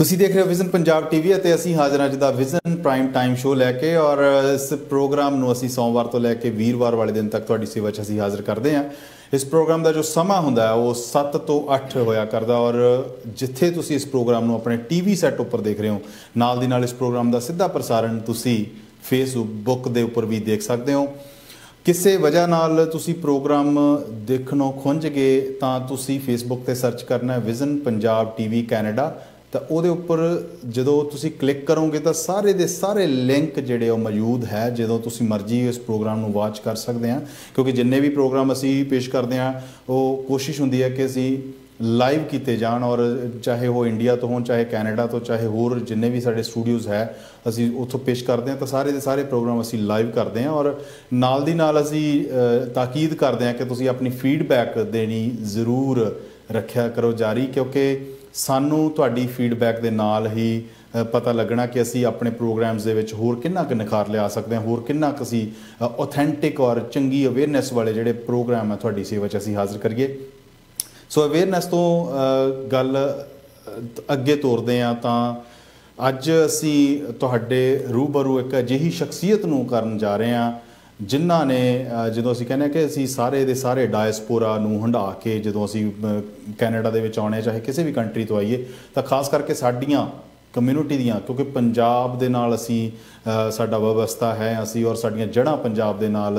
ਤੁਸੀਂ ਦੇਖ ਰਹੇ ਹੋ ਵਿਜ਼ਨ ਪੰਜਾਬ ਟੀਵੀ ਅਤੇ ਅਸੀਂ ਹਾਜ਼ਰ ਹਾਂ ਅੱਜ ਦਾ ਵਿਜ਼ਨ ਪ੍ਰਾਈਮ ਟਾਈਮ ਸ਼ੋਅ ਲੈ ਕੇ ਔਰ ਇਸ ਪ੍ਰੋਗਰਾਮ ਨੂੰ ਅਸੀਂ ਸੋਮਵਾਰ ਤੋਂ ਲੈ ਕੇ ਵੀਰਵਾਰ ਵਾਲੇ ਦਿਨ ਤੱਕ ਤੁਹਾਡੀ ਸੇਵਾ 'ਚ ਅਸੀਂ ਹਾਜ਼ਰ ਕਰਦੇ ਹਾਂ। ਇਸ ਪ੍ਰੋਗਰਾਮ ਦਾ ਜੋ ਸਮਾਂ ਹੁੰਦਾ ਹੈ ਉਹ 7 ਤੋਂ 8 ਹੋਇਆ ਕਰਦਾ ਔਰ ਜਿੱਥੇ ਤੁਸੀਂ ਇਸ ਪ੍ਰੋਗਰਾਮ ਨੂੰ ਆਪਣੇ ਟੀਵੀ ਸੈੱਟ ਉੱਪਰ ਦੇਖ ਰਹੇ ਹੋ ਨਾਲ ਦੀ ਨਾਲ ਇਸ ਪ੍ਰੋਗਰਾਮ ਦਾ ਸਿੱਧਾ ਪ੍ਰਸਾਰਣ ਤੁਸੀਂ ਫੇਸਬੁੱਕ ਦੇ ਉੱਪਰ ਵੀ ਦੇਖ ਸਕਦੇ ਹੋ। ਕਿਸੇ ਵਜ੍ਹਾ ਨਾਲ ਤੁਸੀਂ ਪ੍ਰੋਗਰਾਮ ਦੇਖਣੋਂ ਖੁੰਝ ਗਏ ਤਾਂ ਤੁਸੀਂ ਫੇਸਬੁੱਕ ਤੇ ਸਰਚ ਕਰਨਾ ਹੈ ਵਿਜ਼ਨ ਪੰਜਾਬ ਟੀਵੀ ਕੈਨੇਡਾ ਤਾਂ ਉਹਦੇ ਉੱਪਰ ਜਦੋਂ ਤੁਸੀਂ ਕਲਿੱਕ ਕਰੋਗੇ ਤਾਂ ਸਾਰੇ ਦੇ ਸਾਰੇ ਲਿੰਕ ਜਿਹੜੇ ਉਹ ਮੌਜੂਦ ਹੈ। ਜਦੋਂ ਤੁਸੀਂ ਮਰਜ਼ੀ ਇਸ ਪ੍ਰੋਗਰਾਮ ਨੂੰ ਵਾਚ ਕਰ ਸਕਦੇ ਹਾਂ ਕਿਉਂਕਿ ਜਿੰਨੇ ਵੀ ਪ੍ਰੋਗਰਾਮ ਅਸੀਂ ਪੇਸ਼ ਕਰਦੇ ਹਾਂ ਉਹ ਕੋਸ਼ਿਸ਼ ਹੁੰਦੀ ਹੈ ਕਿ ਅਸੀਂ ਲਾਈਵ ਕੀਤੇ ਜਾਣ ਔਰ ਚਾਹੇ ਉਹ ਇੰਡੀਆ ਤੋਂ ਹੋਣ ਚਾਹੇ ਕੈਨੇਡਾ ਤੋਂ ਚਾਹੇ ਹੋਰ ਜਿੰਨੇ ਵੀ ਸਾਡੇ ਸਟੂਡੀਓਜ਼ ਹੈ ਅਸੀਂ ਉੱਥੋਂ ਪੇਸ਼ ਕਰਦੇ ਹਾਂ ਤਾਂ ਸਾਰੇ ਦੇ ਸਾਰੇ ਪ੍ਰੋਗਰਾਮ ਅਸੀਂ ਲਾਈਵ ਕਰਦੇ ਹਾਂ ਔਰ ਨਾਲ ਦੀ ਨਾਲ ਅਸੀਂ ਤਾਕੀਦ ਕਰਦੇ ਹਾਂ ਕਿ ਤੁਸੀਂ ਆਪਣੀ ਫੀਡਬੈਕ ਦੇਣੀ ਜ਼ਰੂਰ ਰੱਖਿਆ ਕਰੋ ਜਾਰੀ ਕਿਉਂਕਿ ਸਾਨੂੰ ਤੁਹਾਡੀ ਫੀਡਬੈਕ ਦੇ ਨਾਲ ਹੀ ਪਤਾ ਲੱਗਣਾ ਕਿ ਅਸੀਂ ਆਪਣੇ ਪ੍ਰੋਗਰਾਮਸ ਦੇ ਵਿੱਚ ਹੋਰ ਕਿੰਨਾ ਕੁ ਨਿਖਾਰ ਲਿਆ ਸਕਦੇ ਹਾਂ ਹੋਰ ਕਿੰਨਾ ਕੁ ਅਸੀਂ ਆਥੈਂਟਿਕ ਔਰ ਚੰਗੀ ਅਵੇਅਰਨੈਸ ਵਾਲੇ ਜਿਹੜੇ ਪ੍ਰੋਗਰਾਮ ਹੈ ਤੁਹਾਡੀ ਸੇਵਾ 'ਚ ਅਸੀਂ ਹਾਜ਼ਰ ਕਰੀਏ। ਸੋ ਅਵੇਅਰਨੈਸ ਤੋਂ ਗੱਲ ਅੱਗੇ ਤੋਰਦੇ ਹਾਂ ਤਾਂ ਅੱਜ ਅਸੀਂ ਤੁਹਾਡੇ ਰੂਬਰੂ ਇੱਕ ਅਜਿਹੀ ਸ਼ਖਸੀਅਤ ਨੂੰ ਕਰਨ ਜਾ ਰਹੇ ਹਾਂ ਜਿਨ੍ਹਾਂ ਨੇ ਜਦੋਂ ਅਸੀਂ ਕਹਿੰਦੇ ਹਾਂ ਕਿ ਅਸੀਂ ਸਾਰੇ ਦੇ ਸਾਰੇ ਡਾਇਸਪੋਰਾ ਨੂੰ ਹੰਢਾ ਕੇ ਜਦੋਂ ਅਸੀਂ ਕੈਨੇਡਾ ਦੇ ਵਿੱਚ ਆਉਣੇ ਚਾਹੇ ਕਿਸੇ ਵੀ ਕੰਟਰੀ ਤੋਂ ਆਈਏ ਤਾਂ ਖਾਸ ਕਰਕੇ ਸਾਡੀਆਂ ਕਮਿਊਨਿਟੀ ਦੀਆਂ ਕਿਉਂਕਿ ਪੰਜਾਬ ਦੇ ਨਾਲ ਅਸੀਂ ਸਾਡਾ ਵਿਵਸਥਾ ਹੈ ਅਸੀਂ ਔਰ ਸਾਡੀਆਂ ਜੜ੍ਹਾਂ ਪੰਜਾਬ ਦੇ ਨਾਲ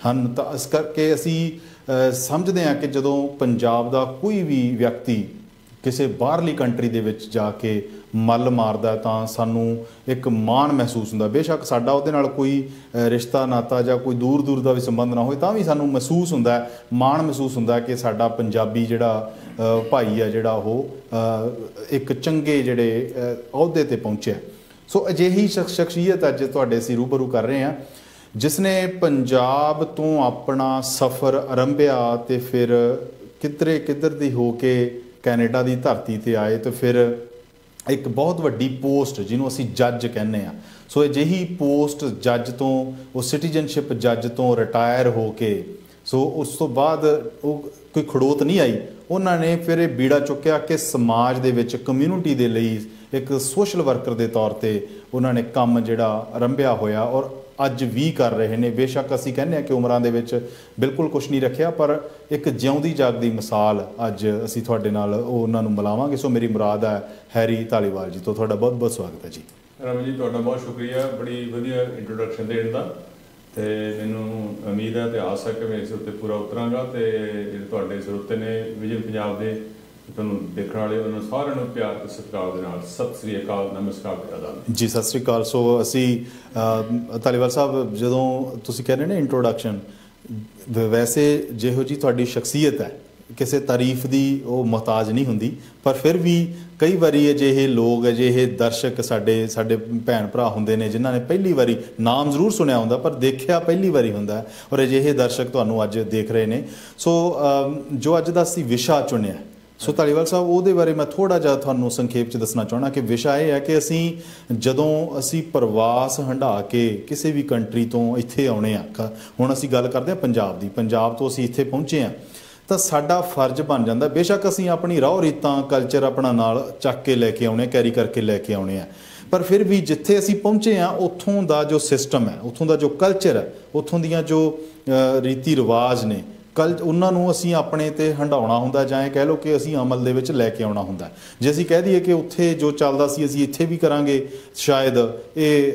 ਹਨ ਤਾਂ ਇਸ ਕਰਕੇ ਅਸੀਂ ਸਮਝਦੇ ਹਾਂ ਕਿ ਜਦੋਂ ਪੰਜਾਬ ਦਾ ਕੋਈ ਵੀ ਵਿਅਕਤੀ ਕਿਸੇ ਬਾਹਰਲੀ ਕੰਟਰੀ ਦੇ ਵਿੱਚ ਜਾ ਕੇ ਮੱਲ ਮਾਰਦਾ ਤਾਂ ਸਾਨੂੰ ਇੱਕ ਮਾਣ ਮਹਿਸੂਸ ਹੁੰਦਾ। ਬੇਸ਼ੱਕ ਸਾਡਾ ਉਹਦੇ ਨਾਲ ਕੋਈ ਰਿਸ਼ਤਾ ਨਾਤਾ ਜਾਂ ਕੋਈ ਦੂਰ ਦੂਰ ਦਾ ਵੀ ਸੰਬੰਧ ਨਾ ਹੋਵੇ ਤਾਂ ਵੀ ਸਾਨੂੰ ਮਹਿਸੂਸ ਹੁੰਦਾ ਮਾਣ ਮਹਿਸੂਸ ਹੁੰਦਾ ਕਿ ਸਾਡਾ ਪੰਜਾਬੀ ਜਿਹੜਾ ਭਾਈ ਆ ਜਿਹੜਾ ਉਹ ਇੱਕ ਚੰਗੇ ਜਿਹੜੇ ਅਹੁਦੇ 'ਤੇ ਪਹੁੰਚਿਆ। ਸੋ ਅਜਿਹੀ ਸ਼ਖਸੀਅਤ ਅੱਜ ਤੁਹਾਡੇ ਅਸੀਂ ਰੂਬਰੂ ਕਰ ਰਹੇ ਹਾਂ ਜਿਸ ਨੇ ਪੰਜਾਬ ਤੋਂ ਆਪਣਾ ਸਫ਼ਰ ਆਰੰਭਿਆ ਅਤੇ ਫਿਰ ਕਿੱਧਰ ਦੀ ਹੋ ਕੇ ਕੈਨੇਡਾ ਦੀ ਧਰਤੀ 'ਤੇ ਆਏ ਅਤੇ ਫਿਰ ਇੱਕ ਬਹੁਤ ਵੱਡੀ ਪੋਸਟ ਜਿਹਨੂੰ ਅਸੀਂ ਜੱਜ ਕਹਿੰਦੇ ਹਾਂ ਸੋ ਅਜਿਹੀ ਪੋਸਟ ਜੱਜ ਤੋਂ ਉਹ ਸਿਟੀਜ਼ਨਸ਼ਿਪ ਜੱਜ ਤੋਂ ਰਿਟਾਇਰ ਹੋ ਕੇ ਸੋ ਉਸ ਤੋਂ ਬਾਅਦ ਉਹ ਕੋਈ ਖੜੋਤ ਨਹੀਂ ਆਈ ਉਹਨਾਂ ਨੇ ਫਿਰ ਇਹ ਬੀੜਾ ਚੁੱਕਿਆ ਕਿ ਸਮਾਜ ਦੇ ਵਿੱਚ ਕਮਿਊਨਿਟੀ ਦੇ ਲਈ ਇੱਕ ਸੋਸ਼ਲ ਵਰਕਰ ਦੇ ਤੌਰ 'ਤੇ ਉਹਨਾਂ ਨੇ ਕੰਮ ਜਿਹੜਾ ਆਰੰਭਿਆ ਹੋਇਆ ਔਰ ਅੱਜ ਵੀ ਕਰ ਰਹੇ ਨੇ। ਬੇਸ਼ੱਕ ਅਸੀਂ ਕਹਿੰਦੇ ਹਾਂ ਕਿ ਉਮਰਾਂ ਦੇ ਵਿੱਚ ਬਿਲਕੁਲ ਕੁਛ ਨਹੀਂ ਰੱਖਿਆ ਪਰ ਇੱਕ ਜਿਉਂਦੀ ਜਾਗਦੀ ਮਿਸਾਲ ਅੱਜ ਅਸੀਂ ਤੁਹਾਡੇ ਨਾਲ ਉਹਨਾਂ ਨੂੰ ਮਿਲਾਵਾਂਗੇ। ਸੋ ਮੇਰੀ ਮੁਰਾਦ ਹੈ ਹੈਰੀ ਧਾਲੀਵਾਲ ਜੀ ਤੋਂ ਤੁਹਾਡਾ ਬਹੁਤ ਬਹੁਤ ਸਵਾਗਤ ਹੈ ਜੀ। ਰਮਨ ਜੀ ਤੁਹਾਡਾ ਬਹੁਤ ਸ਼ੁਕਰੀਆ ਬੜੀ ਵਧੀਆ ਇੰਟਰੋਡਕਸ਼ਨ ਦੇਣ ਦਾ ਅਤੇ ਮੈਨੂੰ ਉਮੀਦ ਹੈ ਅਤੇ ਆਸ ਹੈ ਕਿ ਮੈਂ ਇਸ ਉੱਤੇ ਪੂਰਾ ਉਤਰਾਂਗਾ ਅਤੇ ਜਿਹੜੇ ਤੁਹਾਡੇ ਸਰੋਤੇ ਨੇ ਵਿਜ਼ਨ ਪੰਜਾਬ ਦੇ ਤੁਹਾਨੂੰ ਦੇਖਣ ਵਾਲੇ ਉਹਨਾਂ ਸਾਰਿਆਂ ਨੂੰ ਪਿਆਰ ਅਤੇ ਸਤਿਕਾਰ ਦੇ ਨਾਲ ਸਤਿ ਸ੍ਰੀ ਅਕਾਲ ਨਮਸਕਾਰ ਅਦਾਨ ਜੀ ਸਤਿ ਸ੍ਰੀ ਅਕਾਲ। ਸੋ ਅਸੀਂ ਧਾਲੀਵਾਲ ਸਾਹਿਬ ਜਦੋਂ ਤੁਸੀਂ ਕਹਿ ਰਹੇ ਨੇ ਇੰਟਰੋਡਕਸ਼ਨ ਵੈਸੇ ਜਿਹੋ ਜਿਹੀ ਤੁਹਾਡੀ ਸ਼ਖਸੀਅਤ ਹੈ ਕਿਸੇ ਤਾਰੀਫ ਦੀ ਉਹ ਮੁਹਤਾਜ ਨਹੀਂ ਹੁੰਦੀ ਪਰ ਫਿਰ ਵੀ ਕਈ ਵਾਰੀ ਅਜਿਹੇ ਲੋਕ ਅਜਿਹੇ ਦਰਸ਼ਕ ਸਾਡੇ ਭੈਣ ਭਰਾ ਹੁੰਦੇ ਨੇ ਜਿਨ੍ਹਾਂ ਨੇ ਪਹਿਲੀ ਵਾਰੀ ਨਾਮ ਜ਼ਰੂਰ ਸੁਣਿਆ ਹੁੰਦਾ ਪਰ ਦੇਖਿਆ ਪਹਿਲੀ ਵਾਰੀ ਹੁੰਦਾ ਔਰ ਅਜਿਹੇ ਦਰਸ਼ਕ ਤੁਹਾਨੂੰ ਅੱਜ ਦੇਖ ਰਹੇ ਨੇ। ਸੋ ਜੋ ਅੱਜ ਦਾ ਅਸੀਂ ਵਿਸ਼ਾ ਚੁਣਿਆ ਸੋ ਧਾਲੀਵਾਲ ਸਾਹਿਬ ਉਹਦੇ ਬਾਰੇ ਮੈਂ ਥੋੜ੍ਹਾ ਜਿਹਾ ਤੁਹਾਨੂੰ ਸੰਖੇਪ 'ਚ ਦੱਸਣਾ ਚਾਹੁੰਦਾ ਕਿ ਵਿਸ਼ਾ ਇਹ ਹੈ ਕਿ ਜਦੋਂ ਅਸੀਂ ਪ੍ਰਵਾਸ ਹੰਢਾ ਕੇ ਕਿਸੇ ਵੀ ਕੰਟਰੀ ਤੋਂ ਇੱਥੇ ਆਉਣੇ ਆ ਹੁਣ ਅਸੀਂ ਗੱਲ ਕਰਦੇ ਹਾਂ ਪੰਜਾਬ ਤੋਂ ਅਸੀਂ ਇੱਥੇ ਪਹੁੰਚੇ ਹਾਂ ਤਾਂ ਸਾਡਾ ਫਰਜ਼ ਬਣ ਜਾਂਦਾ ਬੇਸ਼ੱਕ ਅਸੀਂ ਆਪਣੀ ਰਹੁ ਰੀਤਾਂ ਕਲਚਰ ਆਪਣਾ ਨਾਲ ਚੱਕ ਕੇ ਲੈ ਕੇ ਆਉਣੇ ਕੈਰੀ ਕਰਕੇ ਲੈ ਕੇ ਆਉਣੇ ਆ ਪਰ ਫਿਰ ਵੀ ਜਿੱਥੇ ਅਸੀਂ ਪਹੁੰਚੇ ਹਾਂ ਉੱਥੋਂ ਦਾ ਜੋ ਸਿਸਟਮ ਹੈ ਉੱਥੋਂ ਦਾ ਜੋ ਕਲਚਰ ਹੈ ਉੱਥੋਂ ਦੀਆਂ ਜੋ ਰੀਤੀ ਰਿਵਾਜ ਨੇ ਉਹਨਾਂ ਨੂੰ ਅਸੀਂ ਆਪਣੇ 'ਤੇ ਹੰਢਾਉਣਾ ਹੁੰਦਾ ਜਾਂ ਇਹ ਕਹਿ ਲਓ ਕਿ ਅਸੀਂ ਅਮਲ ਦੇ ਵਿੱਚ ਲੈ ਕੇ ਆਉਣਾ ਹੁੰਦਾ। ਜੇ ਅਸੀਂ ਕਹਿ ਦਈਏ ਕਿ ਉੱਥੇ ਜੋ ਚੱਲਦਾ ਸੀ ਅਸੀਂ ਇੱਥੇ ਵੀ ਕਰਾਂਗੇ ਸ਼ਾਇਦ ਇਹ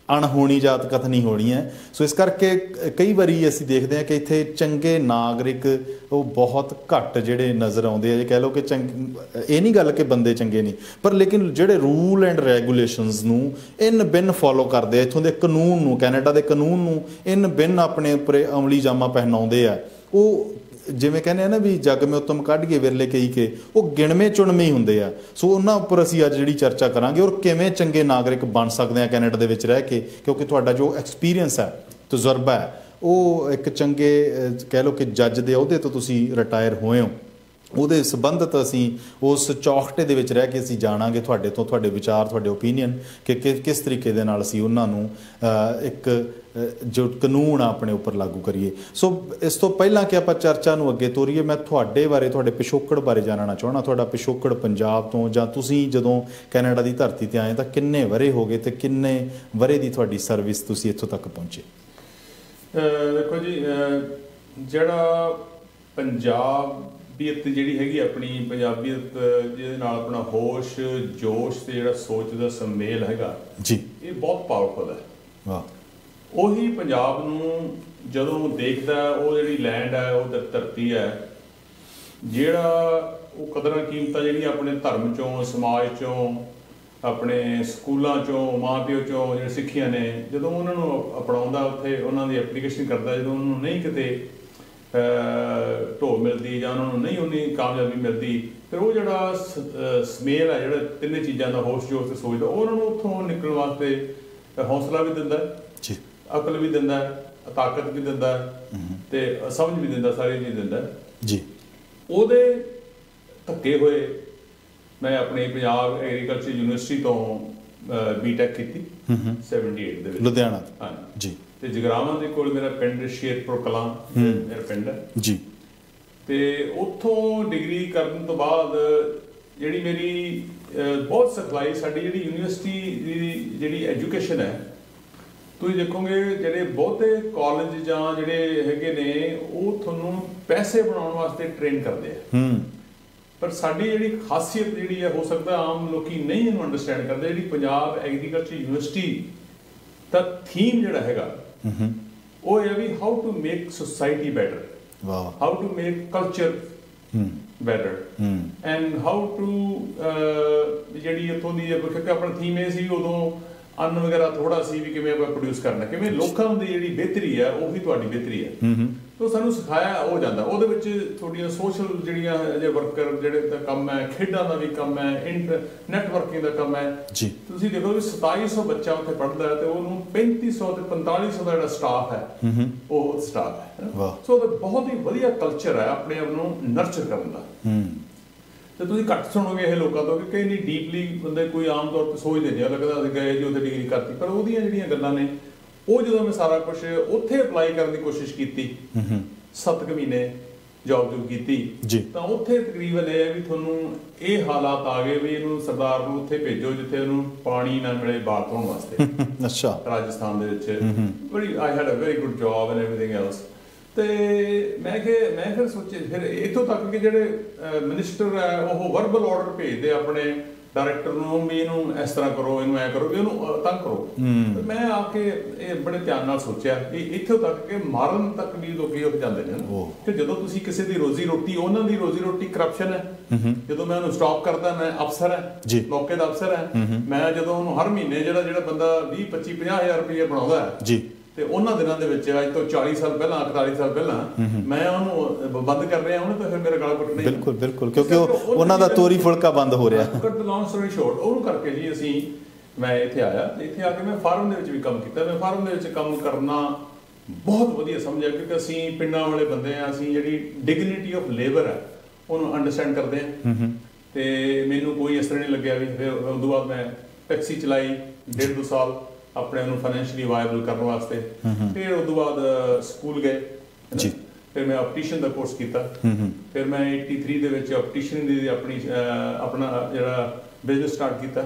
ਅਣਹੋਣੀ ਜਾਤ ਕਥਨੀ ਹੋਣੀ ਹੈ। ਸੋ ਇਸ ਕਰਕੇ ਕਈ ਵਾਰੀ ਅਸੀਂ ਦੇਖਦੇ ਹਾਂ ਕਿ ਇੱਥੇ ਚੰਗੇ ਨਾਗਰਿਕ ਉਹ ਬਹੁਤ ਘੱਟ ਜਿਹੜੇ ਨਜ਼ਰ ਆਉਂਦੇ ਆ। ਜੇ ਕਹਿ ਲਓ ਕਿ ਇਹ ਨਹੀਂ ਗੱਲ ਕਿ ਬੰਦੇ ਚੰਗੇ ਨਹੀਂ ਪਰ ਲੇਕਿਨ ਜਿਹੜੇ ਰੂਲ ਐਂਡ ਰੈਗੂਲੇਸ਼ਨਸ ਨੂੰ ਇਨ ਬਿਨ ਫੋਲੋ ਕਰਦੇ ਆ ਇੱਥੋਂ ਦੇ ਕਾਨੂੰਨ ਨੂੰ ਕੈਨੇਡਾ ਦੇ ਕਾਨੂੰਨ ਨੂੰ ਇਨ ਬਿਨ ਆਪਣੇ ਉੱਪਰ ਅਮਲੀ ਜਾਮਾ ਪਹਿਨਾਉਂਦੇ ਆ ਉਹ ਜਿਵੇਂ ਕਹਿੰਦੇ ਆ ਨਾ ਵੀ ਜੱਗ ਮੇ ਉੱਤਮ ਕੱਢ ਕੇ ਵਿਰਲੇ ਕਈ ਕੇ ਉਹ ਗਿਣਵੇਂ ਚੁਣਵੇਂ ਹੀ ਹੁੰਦੇ ਆ। ਸੋ ਉਹਨਾਂ ਉੱਪਰ ਅਸੀਂ ਅੱਜ ਜਿਹੜੀ ਚਰਚਾ ਕਰਾਂਗੇ ਔਰ ਕਿਵੇਂ ਚੰਗੇ ਨਾਗਰਿਕ ਬਣ ਸਕਦੇ ਆ ਕੈਨੇਡਾ ਦੇ ਵਿੱਚ ਰਹਿ ਕੇ ਕਿਉਂਕਿ ਤੁਹਾਡਾ ਜੋ ਐਕਸਪੀਰੀਅੰਸ ਹੈ ਤਜਰਬਾ ਹੈ ਉਹ ਇੱਕ ਚੰਗੇ ਕਹਿ ਲਓ ਕਿ ਜੱਜ ਦੇ ਅਹੁਦੇ ਤੋਂ ਤੁਸੀਂ ਰਿਟਾਇਰ ਹੋਏ ਹੋ ਉਹਦੇ ਸੰਬੰਧਿਤ ਅਸੀਂ ਉਸ ਚੌਖਟੇ ਦੇ ਵਿੱਚ ਰਹਿ ਕੇ ਅਸੀਂ ਜਾਣਾਂਗੇ ਤੁਹਾਡੇ ਤੋਂ, ਤੁਹਾਡੇ ਵਿਚਾਰ, ਤੁਹਾਡੇ ਓਪੀਨੀਅਨ ਕਿ ਕਿਸ ਤਰੀਕੇ ਦੇ ਨਾਲ ਅਸੀਂ ਉਹਨਾਂ ਨੂੰ ਇੱਕ ਜੋ ਕਾਨੂੰਨ ਆਪਣੇ ਉੱਪਰ ਲਾਗੂ ਕਰੀਏ। ਸੋ ਇਸ ਤੋਂ ਪਹਿਲਾਂ ਕਿ ਆਪਾਂ ਚਰਚਾ ਨੂੰ ਅੱਗੇ ਤੋਰੀਏ, ਮੈਂ ਤੁਹਾਡੇ ਬਾਰੇ, ਤੁਹਾਡੇ ਪਿਛੋਕੜ ਬਾਰੇ ਜਾਣਨਾ ਚਾਹੁੰਦਾ। ਤੁਹਾਡਾ ਪਿਛੋਕੜ ਪੰਜਾਬ ਤੋਂ, ਜਾਂ ਤੁਸੀਂ ਜਦੋਂ ਕੈਨੇਡਾ ਦੀ ਧਰਤੀ 'ਤੇ ਆਏ ਤਾਂ ਕਿੰਨੇ ਵਰ੍ਹੇ ਹੋ ਗਏ ਅਤੇ ਕਿੰਨੇ ਵਰ੍ਹੇ ਦੀ ਤੁਹਾਡੀ ਸਰਵਿਸ, ਤੁਸੀਂ ਇੱਥੋਂ ਤੱਕ ਪਹੁੰਚੇ? ਦੇਖੋ ਜੀ, ਜਿਹੜਾ ਪੰਜਾਬੀਅਤ ਜਿਹੜੀ ਹੈਗੀ ਆਪਣੀ ਪੰਜਾਬੀਅਤ, ਜਿਹਦੇ ਨਾਲ ਆਪਣਾ ਹੋਸ਼, ਜੋਸ਼ ਤੇ ਜਿਹੜਾ ਸੋਚ ਦਾ ਸੰਮੇਲ ਹੈਗਾ ਜੀ, ਇਹ ਬਹੁਤ ਪਾਵਰਫੁਲ ਹੈ। ਵਾਹ। ਉਹੀ ਪੰਜਾਬ ਨੂੰ ਜਦੋਂ ਦੇਖਦਾ, ਉਹ ਜਿਹੜੀ ਲੈਂਡ ਹੈ, ਉਹ ਧਰਤੀ ਹੈ, ਜਿਹੜਾ ਉਹ ਕਦਰਾਂ ਕੀਮਤਾਂ ਜਿਹੜੀਆਂ ਆਪਣੇ ਧਰਮ ਚੋਂ, ਸਮਾਜ ਚੋਂ, ਆਪਣੇ ਸਕੂਲਾਂ ਚੋਂ, ਮਾਂ ਪਿਓ ਚੋਂ ਜਿਹੜੇ ਸਿੱਖੀਆਂ ਨੇ, ਜਦੋਂ ਉਹਨਾਂ ਨੂੰ ਅਪਣਾਉਂਦਾ, ਉੱਥੇ ਉਹਨਾਂ ਦੀ ਐਪਲੀਕੇਸ਼ਨ ਕਰਦਾ, ਜਦੋਂ ਉਹਨਾਂ ਨੂੰ ਨਹੀਂ ਕਿਤੇ ਢੋਲ ਮਿਲਦੀ ਜਾਂ ਉਹਨਾਂ ਨੂੰ ਨਹੀਂ ਉਨੀ ਕਾਮਯਾਬੀ ਮਿਲਦੀ, ਫਿਰ ਉਹ ਜਿਹੜਾ ਸਮੇਲ ਹੈ, ਜਿਹੜਾ ਤਿੰਨੇ ਚੀਜ਼ਾਂ ਦਾ, ਹੋਸ਼, ਜੋਸ਼ ਤੇ ਸੋਚ ਦਾ, ਉਹ ਉਹਨਾਂ ਨੂੰ ਉੱਥੋਂ ਨਿਕਲਣ ਵਾਸਤੇ ਹੌਸਲਾ ਵੀ ਦਿੰਦਾ ਜੀ, ਅਕਲ ਵੀ ਦਿੰਦਾ, ਤਾਕਤ ਵੀ ਦਿੰਦਾ ਤੇ ਸਮਝ ਵੀ ਦਿੰਦਾ, ਸਾਰੀ ਚੀਜ਼ ਦਿੰਦਾ ਜੀ। ਉਹਦੇ ਧੱਕੇ ਹੋਏ ਮੈਂ ਆਪਣੀ ਪੰਜਾਬ ਐਗਰੀਕਲਚਰ ਯੂਨੀਵਰਸਿਟੀ ਤੋਂ ਬੀਟੈਕ ਕੀਤੀ 78 ਦੇ ਵਿੱਚ, ਲੁਧਿਆਣਾ। ਹਾਂ ਜੀ। ਤੇ ਜਗਰਾਵਾਂ ਦੇ ਕੋਲ ਮੇਰਾ ਪਿੰਡ ਸ਼ੇਰਪੁਰ ਕਲਾਂ ਮੇਰਾ ਪਿੰਡ ਹੈ ਜੀ। ਤੇ ਉੱਥੋਂ ਡਿਗਰੀ ਕਰਨ ਤੋਂ ਬਾਅਦ ਜਿਹੜੀ ਮੇਰੀ ਬਹੁਤ ਸਿਖਲਾਈ, ਸਾਡੀ ਜਿਹੜੀ ਯੂਨੀਵਰਸਿਟੀ ਦੀ ਜਿਹੜੀ ਐਜੂਕੇਸ਼ਨ ਹੈ, ਤੁਸੀਂ ਦੇਖੋਗੇ ਜਿਹੜੇ ਬਹੁਤੇ ਕਾਲਜ ਜਾਂ ਜਿਹੜੇ ਹੈਗੇ ਨੇ, ਉਹ ਤੁਹਾਨੂੰ ਪੈਸੇ ਬਣਾਉਣ ਵਾਸਤੇ ਟ੍ਰੇਨ ਕਰਦੇ ਆ, ਪਰ ਸਾਡੀ ਜਿਹੜੀ ਖਾਸੀਅਤ ਜਿਹੜੀ ਹੈ, ਹੋ ਸਕਦਾ ਆਮ ਲੋਕੀ ਨਹੀਂ ਇਹਨੂੰ ਅੰਡਰਸਟੈਂਡ ਕਰਦੇ, ਜਿਹੜੀ ਪੰਜਾਬ ਐਗਰੀਕਲਚਰ ਯੂਨੀਵਰਸਿਟੀ ਦਾ ਥੀਮ ਜਿਹੜਾ ਹੈਗਾ, ਉਹ ਹੈ ਵੀ how to make society better, how to make culture better, and how to ਜਿਹੜੀ ਇੱਥੋਂ ਦੀ, ਕਿਉਂਕਿ ਆਪਣਾ ਥੀਮ ਇਹ ਸੀ ਉਦੋਂ ਅੰਨ ਵਗੈਰਾ ਥੋੜਾ ਸੀ, ਵੀ ਕਿਵੇਂ ਆਪਾਂ ਪ੍ਰੋਡਿਊਸ ਕਰਨਾ, ਕਿਵੇਂ ਲੋਕਾਂ ਦੀ ਜਿਹੜੀ ਬਿਹਤਰੀ ਹੈ ਉਹੀ ਤੁਹਾਡੀ ਬਿਹਤਰੀ ਹੈ। तो ਸਾਨੂੰ ਸਿਖਾਇਆ ਹੋ ਜਾਂਦਾ। ਉਹਦੇ ਵਿੱਚ ਤੁਹਾਡੀਆਂ ਸੋਸ਼ਲ ਜਿਹੜੀਆਂ ਜੇ ਵਰਕਰ ਜਿਹੜੇ ਦਾ ਕੰਮ ਹੈ, ਖੇਡਾਂ ਦਾ ਵੀ ਕੰਮ ਹੈ, ਨੈਟਵਰਕਿੰਗ ਦਾ ਕੰਮ ਹੈ ਜੀ। ਤੁਸੀਂ ਦੇਖੋ ਵੀ 2700 ਬੱਚਾ ਉੱਥੇ ਪੜ੍ਹਦਾ ਹੈ ਤੇ ਉਹਨੂੰ 3500 ਤੇ 4500 ਦਾ ਜਿਹੜਾ ਸਟਾਫ ਹੈ ਉਹ ਸਟਾਫ ਹੈ। ਸੋ ਉਹਦਾ ਬਹੁਤ ਹੀ ਵਧੀਆ ਕਲਚਰ ਹੈ ਆਪਣੇ ਆਪ ਨੂੰ ਨਰਚਰ ਕਰਨ ਦਾ। ਤੇ ਤੁਸੀਂ ਘੱਟ ਸੁਣੋਗੇ ਇਹ ਲੋਕਾਂ ਤੋਂ ਕਿ ਇੰਨੀ ਡੀਪਲੀ ਬੰਦੇ ਕੋਈ ਆਮ ਤੌਰ ਤੇ ਸੋਚਦੇ ਨਹੀਂ, ਲੱਗਦਾ ਅਸੀਂ ਗਏ ਜੀ ਉੱਥੇ ਡਿਗਰੀ ਕਰਤੀ, ਪਰ ਉਹਦੀਆਂ ਜਿਹੜੀਆਂ ਗੱਲਾਂ ਨੇ ਉਹ ਜਦੋਂ ਮੈਂ ਸਾਰਾ ਕੁਝ ਉੱਥੇ ਅਪਲਾਈ ਕਰਨ ਦੀ ਕੋਸ਼ਿਸ਼ ਕੀਤੀ 7 ਮਹੀਨੇ ਜੌਬ ਕੀਤੀ ਤਾਂ ਉੱਥੇ ਤਕਰੀਬਨ ਇਹ ਹੈ ਵੀ ਤੁਹਾਨੂੰ ਇਹ ਹਾਲਾਤ ਆ ਗਏ ਵੀ ਇਹਨੂੰ ਸਰਦਾਰ ਨੂੰ ਉੱਥੇ ਭੇਜੋ ਜਿੱਥੇ ਉਹਨੂੰ ਪਾਣੀ ਨਾ ਮਿਲੇ ਬਾਲ ਧੋਣ ਵਾਸਤੇ। ਅੱਛਾ। ਰਾਜਸਥਾਨ ਦੇ ਵਿੱਚ ਬੜੀ I had a very good job and everything else. ਤੇ ਮੈਂ ਫਿਰ ਸੋਚਿਆ ਫਿਰ ਇੱਥੋਂ ਤੱਕ ਕਿ ਜਿਹੜੇ ਮਿਨਿਸਟਰ ਹੈ ਉਹ ਵਰਬਲ ਆਰਡਰ ਭੇਜਦੇ ਆਪਣੇ ਡਾਇਰੈਕਟਰ ਨੂੰ ਵੀ ਇਹਨੂੰ ਇਸ ਤਰ੍ਹਾਂ ਕਰੋ, ਇਹਨੂੰ ਐ ਕਰੋ, ਇਹਨੂੰ ਤੰਗ ਕਰੋ। ਮੈਂ ਆ ਕੇ ਇਹ ਬੜੇ ਧਿਆਨ ਨਾਲ ਸੋਚਿਆ ਕਿ ਇੱਥੋਂ ਤੱਕ ਕਿ ਮਾਰਨ ਤੱਕ ਵੀ ਲੋਕੀ ਉੱਠ ਜਾਂਦੇ ਨੇ ਕਿ ਜਦੋਂ ਤੁਸੀਂ ਕਿਸੇ ਦੀ ਰੋਜ਼ੀ ਰੋਟੀ, ਉਹਨਾਂ ਦੀ ਰੋਜ਼ੀ ਰੋਟੀ ਕਰਪਸ਼ਨ ਹੈ। ਜਦੋਂ ਮੈਂ ਉਹਨੂੰ ਸਟਾਪ ਕਰਦਾ, ਮੈਂ ਅਫਸਰ ਹੈ, ਮੌਕੇ ਦਾ ਅਫਸਰ ਹੈ, ਮੈਂ ਜਦੋਂ ਉਹਨੂੰ ਹਰ ਮਹੀਨੇ ਜਿਹੜਾ ਬੰਦਾ 20-25-50,000 ਰੁਪਏ ਬਣਾਉਂਦਾ ਹੈ ਤੇ ਉਹਨਾਂ ਦਿਨਾਂ ਦੇ ਵਿੱਚ ਅੱਜ ਤੋਂ 40 ਸਾਲ ਪਹਿਲਾਂ 48 ਸਾਲ ਪਹਿਲਾਂ ਮੈਂ ਉਹਨੂੰ ਬੰਦ ਕਰ ਰਿਹਾ ਹੁਣ ਤਾਂ ਫਿਰ ਮੇਰਾ ਗਲਾ ਘੁੱਟ ਨਹੀਂ। ਬਿਲਕੁਲ ਬਿਲਕੁਲ, ਕਿਉਂਕਿ ਉਹਨਾਂ ਦਾ ਤੋਰੀ ਫੁਲਕਾ ਬੰਦ ਹੋ ਰਿਹਾ। ਕੱਟ ਲੌਂਗ ਸਟੋਰੀ ਸ਼ੋਰਟ, ਉਹਨੂੰ ਕਰਕੇ ਜੀ ਮੈਂ ਇੱਥੇ ਆਇਆ। ਇੱਥੇ ਆ ਕੇ ਮੈਂ ਫਾਰਮ ਦੇ ਵਿੱਚ ਵੀ ਕੰਮ ਕੀਤਾ। ਮੈਂ ਫਾਰਮ ਦੇ ਵਿੱਚ ਕੰਮ ਕਰਨਾ ਬਹੁਤ ਵਧੀਆ ਸਮਝਿਆ ਕਿਉਂਕਿ ਅਸੀਂ ਪਿੰਡਾਂ ਵਾਲੇ ਬੰਦੇ ਹਾਂ, ਅਸੀਂ ਜਿਹੜੀ ਡਿਗਨਿਟੀ ਆਫ ਲੇਬਰ ਹੈ ਉਹਨੂੰ ਅੰਡਰਸਟੈਂਡ ਕਰਦੇ ਹਾਂ। ਤੇ ਮੈਨੂੰ ਕੋਈ ਅਸਰ ਨਹੀਂ ਲੱਗਿਆ ਵੀ ਫਿਰ ਉਸ ਤੋਂ ਬਾਅਦ ਮੈਂ ਟੈਕਸੀ ਚਲਾਈ 1.5-2 ਸਾਲ ਆਪਣੇ ਨੂੰ ਫਾਈਨੈਂਸ਼ੀਅਲੀ ਵਾਇਬਲ ਕਰਨ ਵਾਸਤੇ। ਫਿਰ ਉਸ ਤੋਂ ਬਾਅਦ ਸਕੂਲ ਗਏ ਜੀ। ਫਿਰ ਮੈਂ ਆਪਟੀਸ਼ਨ ਦਾ ਕੋਰਸ ਕੀਤਾ। ਫਿਰ ਮੈਂ 83 ਦੇ ਵਿੱਚ ਆਪਟੀਸ਼ਨ ਦੀ ਆਪਣਾ ਜਿਹੜਾ ਬਿਜ਼ਨਸ ਸਟਾਰਟ ਕੀਤਾ।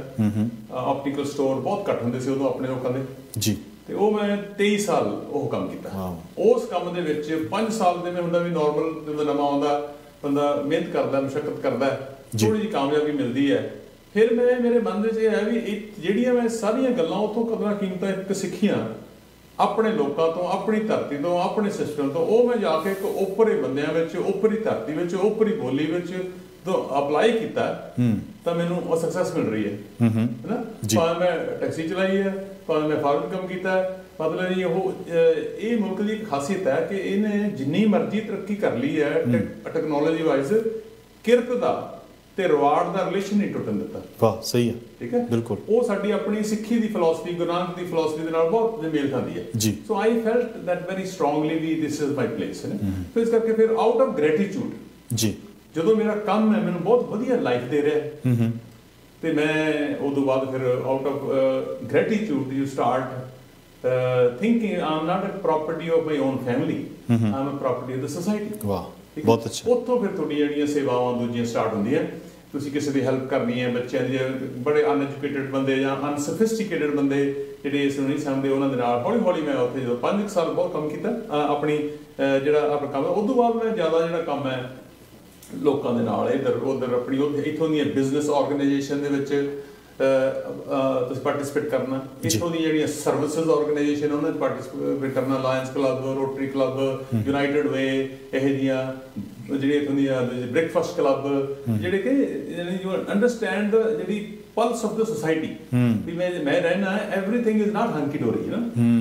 ਆਪਟੀਕਲ ਸਟੋਰ ਬਹੁਤ ਘੱਟ ਹੁੰਦੇ ਸੀ ਉਦੋਂ ਆਪਣੇ ਲੋਕਾਂ ਦੇ ਜੀ। ਤੇ ਉਹ ਮੈਂ 23 ਸਾਲ ਉਹ ਕੰਮ ਕੀਤਾ। ਉਸ ਕੰਮ ਦੇ ਵਿੱਚ 5 ਸਾਲ ਦੇ ਮੈਂ ਹੁੰਦਾ ਵੀ ਨਾਰਮਲ ਜਦੋਂ ਨਵਾਂ ਆਉਂਦਾ ਬੰਦਾ ਮਿਹਨਤ ਕਰਦਾ, ਮੁਸ਼ੱਕਤ ਕਰਦਾ, ਥੋੜੀ ਜਿਹੀ ਕਾਮਯਾਬੀ ਮਿਲਦੀ ਹੈ। ਫਿਰ ਮੇਰੇ ਮਨ ਵਿੱਚ ਇਹ ਹੈ ਵੀ ਜਿਹੜੀਆਂ ਮੈਂ ਸਾਰੀਆਂ ਗੱਲਾਂ ਉੱਥੋਂ ਕਦਰਾਂ ਕੀਮਤਾਂ ਇੱਕ ਸਿੱਖੀਆਂ ਆਪਣੇ ਲੋਕਾਂ ਤੋਂ, ਆਪਣੀ ਧਰਤੀ ਤੋਂ, ਆਪਣੇ ਸਿਸਟਮ ਤੋਂ, ਉਹ ਮੈਂ ਜਾ ਕੇ ਇੱਕ ਓਪਰੇ ਬੰਦਿਆਂ ਵਿੱਚ, ਓਪਰੀ ਧਰਤੀ ਵਿੱਚ, ਓਪਰੀ ਬੋਲੀ ਵਿੱਚ ਜਦੋਂ ਅਪਲਾਈ ਕੀਤਾ ਤਾਂ ਮੈਨੂੰ ਉਹ ਸਕਸੈਸ ਮਿਲ ਰਹੀ ਹੈ ਨਾ। ਭਾਵੇਂ ਮੈਂ ਟੈਕਸੀ ਚਲਾਈ ਹੈ, ਭਾਵੇਂ ਮੈਂ ਫਾਰਮ ਕੰਮ ਕੀਤਾ, ਮਤਲਬ ਇਹ ਮੁਲਕ ਦੀ ਖਾਸੀਅਤ ਹੈ ਕਿ ਇਹਨੇ ਜਿੰਨੀ ਮਰਜ਼ੀ ਤਰੱਕੀ ਕਰ ਲਈ ਹੈ ਟੈਕਨੋਲੋਜੀ ਵਾਈਜ਼, ਕਿਰਤ ਦਾ ਤੇ ਰਿਵਾਰਡ ਦਾ ਰਿਲੇਸ਼ਨ ਨਹੀਂ ਟੁੱਟਣ ਦਿੱਤਾ। ਵਾਹ, ਸਹੀ ਹੈ, ਠੀਕ ਹੈ, ਬਿਲਕੁਲ। ਉਹ ਸਾਡੀ ਆਪਣੀ ਸਿੱਖੀ ਦੀ ਫਿਲਾਸਫੀ, ਗੁਰੂ ਨਾਨਕ ਦੀ ਫਿਲਾਸਫੀ ਦੇ ਨਾਲ ਬਹੁਤ ਮੇਲ ਖਾਂਦੀ ਹੈ ਜੀ। So I felt that very strongly ਵੀ this is my place. So ਇਸ ਕਰਕੇ ਫਿਰ ਆਊਟ ਆਫ ਗ੍ਰੈਟੀਟਿਊਡ ਜੀ ਜਦੋਂ ਮੇਰਾ ਕੰਮ ਹੈ ਮੈਨੂੰ ਬਹੁਤ ਵਧੀਆ ਲਾਈਫ ਦੇ ਰਿਹਾ ਤੇ ਮੈਂ ਉਦੋਂ ਬਾਅਦ ਫਿਰ out of gratitude you start thinking I'm not a property of my own family, I'm a property of the society. ਵਾਹ, ਬਹੁਤ ਅੱਛਾ। ਉੱਥੋਂ ਫਿਰ ਤੁਹਾਡੀਆਂ ਜਿਹੜੀਆਂ ਸੇਵਾਵਾਂ ਦੂਜੀਆਂ ਸਟਾਰਟ ਹੁੰਦੀਆਂ। ਤੁਸੀਂ ਕਿਸੇ ਦੀ ਹੈਲਪ ਕਰਨੀ ਹੈ, ਬੱਚਿਆਂ ਦੀ, ਬੜੇ ਅਨਐਜੂਕੇਟਡ ਬੰਦੇ ਜਾਂ ਅਨਸੋਫਿਸਟੀਕੇਟਡ ਬੰਦੇ ਜਿਹੜੇ ਇਸ ਨੂੰ ਨਹੀਂ ਸਮਝਦੇ, ਉਹਨਾਂ ਦੇ ਨਾਲ ਹੌਲੀ ਹੌਲੀ ਮੈਂ ਉੱਥੇ ਜਦੋਂ 5 ਸਾਲ ਬਹੁਤ ਕੰਮ ਕੀਤਾ ਆਪਣੀ ਜਿਹੜਾ ਆਪਣਾ ਕੰਮ। ਉਸ ਤੋਂ ਬਾਅਦ ਮੈਂ ਜ਼ਿਆਦਾ ਜਿਹੜਾ ਕੰਮ ਹੈ ਲੋਕਾਂ ਦੇ ਨਾਲ ਇੱਧਰ ਉੱਧਰ ਆਪਣੀ ਇੱਥੋਂ ਦੀਆਂ ਬਿਜ਼ਨਸ ਆਰਗੇਨਾਈਜੇਸ਼ਨ ਦੇ ਵਿੱਚ ਤੁਸੀਂ ਪਾਰਟਿਸਿਪੇਟ ਕਰਨਾ, ਇੱਥੋਂ ਦੀਆਂ ਜਿਹੜੀਆਂ ਸਰਵਿਸਿਜ਼ ਆਰਗੇਨਾਈਜੇਸ਼ਨ ਉਹਨਾਂ 'ਚ ਪਾਰਟਿਸਿਪੇਟ ਕਰਨਾ, Lions Club, Rotary Club, United Way, ਇਹੋ ਜਿਹੀਆਂ ਜਿਹੜੇ ਇੱਥੋਂ ਦੀਆਂ ਬ੍ਰੇਕਫਾਸਟ ਕਲੱਬ, ਜਿਹੜੇ ਕਿ ਯੂ ਅੰਡਰਸਟੈਂਡ ਜਿਹੜੀ ਪਲਸ ਆਫ ਦ ਸੋਸਾਇਟੀ ਵੀ ਮੈਂ ਰਹਿਣਾ ਹੈ। Everything is not hunky dory,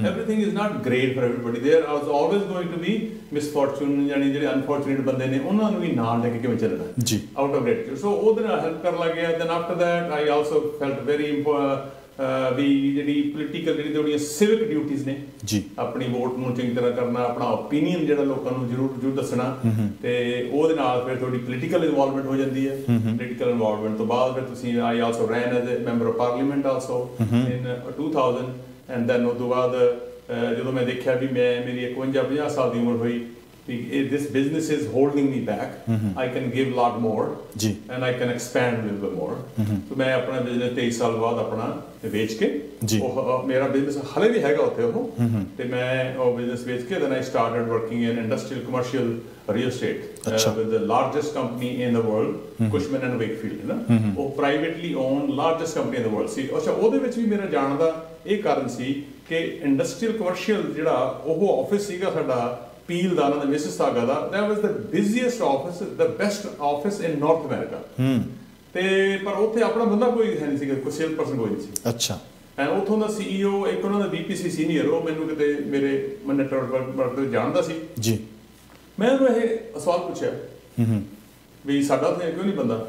everything is not great for everybody, there are always going to be misfortune, ਯਾਨੀ ਜਿਹੜੇ ਅਨਫੋਰਚੂਨੇਟ ਬੰਦੇ ਨੇ ਉਹਨਾਂ ਨੂੰ ਵੀ ਨਾਲ ਲੈ ਕੇ ਕਿਵੇਂ ਚੱਲਣਾ ਜੀ ਆਊਟ ਆਫ ਗ੍ਰੈਟੀਟਿਊਡ। ਸੋ ਉਹਦੇ ਨਾਲ ਹੈਲਪ ਕਰਨ ਲੱਗ ਗਿਆ। Then after that I also felt very ਵੀ ਜਿਹੜੀ ਪੋਲੀਟੀਕਲ ਜਿਹੜੀ ਤੁਹਾਡੀਆਂ ਸਿਵਿਕ ਡਿਊਟੀਜ਼ ਨੇ ਜੀ, ਆਪਣੀ ਵੋਟ ਨੂੰ ਚੰਗੀ ਤਰ੍ਹਾਂ ਕਰਨਾ, ਆਪਣਾ ਓਪੀਨੀਅਨ ਜਿਹੜਾ ਲੋਕਾਂ ਨੂੰ ਜ਼ਰੂਰ ਦੱਸਣਾ, ਤੇ ਉਹਦੇ ਨਾਲ ਫਿਰ ਤੁਹਾਡੀ ਪੋਲੀਟੀਕਲ ਇਨਵੋਲਵਮੈਂਟ ਹੋ ਜਾਂਦੀ ਹੈ। ਪੋਲੀਟੀਕਲ ਇਨਵੋਲਵਮੈਂਟ ਤੋਂ ਬਾਅਦ ਫਿਰ ਤੁਸੀਂ I also ran as a member of parliament also in 2000 and then ਉਹ ਤੋਂ ਬਾਅਦ ਜਦੋਂ ਮੈਂ ਦੇਖਿਆ ਵੀ ਮੇਰੀ 51-50 ਸਾਲ ਦੀ ਉਮਰ ਹੋਈ, this business is holding me back, I can give lot more and I can expand a little bit more। तो मैं अपना बिजनेस 23 साल बाद अपना बेच के, मेरा बिजनेस हले भी हैगा उत्थे ਉਹ, ਤੇ ਮੈਂ ਉਹ ਬਿਜ਼ਨਸ ਵੇਚ ਕੇ then I started working in industrial commercial real estate with the largest company in the world, Cushman and Wakefield, ਨਾ ਉਹ privately owned largest company in the world ਸੀ। ਅੱਛਾ, ਉਹਦੇ ਵਿੱਚ ਵੀ ਮੇਰਾ ਜਾਣ ਦਾ ਇਹ ਕਾਰਨ ਸੀ ਕਿ ਇੰਡਸਟਰੀਅਲ ਕਮਰਸ਼ੀਅਲ ਜਿਹੜਾ ਉਹ ਆਫਿਸ ਸੀਗਾ ਸਾਡਾ ਪੀਲ ਦਾ, ਉਹਨਾਂ ਦਾ Mississauga the, that was the busiest office, the best office in North America। ਤੇ ਪਰ ਉੱਥੇ ਆਪਣਾ ਬੰਦਾ ਕੋਈ ਹੈ ਨਹੀਂ ਸੀਗਾ, ਕੋਈ ਸੇਲ ਪਰਸਨ ਕੋਈ ਨਹੀਂ ਸੀ। ਅੱਛਾ। ਐਂਡ ਉੱਥੋਂ ਦਾ CEO, ਇੱਕ ਉਹਨਾਂ ਦਾ VPC ਸੀਨੀਅਰ, ਉਹ ਮੈਨੂੰ ਕਿਤੇ ਮੇਰੇ ਨੈਟਵਰਕ ਤੋਂ ਜਾਣਦਾ ਸੀ ਜੀ। ਮੈਂ ਉਹਨੂੰ ਇਹ ਸਵਾਲ ਪੁੱਛਿਆ ਵੀ ਸਾਡਾ ਉੱਥੇ ਕਿਉਂ ਨਹੀਂ ਬੰਦਾ,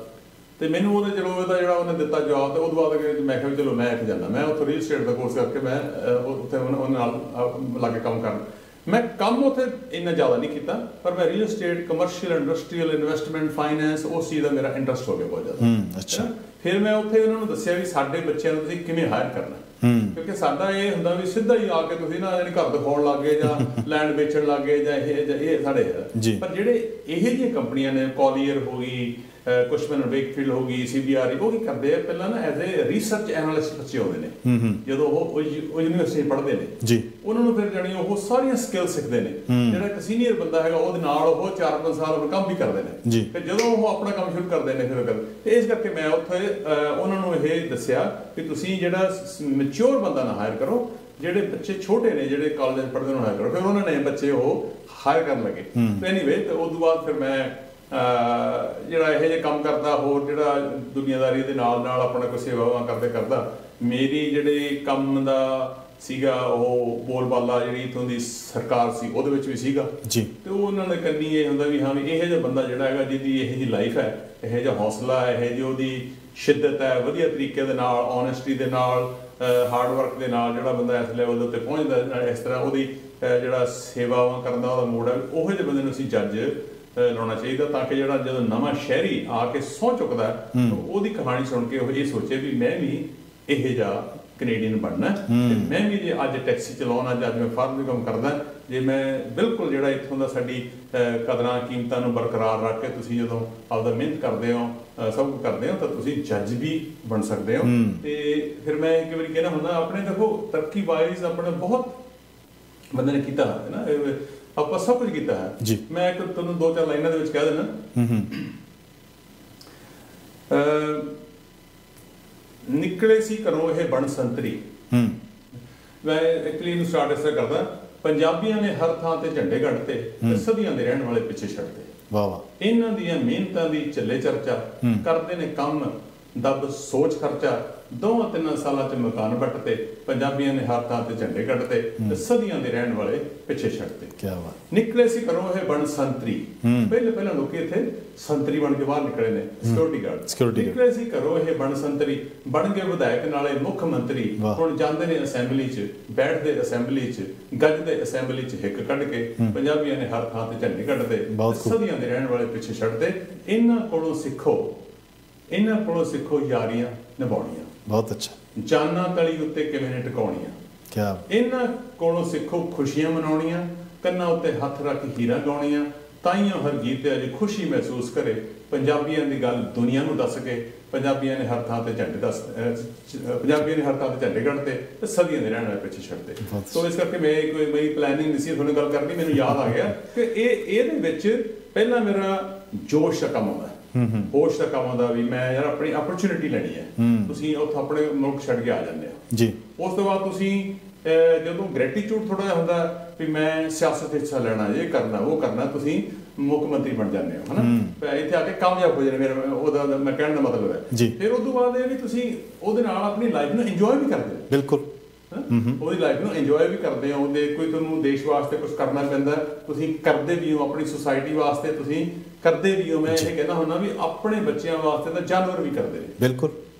ਤੇ ਮੈਨੂੰ ਉਹਦੇ ਚਲੋ ਉਹਦਾ ਜਿਹੜਾ ਉਹਨੇ ਦਿੱਤਾ ਜਵਾਬ, ਤੇ ਉਹਦੇ ਬਾਅਦ ਮੈਂ ਕਿਹਾ ਚਲੋ ਮੈਂ ਇੱਥੇ ਜਾਂਦਾ। ਮੈਂ ਉੱਥੇ ਰੀਅਲ ਸਟੇਟ ਦਾ ਕੋਰਸ ਕਰਕੇ ਮੈਂ ਉੱਥੇ ਉਹਨਾਂ ਨਾਲ ਲਾ ਕੇ ਕੰਮ ਕਰਨ। ਮੈਂ ਕੰਮ ਉੱਥੇ ਇੰਨਾ ਜ਼ਿਆਦਾ ਨਹੀਂ ਕੀਤਾ, ਪਰ ਮੈਂ real estate, commercial, industrial, investment, finance, ਉਸ ਚੀਜ਼ ਦਾ ਮੇਰਾ ਇੰਟਰਸਟ ਹੋ ਗਿਆ ਬਹੁਤ ਜ਼ਿਆਦਾ। ਅੱਛਾ। ਫਿਰ ਮੈਂ ਉੱਥੇ ਉਹਨਾਂ ਨੂੰ ਦੱਸਿਆ ਵੀ ਸਾਡੇ ਬੱਚਿਆਂ ਨੂੰ ਤੁਸੀਂ ਕਿਵੇਂ ਹਾਇਰ ਕਰਨਾ, ਕਿਉਂਕਿ ਸਾਡਾ ਇਹ ਹੁੰਦਾ ਵੀ ਸਿੱਧਾ ਹੀ ਆ ਕੇ ਤੁਸੀਂ ਨਾ ਜਿਹੜੀ ਘਰ ਦਿਖਾਉਣ ਲੱਗ ਗਏ ਜਾਂ ਲੈਂਡ ਵੇਚਣ ਲੱਗ ਗਏ ਜਾਂ ਇਹ ਸਾਡੇ ਹੈ। ਪਰ ਜਿਹੜੇ ਇਹੋ ਜਿਹੀਆਂ ਕੰਪਨੀਆਂ ਨੇ, ਕੋਲੀਅਰ ਹੋ ਗਈ, ਕੁਸ਼ਮਨ ਵੇਕਫੀਲਡ ਹੋ ਗਈ, CBRE, ਉਹ ਕੀ ਕਰਦੇ ਆ, ਪਹਿਲਾਂ ਨਾ ਐਜ਼ ਏ ਰਿਸਰਚ ਐਨਾਲਿਸਟ ਬੱਚੇ ਆਉਂਦੇ ਨੇ ਜਦੋਂ ਉਹ ਯੂਨੀਵਰਸਿਟੀ ਪੜ੍ਹਦੇ ਨੇ ਜੀ, ਉਹਨਾਂ ਨੂੰ ਫਿਰ ਜਾਣੀ ਉਹ ਸਾਰੀਆਂ ਸਕਿੱਲ ਸਿੱਖਦੇ ਨੇ। ਜਿਹੜਾ ਇੱਕ ਸੀਨੀਅਰ ਬੰਦਾ ਹੈਗਾ ਉਹਦੇ ਨਾਲ ਉਹ 4-5 ਸਾਲ ਕੰਮ ਵੀ ਕਰਦੇ ਨੇ, ਤੇ ਜਦੋਂ ਉਹ ਆਪਣਾ ਕੰਮ ਸ਼ੁਰੂ ਕਰਦੇ ਨੇ ਫਿਰ ਤੇ ਇਸ ਕਰਕੇ ਮੈਂ ਉੱਥੇ ਉਹਨਾਂ ਨੂੰ ਇਹ ਦੱਸਿਆ ਕਿ ਤੁਸੀਂ ਜਿਹੜਾ ਮੈਚੁਰ ਬੰਦਾ ਨਾ ਹਾਇਰ ਕਰੋ, ਜਿਹੜੇ ਬੱਚੇ ਛੋਟੇ ਨੇ, ਜਿਹੜੇ ਕਾਲਜ ਪੜ੍ਹਦੇ ਨੂੰ ਹਾਇਰ ਕਰੋ। ਫਿਰ ਉਹਨਾਂ ਨੇ ਬੱਚੇ ਉਹ ਹਾਇਰ ਕਰਨ ਲੱਗੇ। ਤੇ ਐਨੀਵੇ, ਤੇ ਉਸ ਤੋਂ ਬਾਅਦ ਫਿਰ ਮੈਂ ਜਿਹੜਾ ਇਹੋ ਜਿਹੇ ਕੰਮ ਕਰਦਾ, ਹੋਰ ਜਿਹੜਾ ਦੁਨੀਆਦਾਰੀ ਦੇ ਨਾਲ ਨਾਲ ਆਪਣਾ ਕੋਈ ਸੇਵਾਵਾਂ ਕਰਦਾ, ਮੇਰੀ ਜਿਹੜੇ ਕੰਮ ਦਾ ਸੀਗਾ ਉਹ ਬੋਲਬਾਲਾ ਜਿਹੜੀ ਇੱਥੋਂ ਦੀ ਸਰਕਾਰ ਸੀ ਉਹਦੇ ਵਿੱਚ ਵੀ ਸੀਗਾ ਜੀ। ਤੇ ਉਹ ਉਹਨਾਂ ਨੇ ਕੰਨੀ ਇਹ ਹੁੰਦਾ ਵੀ ਹਾਂ ਵੀ ਇਹੋ ਜਿਹਾ ਬੰਦਾ ਜਿਹੜਾ ਹੈਗਾ, ਜਿਹਦੀ ਇਹੋ ਜਿਹੀ ਲਾਈਫ ਹੈ, ਇਹੋ ਜਿਹਾ ਹੌਸਲਾ ਹੈ, ਇਹੋ ਜਿਹੀ ਉਹਦੀ ਸ਼ਿੱਦਤ ਹੈ, ਵਧੀਆ ਤਰੀਕੇ ਦੇ ਨਾਲ, ਓਨੈਸਟੀ ਦੇ ਨਾਲ, ਹਾਰਡ ਵਰਕ ਦੇ ਨਾਲ ਜਿਹੜਾ ਬੰਦਾ ਇਸ ਲੈਵਲ ਦੇ ਉੱਤੇ ਪਹੁੰਚਦਾ, ਇਸ ਤਰ੍ਹਾਂ ਉਹਦੀ ਜਿਹੜਾ ਸੇਵਾਵਾਂ ਕਰਨ ਦਾ ਉਹਦਾ ਮੋਡ ਹੈ, ਉਹੋ ਜਿਹੇ ਬੰਦੇ ਨੂੰ ਅਸੀਂ ਜੱਜ ਲਾਉਣਾ ਚਾਹੀਦਾ, ਤਾਂ ਕਿ ਜਿਹੜਾ ਜਦੋਂ ਨਵਾਂ ਸ਼ਹਿਰੀ ਆ ਕੇ ਸਹੁੰ ਚੁੱਕਦਾ ਉਹਦੀ ਕਹਾਣੀ ਸੁਣ ਕੇ ਉਹ ਇਹ ਸੋਚੇ ਵੀ ਮੈਂ ਵੀ ਇਹੋ ਜਿਹਾ ਕੈਨੇਡੀਅਨ ਬਣਨਾ, ਤੇ ਮੈਂ ਵੀ ਜੇ ਅੱਜ ਟੈਕਸੀ ਚਲਾਉਣਾ, ਜਾਂ ਅੱਜ ਮੈਂ ਫਾਰਮ ਕੰਮ ਕਰਦਾ, ਜੇ ਮੈਂ ਬਿਲਕੁਲ ਜਿਹੜਾ ਇੱਥੋਂ ਦਾ ਸਾਡੀ ਕਦਰਾਂ ਕੀਮਤਾਂ ਨੂੰ ਬਰਕਰਾਰ ਰੱਖ ਕੇ ਤੁਸੀਂ ਜਦੋਂ ਆਪਦਾ ਮਿਹਨਤ ਕਰਦੇ ਹੋ, ਸਭ ਕੁਝ ਕਰਦੇ ਹੋ, ਤਾਂ ਤੁਸੀਂ ਜੱਜ ਵੀ ਬਣ ਸਕਦੇ ਹੋ। ਤੇ ਫਿਰ ਮੈਂ ਇੱਕ ਵਾਰੀ ਕਹਿਣਾ ਹੁੰਦਾ, ਆਪਣੇ ਦੇਖੋ ਤਰੱਕੀ ਵਾਈਜ਼ ਆਪਣੇ ਬਹੁਤ ਬੰਦੇ ਨੇ ਕੀਤਾ ਹੈ ਨਾ, ਆਪਾਂ ਸਭ ਕੁਝ ਕੀਤਾ ਹੈ ਜੀ। ਮੈਂ ਇੱਕ ਤੁਹਾਨੂੰ 2-4 ਲਾਈਨਾਂ ਦੇ ਵਿੱਚ ਕਹਿ ਦੇਣਾ। ਨਿਕਲੇ ਸੀ ਘਰੋਂ ਇਹ ਬਣ ਸੰਤਰੀ। ਮੈਂ ਐਕਚੁਅਲੀ ਇਹਨੂੰ ਸਟਾਰਟ ਇਸ ਤਰ੍ਹਾਂ ਕਰਦਾ, ਪੰਜਾਬੀਆਂ ਨੇ ਹਰ ਥਾਂ ਤੇ ਝੰਡੇ ਗੱਡਤੇ ਤੇ ਸਦੀਆਂ ਦੇ ਰਹਿਣ ਵਾਲੇ ਪਿੱਛੇ ਛੱਡਤੇ। ਵਾਹ ਵਾਹ। ਇਹਨਾਂ ਦੀਆਂ ਮਿਹਨਤਾਂ ਦੀ ਚੱਲੇ ਚਰਚਾ, ਕਰਦੇ ਨੇ ਕੰਮ ਦੱਬ ਸੋਚ ਖਰਚਾ, ਦੋਵਾਂ ਤਿੰਨਾਂ ਸਾਲਾਂ 'ਚ ਮਕਾਨ ਵੱਟਤੇ, ਪੰਜਾਬੀਆਂ ਨੇ ਹਰ ਥਾਂ ਤੇ ਝੰਡੇ ਕੱਢਤੇ ਤੇ ਸਦੀਆਂ ਦੇ ਰਹਿਣ ਵਾਲੇ ਪਿੱਛੇ ਛੱਡਤੇ। ਕੀ ਬਾਤ। ਨਿਕਲੇ ਸੀ ਘਰੋਂ ਇਹ ਬਣ ਸੰਤਰੀ, ਪਹਿਲਾਂ ਲੋਕੀ ਇੱਥੇ ਸੰਤਰੀ ਬਣ ਕੇ ਬਾਹਰ ਨਿਕਲੇ ਨੇ, ਸਿਕਿਉਰਿਟੀ ਗਾਰਡ। ਨਿਕਲੇ ਸੀ ਘਰੋਂ ਇਹ ਬਣ ਸੰਤਰੀ, ਬਣ ਗਏ ਵਿਧਾਇਕ ਨਾਲੇ ਮੁੱਖ ਮੰਤਰੀ। ਹੁਣ ਜਾਂਦੇ ਨੇ ਅਸੈਂਬਲੀ 'ਚ, ਬੈਠਦੇ ਅਸੈਂਬਲੀ 'ਚ, ਗੱਜਦੇ ਅਸੈਂਬਲੀ 'ਚ ਹਿੱਕ ਕੱਢ ਕੇ, ਪੰਜਾਬੀਆਂ ਨੇ ਹਰ ਥਾਂ ਤੇ ਝੰਡੇ ਕੱਢਦੇ, ਸਦੀਆਂ ਦੇ ਰਹਿਣ ਵਾਲੇ ਪਿੱਛੇ ਛੱਡਦੇ। ਇਹਨਾਂ ਕੋਲੋਂ ਸਿੱਖੋ, ਇਹਨਾਂ ਕੋਲੋਂ ਸਿੱਖੋ ਯਾਰੀਆਂ ਨਿਭਾਉਣੀਆਂ। ਬਹੁਤ ਅੱਛਾ। ਜਾਨਾਂ ਤਲੀ ਉੱਤੇ ਕਿਵੇਂ ਨੇ ਟਿਕਾਉਣੀਆਂ। ਕਿਆ। ਇਹਨਾਂ ਕੋਲੋਂ ਸਿੱਖੋ ਖੁਸ਼ੀਆਂ ਮਨਾਉਣੀਆਂ, ਕੰਨਾਂ ਉੱਤੇ ਹੱਥ ਰੱਖ ਹੀਰਾਂ ਗਾਉਣੀਆਂ। ਤਾਈਓ ਹਰ ਗੀਤ ਅੱਜ ਖੁਸ਼ੀ ਮਹਿਸੂਸ ਕਰੇ, ਪੰਜਾਬੀਆਂ ਦੀ ਗੱਲ ਦੁਨੀਆ ਨੂੰ ਦੱਸ ਕੇ। ਪੰਜਾਬੀਆਂ ਨੇ ਹਰ ਥਾਂ ਤੇ ਪੰਜਾਬੀਆਂ ਨੇ ਹਰ ਥਾਂ ਤੇ ਝੰਡੇ ਕੱਢਦੇ ਤੇ ਸਦੀਆਂ ਦੇ ਰਹਿਣ ਵਾਲੇ ਪਿੱਛੇ ਛੱਡਦੇ। ਸੋ ਇਸ ਕਰਕੇ ਮੇਰੀ ਪਲੈਨਿੰਗ ਨਹੀਂ ਸੀ ਤੁਹਾਨੂੰ ਗੱਲ ਕਰਨੀ, ਮੈਨੂੰ ਯਾਦ ਆ ਗਿਆ ਕਿ ਇਹਦੇ ਵਿੱਚ ਪਹਿਲਾਂ ਮੇਰਾ ਜੋਸ਼ ਦਾ ਕੰਮ ਆਉਂਦਾ, ਹੋਸ਼ ਦਾ ਕੰਮ ਆਉਂਦਾ ਵੀ ਮੈਂ ਯਾਰ ਆਪਣੀ ਅਪਰਚੁਨਿਟੀ ਲੈਣੀ ਹੈ। ਤੁਸੀਂ ਉੱਥੇ ਆਪਣੇ ਮੁਲਕ ਛੱਡ ਕੇ ਆ ਜਾਂਦੇ ਹੋ ਜੀ। ਉਸ ਤੋਂ ਬਾਅਦ ਤੁਸੀਂ ਜਦੋਂ ਗ੍ਰੈਟੀਟਿਊਡ ਥੋੜਾ ਜਿਹਾ ਹੁੰਦਾ ਵੀ ਮੈਂ ਸਿਆਸਤ ਹਿੱਸਾ ਲੈਣਾ, ਇਹ ਕਰਨਾ ਉਹ ਕਰਨਾ, ਤੁਸੀਂ ਮੁੱਖ ਮੰਤਰੀ ਬਣ ਜਾਂਦੇ ਹੋ, ਹਨਾ, ਇੱਥੇ ਆ ਕੇ ਕਾਮਯਾਬ ਹੋ ਜਾਂਦੇ। ਮੇਰਾ ਉਹਦਾ ਮੈਂ ਕਹਿਣ ਦਾ ਮਤਲਬ ਹੈ। ਫਿਰ ਉਸ ਤੋਂ ਬਾਅਦ ਇਹ ਵੀ ਤੁਸੀਂ ਉਹਦੇ ਨਾਲ ਆਪਣੀ ਲਾਈਫ ਨੂੰ ਇੰਜੋਏ ਵੀ ਕਰਦੇ ਹੋ। ਬਿਲਕੁਲ, ਉਹਦੀ ਲਾਈਫ ਨੂੰ ਇੰਜੋਏ ਵੀ ਕਰਦੇ ਹੋ। ਉਹਦੇ ਕੋਈ ਤੁਹਾਨੂੰ ਦੇਸ਼ ਵਾਸਤੇ ਕੁਝ ਕਰਨਾ ਪੈਂਦਾ, ਤੁਸੀਂ ਕਰਦੇ ਵੀ ਹੋ। ਆਪਣੀ ਸੁਸਾਇਟੀ ਵਾਸਤੇ ਤੁਸੀਂ ਕਰਦੇ ਵੀ ਹੋ। ਮੈਂ ਇਹ ਕਹਿੰਦਾ ਹੁੰਦਾ ਵੀ ਆਪਣੇ ਬੱਚਿਆਂ ਵਾਸਤੇ ਤਾਂ ਜਾਨਵਰ ਵੀ ਕਰਦੇ ਨੇ। ਬਿਲਕੁਲ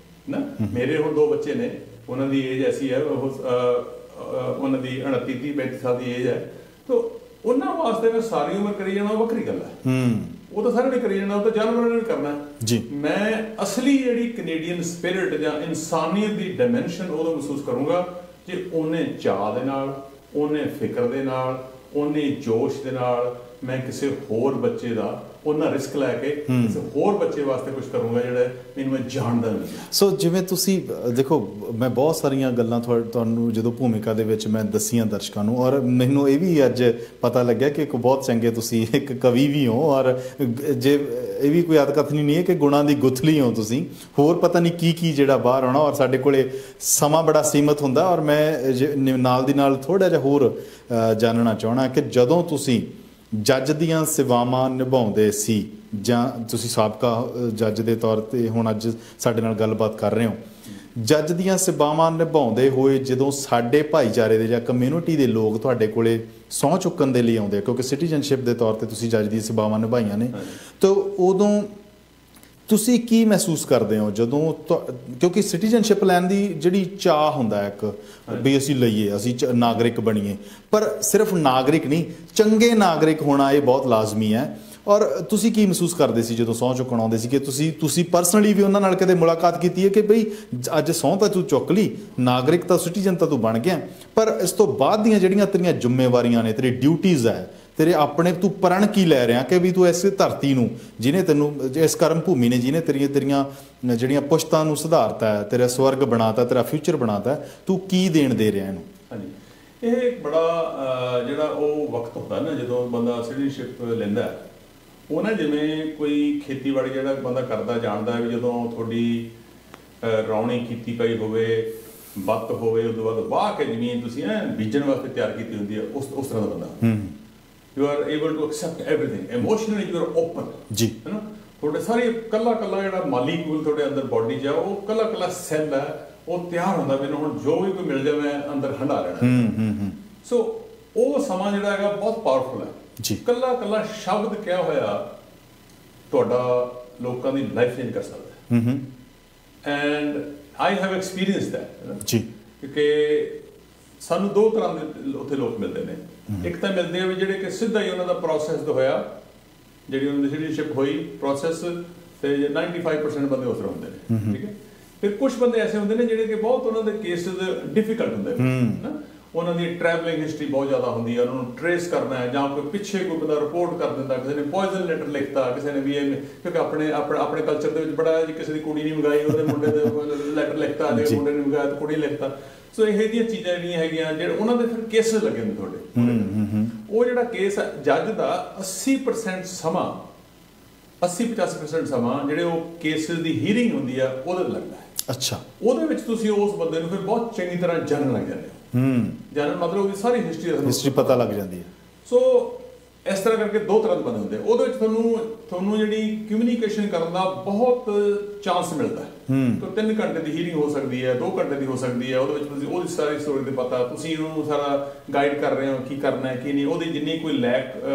ਨਾ। ਮੇਰੇ ਹੁਣ 2 ਬੱਚੇ ਨੇ, ਉਹਨਾਂ ਦੀ ਏਜ ਐਸੀ ਹੈ, ਉਹਨਾਂ ਦੀ 29-30-35 ਸਾਲ ਦੀ ਏਜ ਹੈ। ਤਾਂ ਉਹਨਾਂ ਵਾਸਤੇ ਮੈਂ ਸਾਰੀ ਉਮਰ ਕਰੀ ਜਾਣਾ, ਉਹ ਵੱਖਰੀ ਗੱਲ ਹੈ। ਉਹ ਤਾਂ ਸਾਰੇ ਨੇ ਕਰੀ ਜਾਣਾ, ਉਹ ਤਾਂ ਜਾਨਵਰਾਂ ਨੇ ਵੀ ਕਰਨਾ ਜੀ। ਮੈਂ ਅਸਲੀ ਜਿਹੜੀ ਕੈਨੇਡੀਅਨ ਸਪਿਰਿਟ ਜਾਂ ਇਨਸਾਨੀਅਤ ਦੀ ਡਾਇਮੈਂਸ਼ਨ ਉਦੋਂ ਮਹਿਸੂਸ ਕਰੂੰਗਾ ਜੇ ਉਹਨੇ ਚਾਅ ਦੇ ਨਾਲ, ਉਹਨੇ ਫਿਕਰ ਦੇ ਨਾਲ, ਉਹਨੇ ਜੋਸ਼ ਦੇ ਨਾਲ ਮੈਂ ਕਿਸੇ ਹੋਰ ਬੱਚੇ ਦਾ ਉਹਨਾਂ ਰਿਸਕ ਲੈ ਕੇ ਕਿਸੇ ਹੋਰ ਬੱਚੇ ਵਾਸਤੇ ਕੁਝ ਕਰੂੰਗਾ ਜਿਹੜਾ ਮੈਨੂੰ ਮੈਂ ਜਾਣਦਾ ਨਹੀਂ। ਸੋ ਜਿਵੇਂ ਤੁਸੀਂ ਦੇਖੋ, ਮੈਂ ਬਹੁਤ ਸਾਰੀਆਂ ਗੱਲਾਂ ਤੁਹਾਨੂੰ ਜਦੋਂ ਭੂਮਿਕਾ ਦੇ ਵਿੱਚ ਮੈਂ ਦੱਸੀਆਂ ਦਰਸ਼ਕਾਂ ਨੂੰ, ਔਰ ਮੈਨੂੰ ਇਹ ਵੀ ਅੱਜ ਪਤਾ ਲੱਗਿਆ ਕਿ ਇੱਕ ਬਹੁਤ ਚੰਗੇ ਤੁਸੀਂ ਇੱਕ ਕਵੀ ਵੀ ਹੋ, ਔਰ ਜੇ ਇਹ ਵੀ ਕੋਈ ਅਤਕਥਨੀ ਨਹੀਂ ਹੈ ਕਿ ਗੁਣਾਂ ਦੀ ਗੁਥਲੀ ਹੋ ਤੁਸੀਂ। ਹੋਰ ਪਤਾ ਨਹੀਂ ਕੀ ਜਿਹੜਾ ਬਾਹਰ ਆਉਣਾ, ਔਰ ਸਾਡੇ ਕੋਲੇ ਸਮਾਂ ਬੜਾ ਸੀਮਤ ਹੁੰਦਾ। ਔਰ ਮੈਂ ਨਾਲ ਦੀ ਨਾਲ ਥੋੜ੍ਹਾ ਜਿਹਾ ਹੋਰ ਜਾਣਨਾ ਚਾਹਣਾ ਕਿ ਜਦੋਂ ਤੁਸੀਂ ਜੱਜ ਦੀਆਂ ਸੇਵਾਵਾਂ ਨਿਭਾਉਂਦੇ ਸੀ, ਜਾਂ ਤੁਸੀਂ ਸਾਬਕਾ ਜੱਜ ਦੇ ਤੌਰ 'ਤੇ ਹੁਣ ਅੱਜ ਸਾਡੇ ਨਾਲ ਗੱਲਬਾਤ ਕਰ ਰਹੇ ਹੋ, ਜੱਜ ਦੀਆਂ ਸੇਵਾਵਾਂ ਨਿਭਾਉਂਦੇ ਹੋਏ ਜਦੋਂ ਸਾਡੇ ਭਾਈਚਾਰੇ ਦੇ ਜਾਂ ਕਮਿਊਨਿਟੀ ਦੇ ਲੋਕ ਤੁਹਾਡੇ ਕੋਲੇ ਸਹੁੰ ਚੁੱਕਣ ਦੇ ਲਈ ਆਉਂਦੇ, ਕਿਉਂਕਿ ਸਿਟੀਜ਼ਨਸ਼ਿਪ ਦੇ ਤੌਰ 'ਤੇ ਤੁਸੀਂ ਜੱਜ ਦੀਆਂ ਸੇਵਾਵਾਂ ਨਿਭਾਈਆਂ ਨੇ, ਤਾਂ ਉਦੋਂ ਤੁਸੀਂ ਕੀ ਮਹਿਸੂਸ ਕਰਦੇ ਹੋ ਜਦੋਂ, ਕਿਉਂਕਿ ਸਿਟੀਜ਼ਨਸ਼ਿਪ ਲੈਣ ਦੀ ਜਿਹੜੀ ਚਾਹ ਹੁੰਦਾ ਇੱਕ ਵੀ ਅਸੀਂ ਲਈਏ, ਅਸੀਂ ਨਾਗਰਿਕ ਬਣੀਏ, ਪਰ ਸਿਰਫ ਨਾਗਰਿਕ ਨਹੀਂ, ਚੰਗੇ ਨਾਗਰਿਕ ਹੋਣਾ ਇਹ ਬਹੁਤ ਲਾਜ਼ਮੀ ਹੈ। ਔਰ ਤੁਸੀਂ ਕੀ ਮਹਿਸੂਸ ਕਰਦੇ ਸੀ ਜਦੋਂ ਸਹੁੰ ਚੁੱਕਣ ਆਉਂਦੇ ਸੀ ਕਿ ਤੁਸੀਂ ਪਰਸਨਲੀ ਵੀ ਉਹਨਾਂ ਨਾਲ ਕਦੇ ਮੁਲਾਕਾਤ ਕੀਤੀ ਹੈ ਕਿ ਬਈ ਅੱਜ ਸਹੁੰ ਤਾਂ ਤੂੰ ਚੁੱਕ ਲਈ, ਨਾਗਰਿਕ ਤਾਂ ਸਿਟੀਜ਼ਨ ਤਾਂ ਤੂੰ ਬਣ ਗਿਆ, ਪਰ ਇਸ ਤੋਂ ਬਾਅਦ ਦੀਆਂ ਜਿਹੜੀਆਂ ਤੇਰੀਆਂ ਜ਼ਿੰਮੇਵਾਰੀਆਂ ਨੇ, ਤੇਰੀ ਡਿਊਟੀਜ਼ ਹੈ, ਤੇਰੇ ਆਪਣੇ ਤੂੰ ਪ੍ਰਣ ਕੀ ਲੈ ਰਿਹਾ ਕਿ ਵੀ ਤੂੰ ਇਸ ਧਰਤੀ ਨੂੰ ਜਿਹਨੇ ਤੈਨੂੰ, ਇਸ ਕਰਮ ਭੂਮੀ ਨੇ ਜਿਹਨੇ ਤੇਰੀਆਂ ਜਿਹੜੀਆਂ ਪੁਸ਼ਤਾਂ ਨੂੰ ਸੁਧਾਰਤਾ ਹੈ, ਤੇਰਾ ਸਵਰਗ ਬਣਾਤਾ, ਤੇਰਾ ਫਿਊਚਰ ਬਣਾਤਾ, ਤੂੰ ਕੀ ਦੇਣ ਦੇ ਰਿਹਾ ਇਹਨੂੰ। ਹਾਂਜੀ, ਇਹ ਇੱਕ ਬੜਾ ਜਿਹੜਾ ਉਹ ਵਕਤ ਹੁੰਦਾ ਨਾ ਜਦੋਂ ਬੰਦਾ ਸਿਟੀਜ਼ਨਸ਼ਿਪ ਲੈਂਦਾ, ਉਹ ਨਾ ਜਿਵੇਂ ਕੋਈ ਖੇਤੀਬਾੜੀ ਜਿਹੜਾ ਬੰਦਾ ਕਰਦਾ ਜਾਣਦਾ ਵੀ ਜਦੋਂ ਤੁਹਾਡੀ ਰੌਣੀ ਕੀਤੀ ਪਈ ਹੋਵੇ, ਬੱਤ ਹੋਵੇ, ਉਸ ਤੋਂ ਬਾਅਦ ਵਾਹ ਕੇ ਜ਼ਮੀਨ ਤੁਸੀਂ ਬੀਜਣ ਵਾਸਤੇ ਤਿਆਰ ਕੀਤੀ ਹੁੰਦੀ ਹੈ, ਉਸ ਤਰ੍ਹਾਂ ਦਾ ਬੰਦਾ। You are able to accept everything. Emotionally you are open. ਜੀ, ਹੈ ਨਾ। ਤੁਹਾਡੇ ਸਾਰੇ ਕੱਲਾ ਜਿਹੜਾ ਮਾਲੀਕੂਲ ਤੁਹਾਡੇ ਅੰਦਰ ਬੋਡੀ 'ਚ ਆ, ਉਹ ਕੱਲਾ ਸੈੱਲ ਹੈ, ਉਹ ਤਿਆਰ ਹੁੰਦਾ ਮੈਨੂੰ ਹੁਣ ਜੋ ਵੀ ਕੋਈ ਮਿਲ ਜਾਵੇ ਅੰਦਰ ਹੰਡਾ ਲੈਣਾ। ਸੋ ਉਹ ਸਮਾਂ ਜਿਹੜਾ ਹੈਗਾ ਬਹੁਤ ਪਾਵਰਫੁਲ ਹੈ ਜੀ। ਕੱਲਾ ਸ਼ਬਦ ਕਿਹਾ ਹੋਇਆ ਤੁਹਾਡਾ ਲੋਕਾਂ ਦੀ ਲਾਈਫ ਚੇਂਜ ਕਰ ਸਕਦਾ ਹੈ। And I have experience that ਜੀ, ਕਿ ਸਾਨੂੰ 2 ਤਰ੍ਹਾਂ ਦੇ ਉੱਥੇ ਲੋਕ ਮਿਲਦੇ ਨੇ। ਇੱਕ ਤਾਂ ਮਿਲਦੇ ਆ ਵੀ ਜਿਹੜੇ ਕਿ ਸਿੱਧਾ ਹੀ ਉਹਨਾਂ ਦਾ ਪ੍ਰੋਸੈਸ ਹੋਇਆ, ਜਿਹੜੀ ਉਹਨਾਂ ਦੀ ਸਿਟੀਜ਼ਨਸ਼ਿਪ ਹੋਈ ਪ੍ਰੋਸੈਸ, ਤੇ 95% ਬੰਦੇ ਉਸ ਤਰ੍ਹਾਂ ਹੁੰਦੇ ਨੇ, ਠੀਕ ਹੈ। ਫਿਰ ਕੁਝ ਬੰਦੇ ਐਸੇ ਹੁੰਦੇ ਨੇ ਜਿਹੜੇ ਕਿ ਬਹੁਤ ਉਹਨਾਂ ਦੇ ਕੇਸਿਸ ਡਿਫਿਕਲਟ ਹੁੰਦੇ ਨੇ, ਉਹਨਾਂ ਦੀ ਟਰੈਵਲਿੰਗ ਹਿਸਟਰੀ ਬਹੁਤ ਜ਼ਿਆਦਾ ਹੁੰਦੀ ਹੈ, ਉਹਨਾਂ ਨੂੰ ਟਰੇਸ ਕਰਨਾ ਹੈ, ਜਾਂ ਕੋਈ ਪਿੱਛੇ ਕੋਈ ਬੰਦਾ ਰਿਪੋਰਟ ਕਰ ਦਿੰਦਾ, ਕਿਸੇ ਨੇ ਪੋਇਜ਼ਨ ਲੈਟਰ ਲਿਖਤਾ, ਕਿਸੇ ਨੇ ਵੀ ਕਿਉਂਕਿ ਆਪਣੇ ਕਲਚਰ ਦੇ ਵਿੱਚ ਬੜਾ ਜੀ, ਕਿਸੇ ਦੀ ਕੁੜੀ ਨਹੀਂ ਮੰਗਾਈ, ਉਹਦੇ ਮੁੰਡੇ ਦੇ ਲੈਟਰ ਲਿਖਤਾ, ਜੇ ਮੁੰਡੇ ਨੇ ਮੰਗਾਇਆ ਤਾਂ ਕੁੜੀ ਲਿਖਤਾ। ਸੋ ਇਹ ਜਿਹੀਆਂ ਚੀਜ਼ਾਂ ਜਿਹੜੀਆਂ ਹੈਗੀਆਂ, ਜਿਹੜੇ ਉਹਨਾਂ ਦੇ ਫਿਰ ਕੇਸਿਸ ਲੱਗੇ ਨੇ ਤੁਹਾਡੇ, ਉਹ ਜਿਹੜਾ ਕੇਸ ਹੈ ਜੱਜ ਦਾ 80% ਸਮਾਂ, 80-85% ਸਮਾਂ ਜਿਹੜੇ ਉਹ ਕੇਸਿਸ ਦੀ ਹੀਅਰਿੰਗ ਹੁੰਦੀ ਆ ਉਹਦੇ ਲੱਗਦਾ ਹੈ। ਅੱਛਾ, ਉਹਦੇ ਵਿੱਚ ਤੁਸੀਂ ਉਸ ਬੰਦੇ ਨੂੰ ਫਿਰ ਬਹੁਤ ਚੰਗੀ ਤਰ੍ਹਾਂ ਜਾਣਨ ਲੱਗ ਜਾਂਦੇ ਹੋ। ਜਾਣਨ ਮਤਲਬ ਉਹਦੀ ਸਾਰੀ ਹਿਸਟਰੀ ਪਤਾ ਲੱਗ ਜਾਂਦੀ ਹੈ। ਸੋ इस तरह करके दो तरह के बंदे होंगे ਉਹਦੇ ਵਿੱਚ ਤੁਹਾਨੂੰ ਜਿਹੜੀ ਕਮਿਊਨੀਕੇਸ਼ਨ ਕਰਨ ਦਾ ਬਹੁਤ ਚਾਂਸ ਮਿਲਦਾ ਹੈ ਤਾਂ 3 ਘੰਟੇ ਦੀ ਹੀਅਰਿੰਗ ਹੋ ਸਕਦੀ ਹੈ 2 ਘੰਟੇ ਦੀ ਹੋ ਸਕਦੀ ਹੈ ਉਹਦੇ ਵਿੱਚ ਤੁਸੀਂ ਉਹਦੀ ਸਾਰੀ ਸਟੋਰੀ ਦੇ ਪਤਾ ਤੁਸੀਂ ਉਹਨੂੰ ਸਾਰਾ ਗਾਈਡ ਕਰ ਰਹੇ ਹੋ ਕੀ ਕਰਨਾ ਹੈ ਕੀ ਨਹੀਂ ਉਹਦੀ ਜਿੰਨੀ ਕੋਈ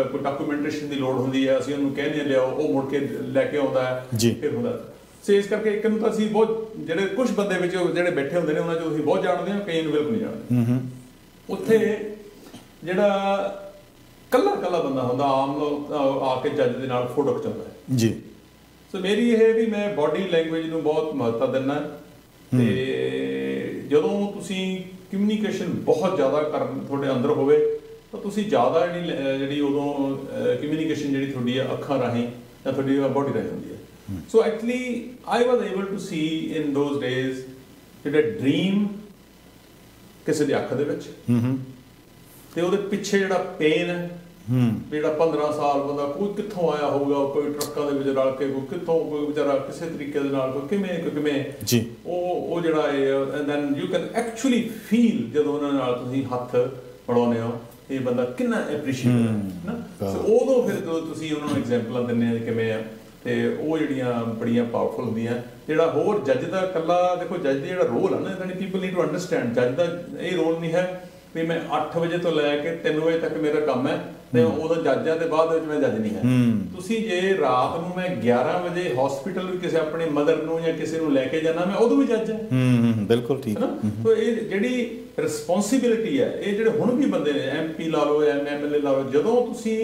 ਕੋਈ ਡਾਕੂਮੈਂਟੇਸ਼ਨ ਦੀ ਲੋੜ ਹੁੰਦੀ ਹੈ ਅਸੀਂ ਉਹਨੂੰ ਕਹਿੰਦੇ ਲਿਆਓ ਉਹ ਮੁੜ ਕੇ ਲੈ ਕੇ ਆਉਂਦਾ ਹੈ ਫਿਰ ਹੁੰਦਾ ਸੋ ਇਸ ਕਰਕੇ ਇੱਕ ਨੂੰ ਤਾਂ ਅਸੀਂ ਬਹੁਤ ਜਿਹੜੇ ਕੁਝ ਬੰਦੇ ਵਿੱਚ ਜਿਹੜੇ ਬੈਠੇ ਹੁੰਦੇ ਨੇ ਉਹਨਾਂ ਚੋਂ ਅਸੀਂ ਬਹੁਤ ਜਾਣਦੇ ਹਾਂ ਕਈ ਨੂੰ ਬਿਲਕੁਲ ਨਹੀਂ ਜਾਣਦੇ ਉੱਥੇ ਜਿਹੜਾ ਕੱਲਾ ਬੰਦਾ ਹੁੰਦਾ ਆਮ ਲੋਕ ਆ ਕੇ ਜੱਜ ਦੇ ਨਾਲ ਫੋਟੋ ਖਿਚਾਉਂਦਾ ਹੈ ਜੀ ਸੋ ਮੇਰੀ ਇਹ ਵੀ ਮੈਂ ਬਾਡੀ ਲੈਂਗੁਏਜ ਨੂੰ ਬਹੁਤ ਮਹੱਤਤਾ ਦਿੰਦਾ ਤੇ ਜਦੋਂ ਤੁਸੀਂ ਕਮਿਊਨੀਕੇਸ਼ਨ ਬਹੁਤ ਜ਼ਿਆਦਾ ਕਰਨ ਤੁਹਾਡੇ ਅੰਦਰ ਹੋਵੇ ਤਾਂ ਤੁਸੀਂ ਜ਼ਿਆਦਾ ਜਿਹੜੀ ਉਦੋਂ ਕਮਿਊਨੀਕੇਸ਼ਨ ਜਿਹੜੀ ਤੁਹਾਡੀ ਅੱਖਾਂ ਰਾਹੀਂ ਜਾਂ ਤੁਹਾਡੀ ਬਾਡੀ ਰਾਹੀਂ ਹੁੰਦੀ ਹੈ so actually I was able to see in those days ਜਿਹੜਾ ਡ੍ਰੀਮ ਕਿਸੇ ਦੀ ਅੱਖ ਦੇ ਵਿੱਚ ਤੇ ਉਹਦੇ ਪਿੱਛੇ ਜਿਹੜਾ ਪੇਨ ਹੈ ਜਿਹੜਾ 15 ਸਾਲ ਬੰਦਾ ਕੋਈ ਕਿੱਥੋਂ ਆਇਆ ਹੋਊਗਾ ਕੋਈ ਟਰੱਕਾਂ ਦੇ ਵਿੱਚ ਰਲ ਕੇ ਕੋਈ ਕਿੱਥੋਂ ਕੋਈ ਵਿਚਾਰਾ ਕਿਸੇ ਤਰੀਕੇ ਦੇ ਨਾਲ ਕੋਈ ਕਿਵੇਂ ਜੀ ਉਹ ਜਿਹੜਾ and then you can actually feel ਜਦੋਂ ਉਹਨਾਂ ਨਾਲ ਤੁਸੀਂ ਹੱਥ ਮਿਲਾਉਂਦੇ ਹੋ ਇਹ ਬੰਦਾ ਕਿੰਨਾ ਐਪਰੀਸ਼ੀਏਟ ਹੈ ਨਾ ਸੋ ਉਦੋਂ ਫਿਰ ਜਦੋਂ ਤੁਸੀਂ ਉਹਨਾਂ ਨੂੰ ਐਗਜ਼ਾਮਪਲਾਂ ਦਿੰਦੇ ਆ ਕਿਵੇਂ ਆ ਤੇ ਉਹ ਜਿਹੜੀਆਂ ਬੜੀਆਂ ਪਾਵਰਫੁਲ ਹੁੰਦੀਆਂ ਜਿਹੜਾ ਹੋਰ ਜੱਜ ਦਾ ਇਕੱਲਾ ਦੇਖੋ ਜੱਜ ਦਾ ਜਿਹੜਾ ਰੋਲ ਹੈ ਨਾ then people need to understand ਜੱਜ ਦਾ ਇਹ ਰੋਲ ਨਹੀਂ ਹੈ ਵੀ ਮੈਂ 8 ਵਜੇ ਤੋਂ ਲੈ ਕੇ 3 ਵਜੇ ਤੱਕ ਮੇਰਾ ਕੰਮ ਹੈ ਤੇ ਉਦੋਂ ਜੱਜਾਂ ਦੇ ਬਾਅਦ ਵਿੱਚ ਮੈਂ ਜੱਜ ਨਹੀਂ ਹੈ ਤੁਸੀਂ ਜੇ ਰਾਤ ਨੂੰ ਮੈਂ 11 ਵਜੇ ਹਸਪੀਟਲ ਵੀ ਕਿਸੇ ਆਪਣੇ ਮਦਰ ਨੂੰ ਜਾਂ ਕਿਸੇ ਨੂੰ ਲੈ ਕੇ ਜਾਣਾ ਮੈਂ ਉਦੋਂ ਵੀ ਜੱਜ ਹਾਂ ਬਿਲਕੁਲ ਠੀਕ ਸੋ ਇਹ ਜਿਹੜੀ ਰਿਸਪੌਂਸਿਬਿਲਿਟੀ ਹੈ ਇਹ ਜਿਹੜੇ ਹੁਣ ਵੀ ਬੰਦੇ ਨੇ MP ਲਾ ਲਓ MLA ਲਾ ਲਓ ਜਦੋਂ ਤੁਸੀਂ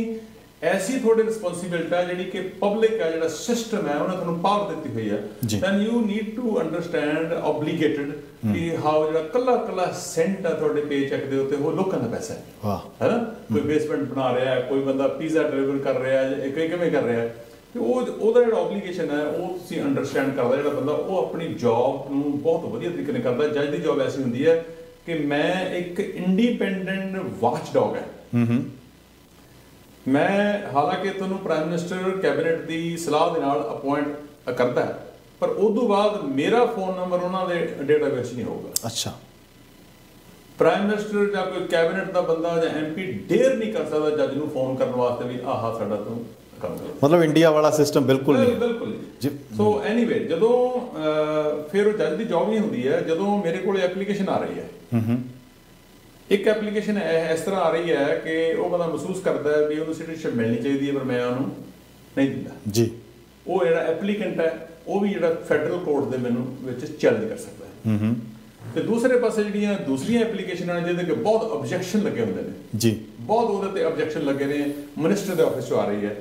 ਐਸੀ ਤੁਹਾਡੀ ਰਿਸਪੌਂਸਿਬਿਲਿਟੀ ਹੈ ਜਿਹੜੀ ਕਿ ਪਬਲਿਕ ਹੈ ਜਿਹੜਾ ਸਿਸਟਮ ਹੈ ਉਹਨੇ ਤੁਹਾਨੂੰ ਪਾਵਰ ਦਿੱਤੀ ਹੋਈ ਹੈ then you need to understand obligated ਕਿ ਹਾਉ ਜਿਹੜਾ ਕੱਲਾ ਸੈਂਟ ਹੈ ਤੁਹਾਡੇ ਪੇ ਚੈੱਕ ਦੇ ਉੱਤੇ ਉਹ ਲੋਕਾਂ ਦਾ ਪੈਸਾ ਹੈ ਹੈਨਾ ਕੋਈ ਬੇਸਮੈਂਟ ਬਣਾ ਰਿਹਾ ਹੈ ਕੋਈ ਬੰਦਾ ਪੀਜ਼ਾ ਡਿਲੀਵਰ ਕਰ ਰਿਹਾ ਹੈ ਕੋਈ ਕਿਵੇਂ ਕਰ ਰਿਹਾ ਹੈ ਤੇ ਉਹਦਾ ਜਿਹੜਾ ਓਬਲੀਗੇਸ਼ਨ ਹੈ ਉਹ ਤੁਸੀਂ ਅੰਡਰਸਟੈਂਡ ਕਰਦਾ ਜਿਹੜਾ ਬੰਦਾ ਉਹ ਆਪਣੀ ਜੌਬ ਨੂੰ ਬਹੁਤ ਵਧੀਆ ਤਰੀਕੇ ਨਾਲ ਕਰਦਾ ਜੱਜ ਦੀ ਜੌਬ ਐਸੀ ਹੁੰਦੀ ਹੈ ਕਿ ਮੈਂ ਇੱਕ ਇੰਡੀਪੈਂਡੈਂਟ ਵਾਚਡੌਗ ਹੈ ਮੈਂ ਹਾਲਾਂਕਿ ਤੁਹਾਨੂੰ ਪ੍ਰਾਈਮ ਮਿਨਿਸਟਰ ਕੈਬਨਿਟ ਦੀ ਸਲਾਹ ਦੇ ਨਾਲ ਅਪਾਇੰਟ ਕਰਦਾ ਪਰ ਉਸ ਤੋਂ ਬਾਅਦ ਮੇਰਾ ਫੋਨ ਨੰਬਰ ਉਹਨਾਂ ਦੇ ਡੇਟਾਬੇਸ ਨਹੀਂ ਹੋਊਗਾ ਅੱਛਾ ਪ੍ਰਾਈਮ ਮਿਨਿਸਟਰ ਜਾਂ ਕੋਈ ਕੈਬਨਿਟ ਦਾ ਬੰਦਾ ਜਾਂ MP ਡੇਅਰ ਨਹੀਂ ਕਰ ਸਕਦਾ ਜੱਜ ਨੂੰ ਫੋਨ ਕਰਨ ਵਾਸਤੇ ਵੀ ਆਹ ਸਾਡਾ ਤੂੰ ਕੰਮ ਕਰੋ ਮਤਲਬ ਇੰਡੀਆ ਵਾਲਾ ਸਿਸਟਮ ਬਿਲਕੁਲ ਨਹੀਂ ਸੋ ਐਨੀਵੇ ਜਦੋਂ ਫਿਰ ਉਹ ਜੱਜ ਦੀ ਜੌਬ ਨਹੀਂ ਹੁੰਦੀ ਹੈ ਜਦੋਂ ਮੇਰੇ ਕੋਲ ਐਪਲੀਕੇਸ਼ਨ ਆ ਰਹੀ ਹੈ ਇੱਕ ਐਪਲੀਕੇਸ਼ਨ ਇਸ ਤਰ੍ਹਾਂ ਆ ਰਹੀ ਹੈ ਕਿ ਉਹ ਬੰਦਾ ਮਹਿਸੂਸ ਕਰਦਾ ਹੈ ਵੀ ਉਹਨੂੰ ਸਿਟੀਜ਼ਨਸ਼ਿਪ ਮਿਲਣੀ ਚਾਹੀਦੀ ਹੈ ਪਰ ਮੈਂ ਉਹਨੂੰ ਨਹੀਂ ਦਿੰਦਾ ਜੀ ਉਹ ਜਿਹੜਾ ਐਪਲੀਕੈਂਟ ਹੈ ਉਹ ਵੀ ਜਿਹੜਾ ਫੈਡਰਲ ਕੋਰਟ ਦੇ ਮੈਨੂੰ ਵਿੱਚ ਚੈਲੰਜ ਕਰ ਸਕਦਾ ਹੈ ਤੇ ਦੂਸਰੇ ਪਾਸੇ ਜਿਹੜੀਆਂ ਦੂਸਰੀਆਂ ਐਪਲੀਕੇਸ਼ਨਾਂ ਨੇ ਜਿਹਦੇ ਕਿ ਬਹੁਤ ਆਬਜੈਕਸ਼ਨ ਲੱਗੇ ਹੁੰਦੇ ਨੇ ਜੀ ਬਹੁਤ ਉਹਦੇ ਤੇ ਆਬਜੈਕਸ਼ਨ ਲੱਗੇ ਨੇ ਮਿਨਿਸਟਰ ਦੇ ਆਫਿਸ ਤੋਂ ਆ ਰਹੀ ਹੈ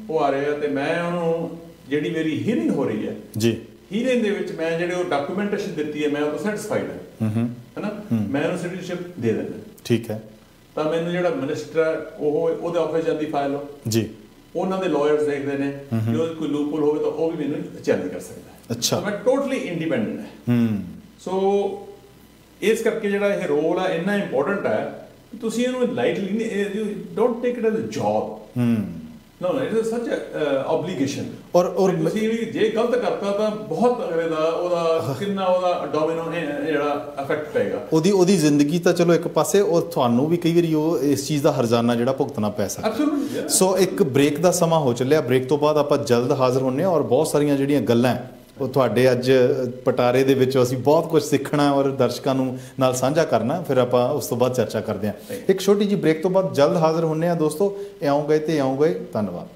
ਉਹ ਆ ਰਿਹਾ ਤੇ ਮੈਂ ਉਹਨੂੰ ਜਿਹੜੀ ਮੇਰੀ ਹੀਅਰਿੰਗ ਹੋ ਰਹੀ ਹੈ ਜੀ ਹੀਅਰਿੰਗ ਦੇ ਵਿੱਚ ਮੈਂ ਜਿਹੜੇ ਉਹ ਡਾਕੂਮੈਂਟੇਸ਼ਨ ਦਿੱਤੀ ਹੈ ਮੈਂ ਉਹ ਤੋਂ ਸੈਟੀਸਫਾਈਡ ਹਾਂ ਹੈਨਾ ਮੈਂ ਉਹਨੂੰ ਸਿਟੀਜ਼ਨਸ਼ਿਪ ਦੇ ਦਿੰਦਾ ਠੀਕ ਹੈ ਤਾਂ ਮੈਨੂੰ ਜਿਹੜਾ ਮਿਨਿਸਟਰ ਉਹਦੇ ਆਫਿਸ ਜਾਂਦੀ ਫਾਈਲ ਜੀ ਉਹਨਾਂ ਦੇ ਲਾਇਰਸ ਦੇਖਦੇ ਨੇ ਜੇ ਉਹ ਕੋਈ ਲੂਪਹੋਲ ਹੋਵੇ ਤਾਂ ਉਹ ਵੀ ਮੈਨੂੰ ਚੈਲੰਜ ਕਰ ਸਕਦਾ ਅੱਛਾ ਮੈਂ ਟੋਟਲੀ ਇੰਡੀਪੈਂਡੈਂਟ ਹੈ ਸੋ ਇਸ ਕਰਕੇ ਜਿਹੜਾ ਇਹ ਰੋਲ ਹੈ ਇੰਨਾ ਇੰਪੋਰਟੈਂਟ ਹੈ ਕਿ ਤੁਸੀਂ ਇਹਨੂੰ lightly you don't take it as a job No, it is such a obligation. और ਤੁਸੀਂ ਵੀ ਜੇ ਗਲਤ ਕਰਤਾ ਤਾਂ ਬਹੁਤ ਅਗਲੇ ਦਾ ਉਹਦਾ ਕਿੰਨਾ ਉਹਦਾ ਡੋਮਿਨੋ ਜਿਹੜਾ ਇਫੈਕਟ ਪਏਗਾ ਉਹਦੀ ਜ਼ਿੰਦਗੀ ਤਾਂ ਚਲੋ ਇੱਕ ਪਾਸੇ ਔਰ ਤੁਹਾਨੂੰ ਵੀ ਕਈ ਵਾਰੀ ਉਹ ਇਸ ਚੀਜ਼ ਦਾ ਹਰਜ਼ਾਨਾ ਜਿਹੜਾ ਭੁਗਤਣਾ ਪੈ ਸਕਦਾ ਐਬਸੋਲੂਟਲੀ ਸੋ ਇੱਕ ਬ੍ਰੇਕ ਦਾ ਸਮਾਂ ਹੋ ਚੱਲਿਆ ਬ੍ਰੇਕ ਤੋਂ ਬਾਅਦ ਆਪਾਂ ਜਲਦ ਹਾਜ਼ਰ ਹੁੰਨੇ ਔਰ ਬਹੁਤ ਸਾਰੀਆਂ ਜਿਹੜੀਆਂ ਗੱਲਾਂ ਉਹ ਤੁਹਾਡੇ ਅੱਜ ਪਟਾਰੇ ਦੇ ਵਿੱਚੋਂ ਅਸੀਂ ਬਹੁਤ ਕੁਝ ਸਿੱਖਣਾ ਔਰ ਦਰਸ਼ਕਾਂ ਨੂੰ ਨਾਲ ਸਾਂਝਾ ਕਰਨਾ ਫਿਰ ਆਪਾਂ ਉਸ ਤੋਂ ਬਾਅਦ ਚਰਚਾ ਕਰਦੇ ਹਾਂ ਇੱਕ ਛੋਟੀ ਜਿਹੀ ਬ੍ਰੇਕ ਤੋਂ ਬਾਅਦ ਜਲਦ ਹਾਜ਼ਰ ਹੁੰਨੇ ਆ ਦੋਸਤੋ ਇਉਂ ਗਏ ਤੇ ਇਉਂ ਗਏ ਧੰਨਵਾਦ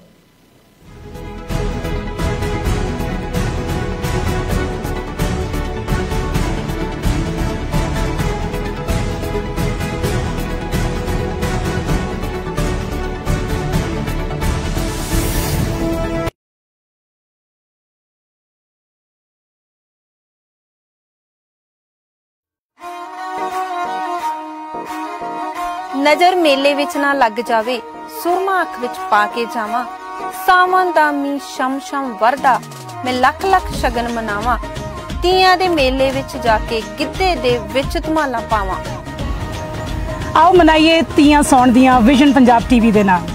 ਨਜ਼ਰ ਮੇਲੇ ਵਿੱਚ ਨਾ ਲੱਗ ਜਾਵੇ ਸੁਰਮਾ ਅੱਖ ਵਿੱਚ ਪਾ ਕੇ ਜਾਵਾਂ ਸਾਵਣ ਦਾ ਮੀਂਹ ਸ਼ਮ ਸ਼ਮ ਵਰਦਾ ਮੈਂ ਲੱਖ ਲੱਖ ਸ਼ਗਨ ਮਨਾਵਾਂ ਤੀਆਂ ਦੇ ਮੇਲੇ ਵਿੱਚ ਜਾ ਕੇ ਗਿੱਧੇ ਦੇ ਵਿੱਚ ਧਮਾਲਾ ਪਾਵਾਂ ਆਓ ਮਨਾਈਏ ਤੀਆਂ ਸੌਣ ਦੀਆਂ ਵਿਜ਼ਨ ਪੰਜਾਬ ਟੀਵੀ ਦੇ ਨਾਲ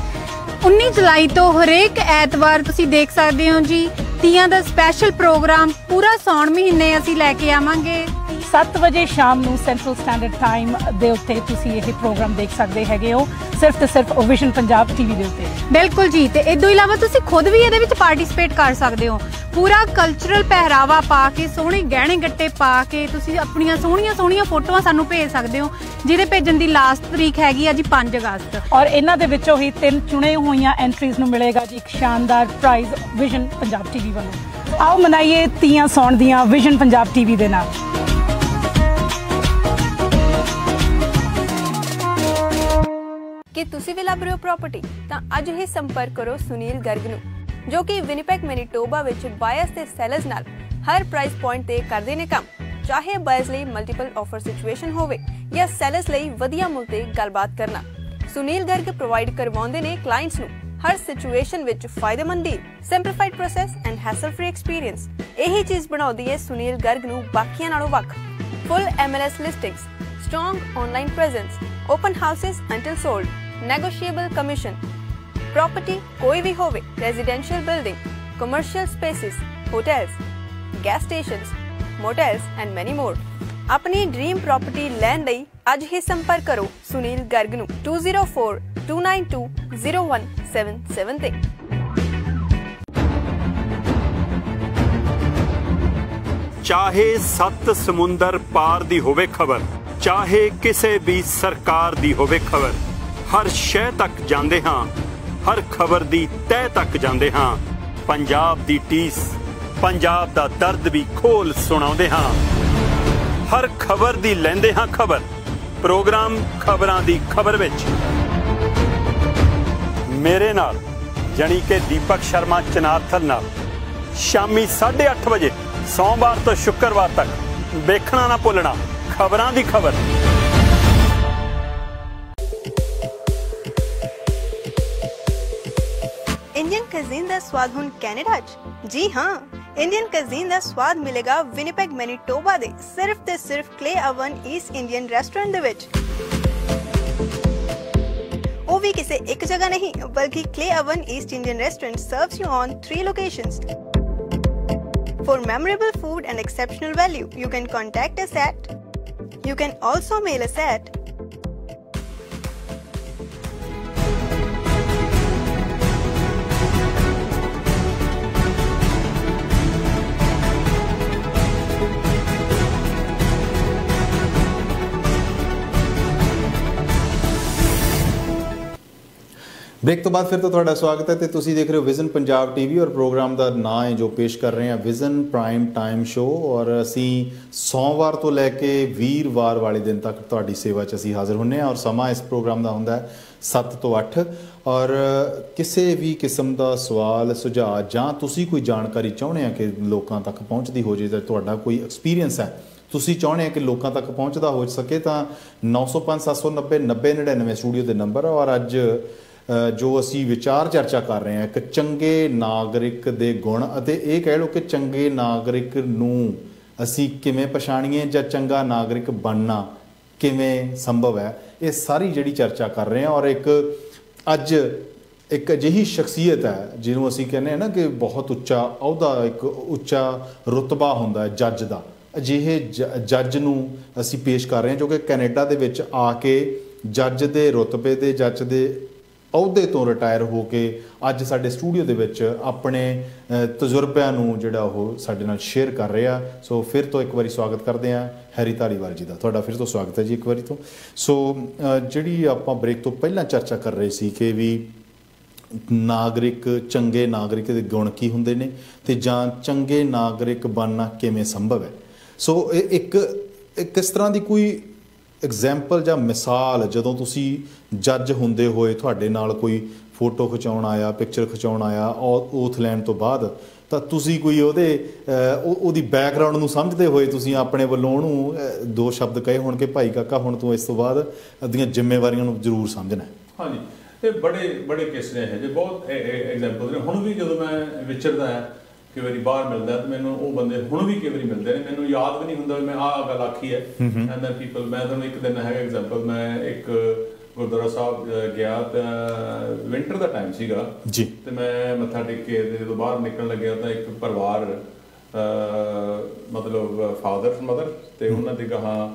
19 ਜੁਲਾਈ ਤੋਂ ਹਰੇਕ ਐਤਵਾਰ ਤੁਸੀਂ ਦੇਖ ਸਕਦੇ ਹੋ ਜੀ ਤੀਆਂ ਦਾ ਸਪੈਸ਼ਲ ਪ੍ਰੋਗਰਾਮ ਪੂਰਾ ਸੌਣ ਮਹੀਨੇ ਅਸੀਂ ਲੈ ਕੇ ਆਵਾਂਗੇ 7 ਵਜੇ ਸ਼ਾਮ ਨੂੰ ਸੈਂਟਰਲ ਸਟੈਂਡਰਡ ਟਾਈਮ ਦੇ ਉੱਤੇ ਤੁਸੀਂ ਇਹ ਪ੍ਰੋਗਰਾਮ ਦੇਖ ਸਕਦੇ ਹੈਗੇ ਹੋ, ਸਿਰਫ ਤੇ ਸਿਰਫ ਵਿਜ਼ਨ ਪੰਜਾਬ ਟੀਵੀ ਦੇ ਉੱਤੇ। ਬਿਲਕੁਲ ਜੀ, ਤੇ ਇਸ ਤੋਂ ਇਲਾਵਾ ਤੁਸੀਂ ਖੁਦ ਵੀ ਇਹਦੇ ਵਿੱਚ ਪਾਰਟਿਸਿਪੇਟ ਕਰ ਸਕਦੇ ਹੋ। ਪੂਰਾ ਕਲਚਰਲ ਪਹਿਰਾਵਾ ਪਾ ਕੇ, ਸੋਹਣੇ ਗਹਿਣੇ ਗੱਟੇ ਪਾ ਕੇ ਤੁਸੀਂ ਆਪਣੀਆਂ ਸੋਹਣੀਆਂ ਸੋਹਣੀਆਂ ਫੋਟੋਆਂ ਸਾਨੂੰ ਭੇਜ ਸਕਦੇ ਹੋ, ਜਿਹਦੇ ਭੇਜਣ ਦੀ ਲਾਸਟ ਤਰੀਕ ਹੈਗੀ ਆ ਜੀ 5 ਅਗਸਤ। ਔਰ ਇਹਨਾਂ ਦੇ ਵਿੱਚੋਂ ਹੀ 3 ਚੁਣੇ ਹੋਈਆਂ ਐਂਟਰੀਜ਼ ਨੂੰ ਮਿਲੇਗਾ ਜੀ ਇੱਕ ਸ਼ਾਨਦਾਰ ਪ੍ਰਾਈਜ਼ ਵਿਜ਼ਨ ਪੰਜਾਬ ਟੀਵੀ ਵੱਲੋਂ। ਆਓ ਮਨਾਈਏ ਤੀਆਂ ਸੌਣ ਦੀਆਂ ਵਿਜ਼ਨ ਪੰਜਾਬ ਟੀਵੀ ਦੇ ਨਾਲ। ਕਿ ਤੁਸੀਂ ਵੀ ਲੱਭ ਰਹੇ ਹੋ ਪ੍ਰਾਪਰਟੀ, ਤਾਂ ਅੱਜ ਹੀ ਸੰਪਰਕ ਕਰੋ ਸੁਨੀਲ ਗਰਗ ਨੂੰ, ਜੋ ਕਿ ਵਿਨੀਪੈਗ ਮੈਨੀਟੋਬਾ ਵਿੱਚ ਬਾਇਰਸ ਤੇ ਸੈਲਰਸ ਨਾਲ ਹਰ ਪ੍ਰਾਈਸ ਪੁਆਇੰਟ ਤੇ ਕਰਦੇ ਨੇ ਕੰਮ। ਚਾਹੇ ਬਾਇਰਸ ਲਈ ਮਲਟੀਪਲ ਆਫਰ ਸਿਚੁਏਸ਼ਨ ਹੋਵੇ ਜਾਂ ਸੈਲਰਸ ਲਈ ਵਧੀਆ ਮੁੱਲ ਤੇ ਗੱਲਬਾਤ ਕਰਨਾ, ਸੁਨੀਲ ਗਰਗ ਪ੍ਰੋਵਾਈਡ ਕਰਵਾਉਂਦੇ ਨੇ ਕਲਾਇੰਟਸ ਨੂੰ ਹਰ ਸਿਚੁਏਸ਼ਨ ਵਿੱਚ ਫਾਇਦੇਮੰਦ deal, simplified process and hassle free experience. ਇਹੀ ਚੀਜ਼ ਬਣਾਉਂਦੀ ਹੈ ਸੁਨੀਲ ਗਰਗ ਨੂੰ ਬਾਕੀਆਂ ਨਾਲੋਂ ਵੱਖ। Full MLS listings, strong online presence, open houses until sold, negotiable commission, property कोई भी होवे, residential building, commercial spaces, hotels, gas stations, motels and many more। अपनी ड्रीम प्रॉपर्टी लैन लई आज ही संपर्क करो सुनील गर्ग नू 2042920177 ते। चाहे 7 समुंदर पार दी होवे खबर, चाहे किसे भी सरकार दी होवे खबर, हर शह तक जांदे हां, हर खबर दी तह तक जांदे हां। पंजाब दी टीस, पंजाब दा दर्द भी खोल सुणाउंदे हां। हर खबर दी लैंदे हां खबर, प्रोग्राम खबरां दी खबर विच मेरे नाल जानी कि दीपक शर्मा चनारथल नाल शामी 8:30 बजे सोमवार तो शुक्रवार तक देखना ना भुलना खबरां दी खबर। इंडियन कज़ीन दा स्वाद हुण कैनेडा च? जी हाँ, इंडियन कज़ीन दा स्वाद मिलेगा विनीपेग मैनीटोबा दे सिर्फ ते सिर्फ Clay Oven East Indian restaurant दे विच। वो भी किसी एक जगह नहीं, बल्कि Clay Oven East Indian restaurant serves you on 3 locations। For memorable food and exceptional value, you can contact us at, you can also mail us at break तो बाद फिर तो थोड़ा स्वागत है। तो तुसी देख रहे हो विजन पंजाब टीवी और प्रोग्राम का नाम है जो पेश कर रहे हैं विजन प्राइम टाइम शो। और असी सोमवार तो लैके वीरवार वाले दिन तक तुहाडी सेवा च असी हाज़र होंगे और समा इस प्रोग्राम का होंदा है 7 ਤੋਂ 8। और किसी भी किस्म का सवाल सुझाव जां तुसी कोई जानकारी चाहुंदे आ कि लोकां तक पहुँचती हो जाए, तुहाडा कोई एक्सपीरियंस है तुसी चाहुंदे आ कि लोकां तक पहुँचता हो सके, तो 905 790 9099 स्टूडियो के नंबर। और अज जो असी विचार चर्चा कर रहे हैं एक चंगे नागरिक दे गुण अते ये कह लो कि चंगे नागरिक नूं असी किवें पछाणीए जां चंगा नागरिक बनना किवें संभव है, ये सारी जिहड़ी चर्चा कर रहे हैं। और एक अज एक अजिही शख्सियत है जिन्हों असी कहने हैं ना कि बहुत उच्चा अहुदा, एक उच्चा रुतबा हुंदा है जज का। अजिहे जज नूं असी पेश कर रहे हैं जो कि कैनेडा दे विच आके जज दे रुतबे दे जज दे अहुदे तो रिटायर हो के अज साडे स्टूडियो दे विच अपने तजुर्बिਆਂ ਨੂੰ ਜਿਹੜਾ ਉਹ ਸਾਡੇ ਨਾਲ शेयर कर रहा। सो फिर तो एक बारी स्वागत करते हैं हैरी धालीवाल जी का, तुहाडा फिर तो स्वागत है जी एक बारी तो। सो जिहड़ी आपां ब्रेक तो पहलां चर्चा कर रहे सी कि भी नागरिक चंगे नागरिक दे गुण की हुंदे ने ते जां चंगे नागरिक बनना किवें संभव है। सो एक किस तरह की कोई एग्जाम्पल ਜਾਂ मिसाल ਜਦੋਂ ਤੁਸੀਂ जज ਹੁੰਦੇ ਹੋਏ ਤੁਹਾਡੇ ਨਾਲ ਕੋਈ फोटो खिचाउण आया, पिक्चर खिचाउण आया ओथ लैण तो बाद, ਤਾਂ ਤੁਸੀਂ ਕੋਈ ਉਹਦੀ ਬੈਕਗਰਾਉਂਡ ਨੂੰ ਸਮਝਦੇ ਹੋਏ ਤੁਸੀਂ ਆਪਣੇ ਵੱਲੋਂ ਉਹਨੂੰ 2 ਸ਼ਬਦ ਕਹੇ ਹੋਣ ਕਿ ਭਾਈ ਕਾਕਾ ਹੁਣ ਤੂੰ ਇਸ ਤੋਂ ਬਾਅਦ ਦੀਆਂ ਜ਼ਿੰਮੇਵਾਰੀਆਂ ਨੂੰ ਜ਼ਰੂਰ ਸਮਝਣਾ। ਹਾਂਜੀ, ਇਹ ਬੜੇ ਕੇਸ ਨੇ ਜੇ ਬਹੁਤ ਐਗਜ਼ਾਮਪਲ ਨੇ। ਹੁਣ ਵੀ ਜਦੋਂ ਮੈਂ ਵਿਚਰਦਾ ਹੈ ਕਈ ਵਾਰੀ ਬਾਹਰ ਮਿਲਦਾ ਤਾਂ ਮੈਨੂੰ ਉਹ ਬੰਦੇ ਹੁਣ ਵੀ ਕਈ ਵਾਰੀ ਮਿਲਦੇ ਨੇ, ਮੈਨੂੰ ਯਾਦ ਵੀ ਨਹੀਂ ਹੁੰਦਾ ਮੈਂ ਆਹ ਗੱਲ ਆਖੀ ਹੈ। ਐਂਡ ਦੈਨ ਪੀਪਲ, ਮੈਂ ਤੁਹਾਨੂੰ ਇੱਕ ਦਿਨ ਹੈਗਾ ਐਗਜ਼ਾਮਪਲ, ਮੈਂ ਇੱਕ ਗੁਰਦੁਆਰਾ ਸਾਹਿਬ ਗਿਆ ਤਾਂ ਵਿੰਟਰ ਦਾ ਟਾਈਮ ਸੀਗਾ ਜੀ, ਤੇ ਮੈਂ ਮੱਥਾ ਟੇਕ ਕੇ ਜਦੋਂ ਬਾਹਰ ਨਿਕਲਣ ਲੱਗਿਆ ਤਾਂ ਇੱਕ ਪਰਿਵਾਰ ਮਤਲਬ ਫਾਦਰ ਮਦਰ ਤੇ ਉਹਨਾਂ ਦੇ ਗਾਹਾਂ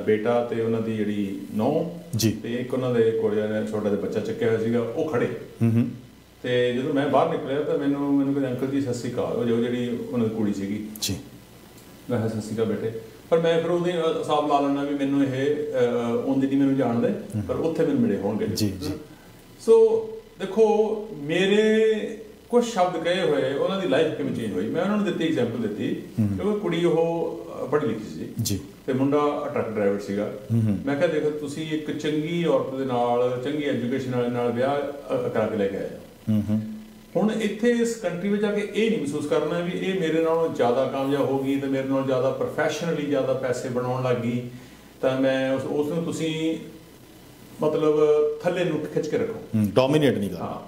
ਬੇਟਾ ਤੇ ਉਹਨਾਂ ਦੀ ਜਿਹੜੀ ਨੌਂ ਜੀ ਤੇ ਇੱਕ ਉਹਨਾਂ ਦੇ ਕੋਲ ਛੋਟਾ ਜਿਹਾ ਬੱਚਾ ਚੱਕਿਆ ਹੋਇਆ ਸੀਗਾ, ਉਹ ਖੜੇ। ਤੇ ਜਦੋਂ ਮੈਂ ਬਾਹਰ ਨਿਕਲਿਆ ਤਾਂ ਮੈਨੂੰ ਕਹਿੰਦੇ ਅੰਕਲ ਜੀ ਸਤਿ ਸ਼੍ਰੀ ਅਕਾਲ, ਉਹ ਜਿਹੜੀ ਉਹਨਾਂ ਦੀ ਕੁੜੀ ਸੀਗੀ ਜੀ। ਮੈਂ ਕਿਹਾ ਸਤਿ ਸ਼੍ਰੀ ਅਕਾਲ ਬੇਟੇ, ਪਰ ਮੈਂ ਫਿਰ ਉਹਦੇ ਹਿਸਾਬ ਲਾ ਲੈਣਾ ਵੀ ਮੈਨੂੰ ਇਹ ਉਹਦੀ ਨਹੀਂ ਮੈਨੂੰ ਜਾਣਦੇ, ਪਰ ਉੱਥੇ ਮੈਨੂੰ ਮਿਲੇ ਹੋਣਗੇ ਜੀ। ਸੋ ਦੇਖੋ ਮੇਰੇ ਕੁਝ ਸ਼ਬਦ ਕਹੇ ਹੋਏ ਉਹਨਾਂ ਦੀ ਲਾਈਫ ਕਿਵੇਂ ਚੇਂਜ ਹੋਈ। ਮੈਂ ਉਹਨਾਂ ਨੂੰ ਦਿੱਤੀ ਐਗਜ਼ਾਮਪਲ ਦਿੱਤੀ ਕਿਉਂਕਿ ਕੁੜੀ ਉਹ ਪੜ੍ਹੀ ਲਿਖੀ ਸੀ ਜੀ ਤੇ ਮੁੰਡਾ ਟਰੱਕ ਡਰਾਈਵਰ ਸੀਗਾ। ਮੈਂ ਕਿਹਾ ਦੇਖੋ ਤੁਸੀਂ ਇੱਕ ਚੰਗੀ ਔਰਤ ਦੇ ਨਾਲ, ਚੰਗੀ ਐਜੂਕੇਸ਼ਨ ਵਾਲੇ ਨਾਲ ਵਿਆਹ ਕਰਾ ਕੇ ਲੈ ਕੇ ਆਏ, ਹੁਣ ਇੱਥੇ ਇਸ ਕੰਟਰੀ ਵਿੱਚ ਆ ਕੇ ਇਹ ਨਹੀਂ ਮਹਿਸੂਸ ਕਰਨਾ ਵੀ ਇਹ ਮੇਰੇ ਨਾਲੋਂ ਜ਼ਿਆਦਾ ਕਾਮਯਾਬ ਹੋ ਗਈ ਤੇ ਮੇਰੇ ਨਾਲੋਂ ਜ਼ਿਆਦਾ ਪ੍ਰੋਫੈਸ਼ਨਲੀ ਜ਼ਿਆਦਾ ਪੈਸੇ ਬਣਾਉਣ ਲੱਗ ਗਈ ਤਾਂ ਮੈਂ ਉਸ ਨੂੰ ਤੁਸੀਂ ਮਤਲਬ ਥੱਲੇ ਨੂੰ ਖਿੱਚ ਕੇ ਰੱਖੋ, ਡੋਮੀਨੇਟ ਨਹੀਂ ਕਰਨਾ।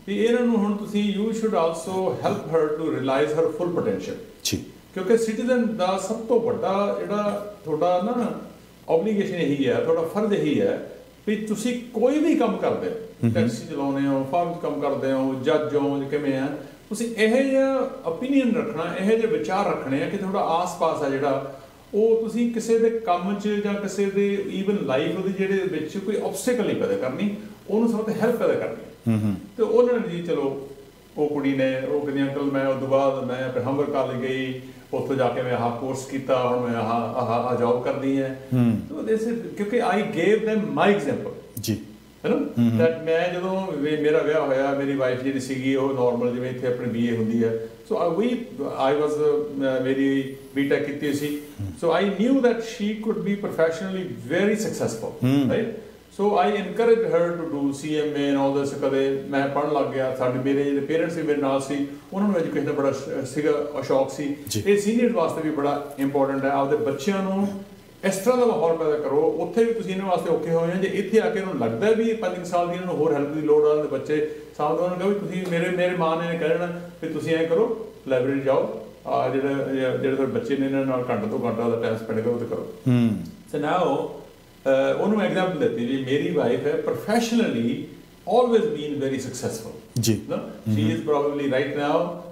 ਵੀ ਇਹਨਾਂ ਨੂੰ ਹੁਣ ਤੁਸੀਂ you should also help her to realise her full potential ਜੀ, ਕਿਉਂਕਿ ਸਿਟੀਜ਼ਨ ਦਾ ਸਭ ਤੋਂ ਵੱਡਾ ਜਿਹੜਾ ਤੁਹਾਡਾ ਨਾ ਓਬਲੀਗੇਸ਼ਨ ਇਹੀ ਹੈ, ਤੁਹਾਡਾ ਫਰਜ਼ ਇਹੀ ਹੈ ਵੀ ਤੁਸੀਂ ਕੋਈ ਵੀ ਕੰਮ ਕਰਦੇ ਹੋ, ਟੈਕਸੀ ਚਲਾਉਂਦੇ ਹੋ, ਫਾਰਮ 'ਚ ਕੰਮ ਕਰਦੇ ਹੋ, ਜੱਜ ਹੋ, ਕਿਵੇਂ ਆ, ਤੁਸੀਂ ਇਹੋ ਜਿਹਾ ਓਪੀਨੀਅਨ ਰੱਖਣਾ, ਇਹੋ ਜਿਹੇ ਵਿਚਾਰ ਰੱਖਣੇ ਆ ਕਿ ਤੁਹਾਡਾ ਆਸ-ਪਾਸ ਆ ਜਿਹੜਾ ਉਹ ਤੁਸੀਂ ਕਿਸੇ ਦੇ ਕੰਮ 'ਚ ਜਾਂ ਕਿਸੇ ਦੇ ਈਵਨ ਲਾਈਫ ਉਹਦੇ ਜਿਹੜੇ ਵਿੱਚ ਕੋਈ ਆਬਸਟੀਕਲ ਨਹੀਂ ਪੈਦਾ ਕਰਨੀ, ਉਹਨੂੰ ਸਭ ਤੋਂ ਹੈਲਪ ਪੈਦਾ ਕਰਨੀ। ਤੇ ਉਹਨਾਂ ਨੇ ਜੀ ਚਲੋ ਉਹ ਕੁੜੀ ਨੇ ਉਹ ਕਹਿੰਦੀ ਅੰਕਲ ਮੈਂ ਉਸ ਤੋਂ ਬਾਅਦ ਮੈਂ ਆਪਣੇ ਹੰਬਰ ਕਾਲਜ ਗਈ, ਉੱਥੋਂ ਜਾ ਕੇ ਮੈਂ ਆਹ ਕੋਰਸ ਕੀਤਾ, ਹੁਣ ਮੈਂ ਆਹ ਜੌਬ ਕਰਦੀ ਹੈ। ਕਿਉਂਕਿ I gave them my example ਜੀ, ਹੈ ਨਾ। ਦੈਟ ਮੈਂ ਜਦੋਂ ਮੇਰਾ ਵਿਆਹ ਹੋਇਆ, ਮੇਰੀ ਵਾਈਫ ਜਿਹੜੀ ਸੀਗੀ ਉਹ ਨਾਰਮਲ ਜਿਵੇਂ ਇੱਥੇ ਆਪਣੀ BA ਹੁੰਦੀ ਹੈ, ਸੋ ਆਈ ਵਾਜ਼ ਮੇਰੀ B.Tech ਕੀਤੀ ਸੀ, so I knew that she could be professionally very successful, right. So I encourage her to do CMA and all this. ਕਦੇ ਮੈਂ ਪੜ੍ਹਨ ਲੱਗ ਗਿਆ, ਸਾਡੇ ਮੇਰੇ ਜਿਹੜੇ ਪੇਰੈਂਟਸ ਵੀ ਮੇਰੇ ਨਾਲ ਸੀ, ਉਹਨਾਂ ਨੂੰ ਐਜੂਕੇਸ਼ਨ ਦਾ ਬੜਾ ਸੀਗਾ ਸ਼ੌਕ ਸੀ। ਇਹ ਸੀਨੀਅਰ ਵਾਸਤੇ ਵੀ ਬੜਾ ਇੰਪੋਰਟੈਂਟ ਹੈ, ਆਪਦੇ ਬੱਚਿਆਂ ਨੂੰ ਇਸ ਤਰ੍ਹਾਂ ਦਾ ਮਾਹੌਲ ਪੈਦਾ ਕਰੋ, ਉੱਥੇ ਵੀ ਤੁਸੀਂ ਇਹਨਾਂ ਵਾਸਤੇ ਔਖੇ ਹੋਏ ਹੋ। ਜੇ ਇੱਥੇ ਆ ਕੇ ਇਹਨਾਂ ਨੂੰ ਲੱਗਦਾ ਵੀ 5 ਸਾਲ ਦੀ ਇਹਨਾਂ ਨੂੰ ਹੋਰ ਹੈਲਪ ਦੀ ਲੋੜ ਆ, ਦੇ ਬੱਚੇ ਸਾਹਮਣੇ ਉਹਨਾਂ ਨੂੰ ਕਹੋ ਵੀ ਤੁਸੀਂ ਮੇਰੇ ਮਾਂ ਨੇ ਕਹਿਣਾ ਵੀ ਤੁਸੀਂ ਐਂ ਕਰੋ ਲਾਇਬ੍ਰੇਰੀ ਜਾਓ, ਜਿਹੜੇ ਤੁਹਾਡੇ ਬੱਚੇ ਨੇ ਇਹਨਾਂ ਨਾਲ ਘੰਟੇ ਤੋਂ ਘੰਟਾ ਦਾ ਟਾਈਮ ਸਪੈਂਡ ਕਰੋ ਤੇ ਕਰੋ। ਤੇ ਨਾਓ ਉਹਨੂੰ ਐਗਜ਼ਾਮਪਲ ਦਿੱਤੀ ਵੀ ਮੇਰੀ ਵਾਈਫ ਹੈ professionally always been very successful ji, no? She is probably right now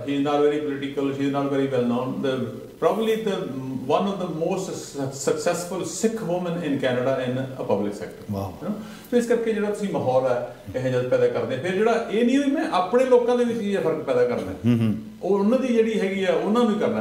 she is not very political, she is not very well known, probably the one of the most successful Sikh women in Canada in a public sector, wow, you know? So ਇਸ ਕਰਕੇ ਜਿਹੜਾ ਤੁਸੀਂ ਮਾਹੌਲ ਹੈ ਇਹ ਜਦ ਪੈਦਾ ਕਰਦੇ, ਫਿਰ ਜਿਹੜਾ ਇਹ ਨਹੀਂ ਵੀ ਮੈਂ ਆਪਣੇ ਲੋਕਾਂ ਦੇ ਵਿੱਚ ਇਹ ਫਰਕ ਪੈਦਾ ਕਰਨਾ, ਉਹ ਉਹਨਾਂ ਦੀ ਜਿਹੜੀ ਹੈਗੀ ਆ ਉਹਨਾਂ ਨੂੰ ਕਰਨਾ।